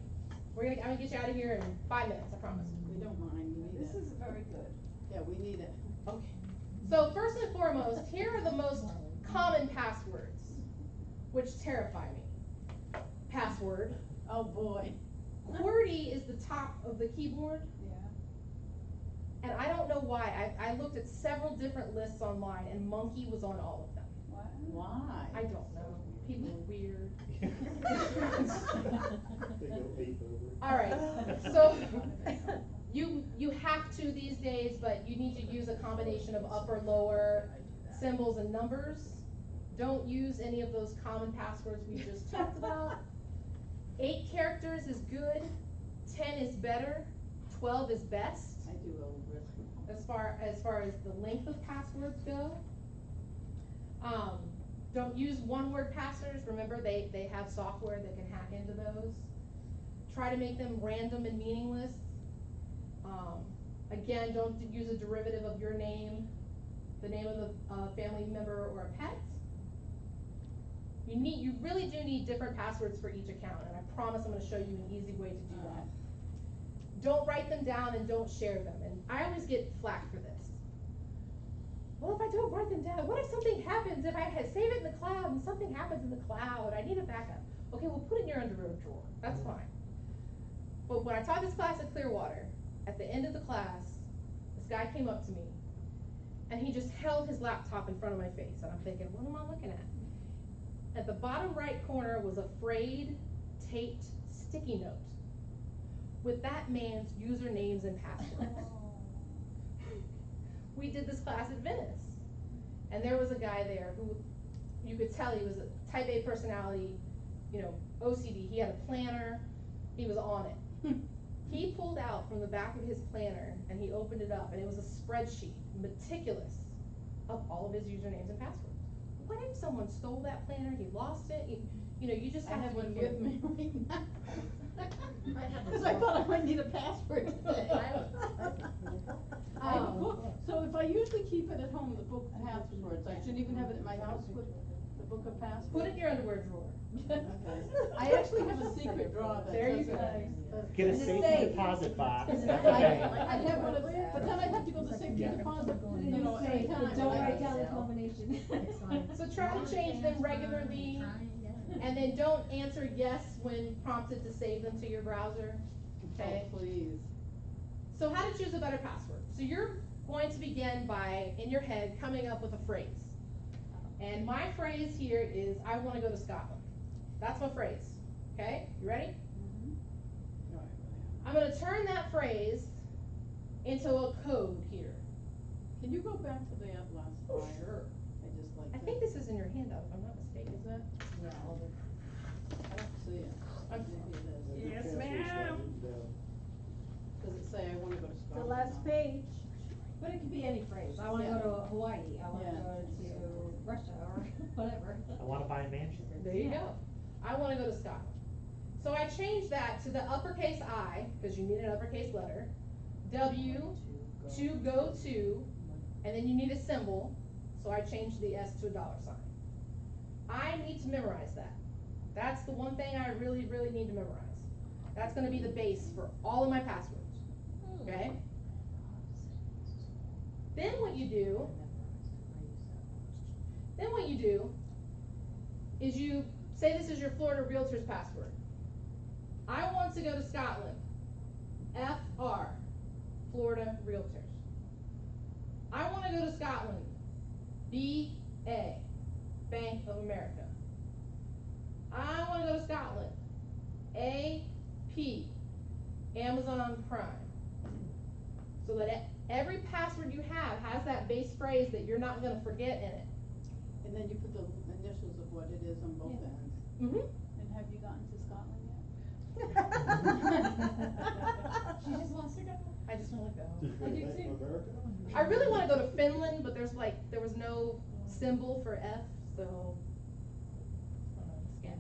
I'm gonna get you out of here in 5 minutes, I promise. We don't mind, we need it. This is very good. Yeah, we need it. Okay. So first and foremost, here are the most common passwords, which terrify me. Password. Oh, boy. QWERTY is the top of the keyboard, Yeah. and I don't know why. I looked at several different lists online, and monkey was on all of them. What? Why? I don't know. People are weird. They go ape over. Alright, so you have to these days, but you need to use a combination of upper, lower, symbols, and numbers. Don't use any of those common passwords we just talked about. 8 characters is good, 10 is better, 12 is best, I do a risk. as far as the length of passwords go. Don't use one-word passwords. Remember, they have software that can hack into those. Try to make them random and meaningless. Again, don't use a derivative of your name, the name of the family member or a pet. You really do need different passwords for each account, and I promise I'm going to show you an easy way to do that. Don't write them down and don't share them. And I always get flack for this. Well, if I don't write them down, what if something happens? If I save it in the cloud and something happens in the cloud, I need a backup. Okay, well, put it in your underwear drawer. That's fine. But when I taught this class at Clearwater, at the end of the class, this guy came up to me, and he just held his laptop in front of my face, and I'm thinking, what am I looking at? At the bottom right corner was a frayed, taped sticky note with that man's usernames and passwords. We did this class at Venice, and there was a guy there who you could tell he was a type A personality, OCD. He had a planner, he was on it. He pulled out from the back of his planner and he opened it up, and it was a spreadsheet, meticulous, of all of his usernames and passwords. What if someone stole that planner, he lost it, you know, you just I have have to one be with careful. me right now. I have Cause one. I thought I might need a password today. I have a book, so if I usually keep it at home, the book of passwords, I shouldn't even have it at my house with the book of passwords. Put it in your underwear drawer. I actually have a secret drawer that There you says go. that. Get a It's safety safe. deposit box I at the bank. I have one of, but then I have to go to safety Yeah. deposit, Put it you in know, the every safe, time. but don't I write have- down the combination. So try to change them regularly, and then don't answer yes when prompted to save them to your browser, okay? Oh, please. So how to choose a better password. So you're going to begin by, in your head, coming up with a phrase. And my phrase here is, I wanna go to Scotland. That's my phrase, okay? You ready? I'm gonna turn that phrase into a code here. Can you go back to the last Oh, slide? sure. I just like I that. think this is in your handout, if I'm not mistaken. Is that? Yeah, all the. I don't see it. I'm- Maybe it is. Yes, ma'am. Does it say I wanna go to The Scotland? last No. page. But it could be any phrase, I wanna Yeah. go to Hawaii, I wanna Yeah. go to Russia, or whatever. I wanna buy a mansion. There you Yeah. go. I wanna go to Scotland. So I changed that to the uppercase I, because you need an uppercase letter, W, to go to, and then you need a symbol, so I changed the S to a $sign. I need to memorize that. That's the one thing I really, really need to memorize. That's gonna be the base for all of my passwords, okay? Then what you do is you say this is your Florida Realtor's password. I want to go to Scotland. FR, Florida Realtors. I want to go to Scotland. BA, Bank of America. I want to go to Scotland. AP, Amazon Prime. So that every password you have has that base phrase that you're not going to forget in it. And then you put the initials of what it is on both Yeah. ends. Mm-hmm. And have you gotten to Scotland yet? She just wants to go. I just want to go. I do too. I really want to go to Finland, but there was no symbol for F, so.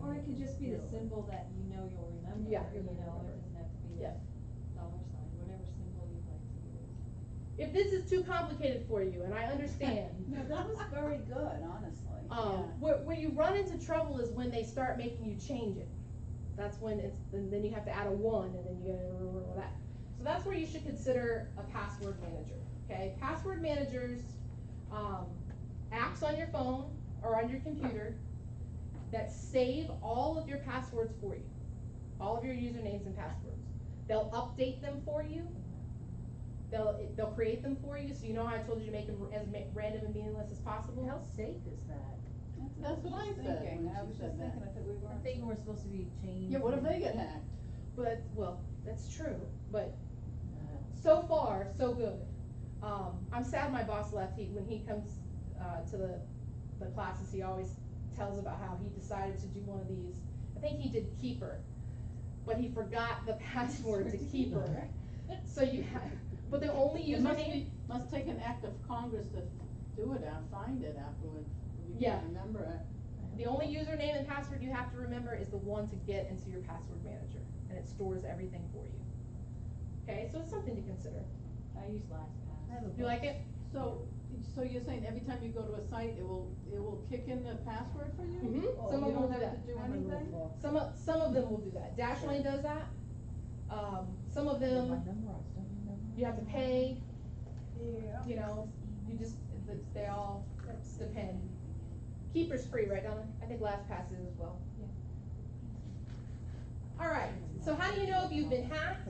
Or it could just be the symbol that you know you'll remember, Yeah. you know, it doesn't have to be Yeah. $, whatever symbol you'd like to use. If this is too complicated for you, and I understand. No, that was very good, honestly. Where you run into trouble is when they start making you change it. That's when and then you have to add a 1, and then you gotta remember that. So that's where you should consider a password manager, okay? Password managers, apps on your phone or on your computer that save all of your passwords for you, all of your usernames and passwords. They'll update them for you. They'll create them for you, so you know how I told you to make them as random and meaningless as possible. How safe is that? That's what I said Thinking, when I she was said just thinking, that. I thought we I weren't. think we're supposed to be changed. Yeah, what if they get hacked? But, well, that's true, but so far, so good. I'm sad my boss left. When he comes to the classes, he always tells about how he decided to do one of these. I think he did Keeper, but he forgot the password to Keeper. So you have, but the only It username. must take an act of Congress to do it, find it afterwards, if you Yeah. can't remember it. The only username and password you have to remember is the one to get into your password manager, and it stores everything for you. Okay, so it's something to consider. I use LastPass. You like it? So you're saying every time you go to a site, it will kick in the password for you? Mhm. Oh, Some of you them don't will have do to do I have a little anything? book. Some of them will do that. Dashlane does that. Some of I them memorized, don't you memorize? you have to pay. Yeah. You know, they all depend. Keeper's free, right, Donna? I think LastPass is as well. All right. So how do you know if you've been hacked?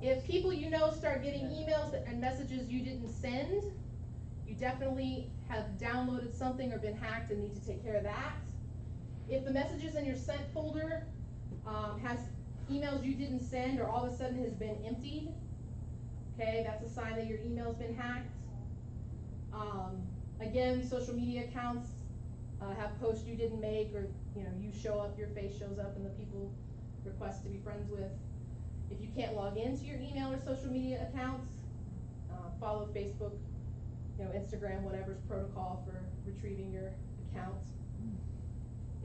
If people you know start getting emails and messages you didn't send, you definitely have downloaded something or been hacked and need to take care of that. If the messages in your sent folder has emails you didn't send or all of a sudden has been emptied, okay, that's a sign that your email's been hacked. Again, social media accounts have posts you didn't make, or you show up, your face shows up, and the people request to be friends with. If you can't log into your email or social media accounts, follow Facebook, Instagram, whatever's protocol for retrieving your account.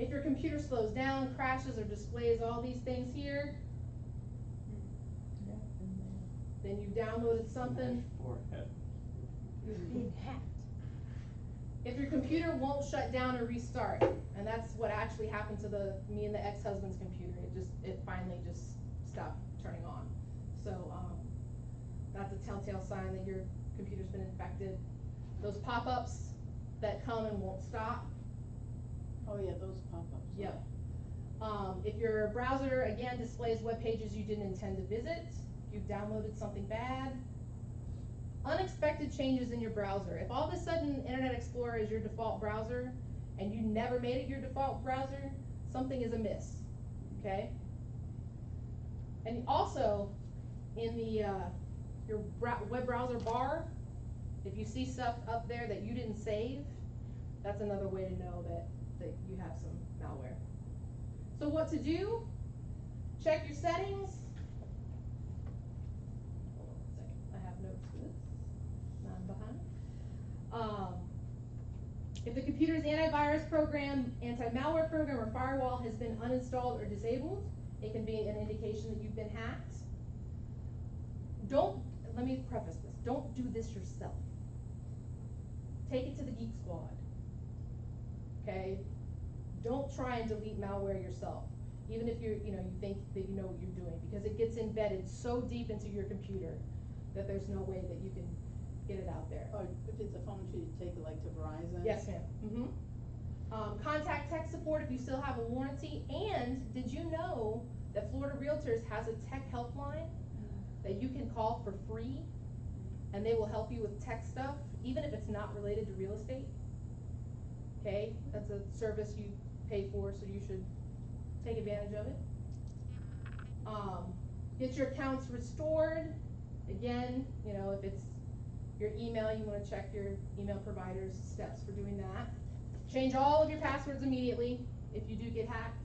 If your computer slows down, crashes, or displays all these things here, then you downloaded something. Forehead. You're being hacked. If your computer won't shut down or restart, and that's what actually happened to me and the ex-husband's computer, it finally just stopped turning on. So, that's a telltale sign that your computer's been infected. Those pop-ups that come and won't stop. Oh, yeah, those pop-ups. Yep. If your browser, again, displays web pages you didn't intend to visit, you've downloaded something bad. Unexpected changes in your browser. If all of a sudden Internet Explorer is your default browser, and you never made it your default browser, something is amiss, okay? And also, in the, your web browser bar, if you see stuff up there that you didn't save, that's another way to know that you have some malware. So what to do? Check your settings. Hold on a second, I have notes for this. Now I'm behind. If the computer's antivirus program, anti-malware program, or firewall has been uninstalled or disabled, it can be an indication that you've been hacked. Let me preface this, don't do this yourself. Take it to the Geek Squad, okay? Don't try and delete malware yourself, even if you think that you know what you're doing, because it gets embedded so deep into your computer that there's no way that you can get it out there. Or if it's a phone, should you take it like to Verizon? Yes, ma'am. Mm-hmm. Contact tech support if you still have a warranty. And did you know that Florida Realtors has a tech helpline that you can call for free, and they will help you with tech stuff, even if it's not related to real estate? Okay, that's a service you pay for, so you should take advantage of it. Get your accounts restored. Again, if it's your email, you want to check your email provider's steps for doing that. Change all of your passwords immediately if you do get hacked.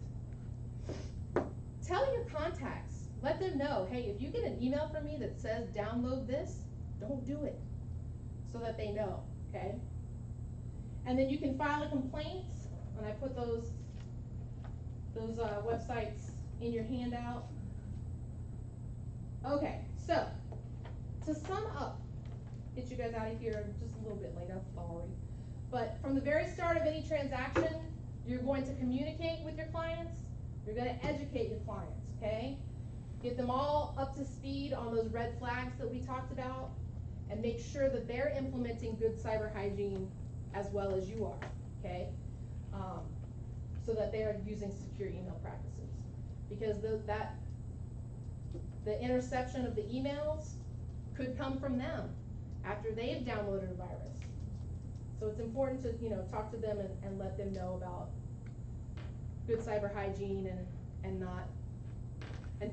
Tell your contacts, let them know, hey, if you get an email from me that says download this, don't do it, so that they know, okay? And then you can file a complaint, and I put those websites in your handout. Okay, so to sum up, get you guys out of here just a little bit late, I'm sorry. But from the very start of any transaction, you're going to communicate with your clients, you're going to educate your clients, okay? Get them all up to speed on those red flags that we talked about, and make sure that they're implementing good cyber hygiene as well as you are, okay? So that they are using secure email practices. Because the interception of the emails could come from them after they've downloaded a virus. So it's important to talk to them and let them know about good cyber hygiene and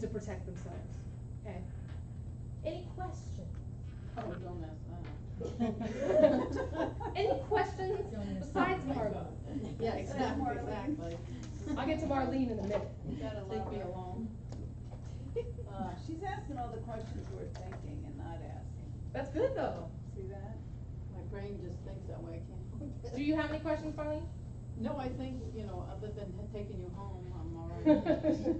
to protect themselves. Okay. Any questions? Oh, don't ask that. Any questions besides Marlene? Yeah, exactly. I'll get to Marlene in a minute. You gotta leave me alone. She's asking all the questions we're thinking and not asking. That's good though. See that? My brain just thinks that way, I can't help it. Do you have any questions, Marlene? No, I think, other than taking you home, I'm all right.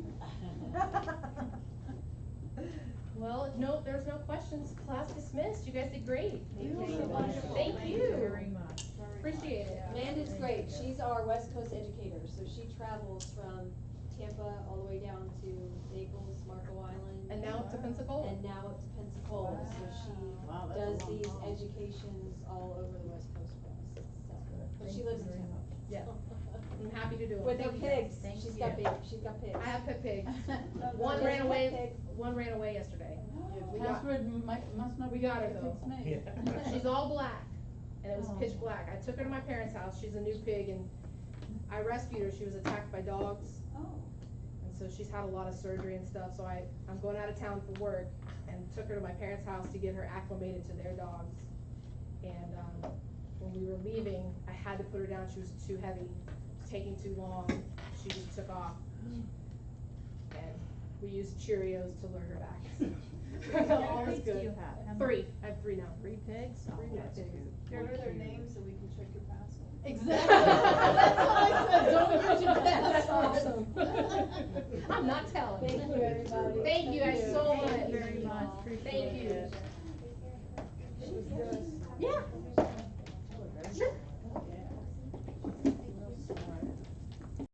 Well, if there's no questions, class dismissed. You guys did great. Thank you so much. Thank Thank you. very much. Appreciate it. Amanda's great. She's our West Coast educator, so she travels from Tampa all the way down to Naples, Marco Island. And now up to Pensacola. And now up to Pensacola, so she Wow, that's a does long these haul. educations all over the West Coast for us, so. But Thank she you lives in very Tampa. much. Yeah. I'm happy to do it. With her Thank you guys. pigs. She's got pigs. I have pet pigs. She One has ran pet away. pigs. One ran away yesterday. We got, Password must not we be got her the though. fixed name. She's all black, and it was Oh. pitch black. I took her to my parents' house. She's a new pig, and I rescued her. She was attacked by dogs, Oh. and so she's had a lot of surgery and stuff. So I'm going out of town for work, and took her to my parents' house to get her acclimated to their dogs. And when we were leaving, I had to put her down. She was too heavy, it was taking too long. She just took off, and We used Cheerios to lure her back. How many All was pigs do good. you have? How many? 3. I have 3 now. 3 pigs? Oh, that's cute. What are their names so we can check your password? Exactly. That's all I said. Don't use your That's awesome. I'm not telling. Thank you, everybody. Thank you guys so much. Thank you very much, appreciate Thank you. it. It was good. Yeah.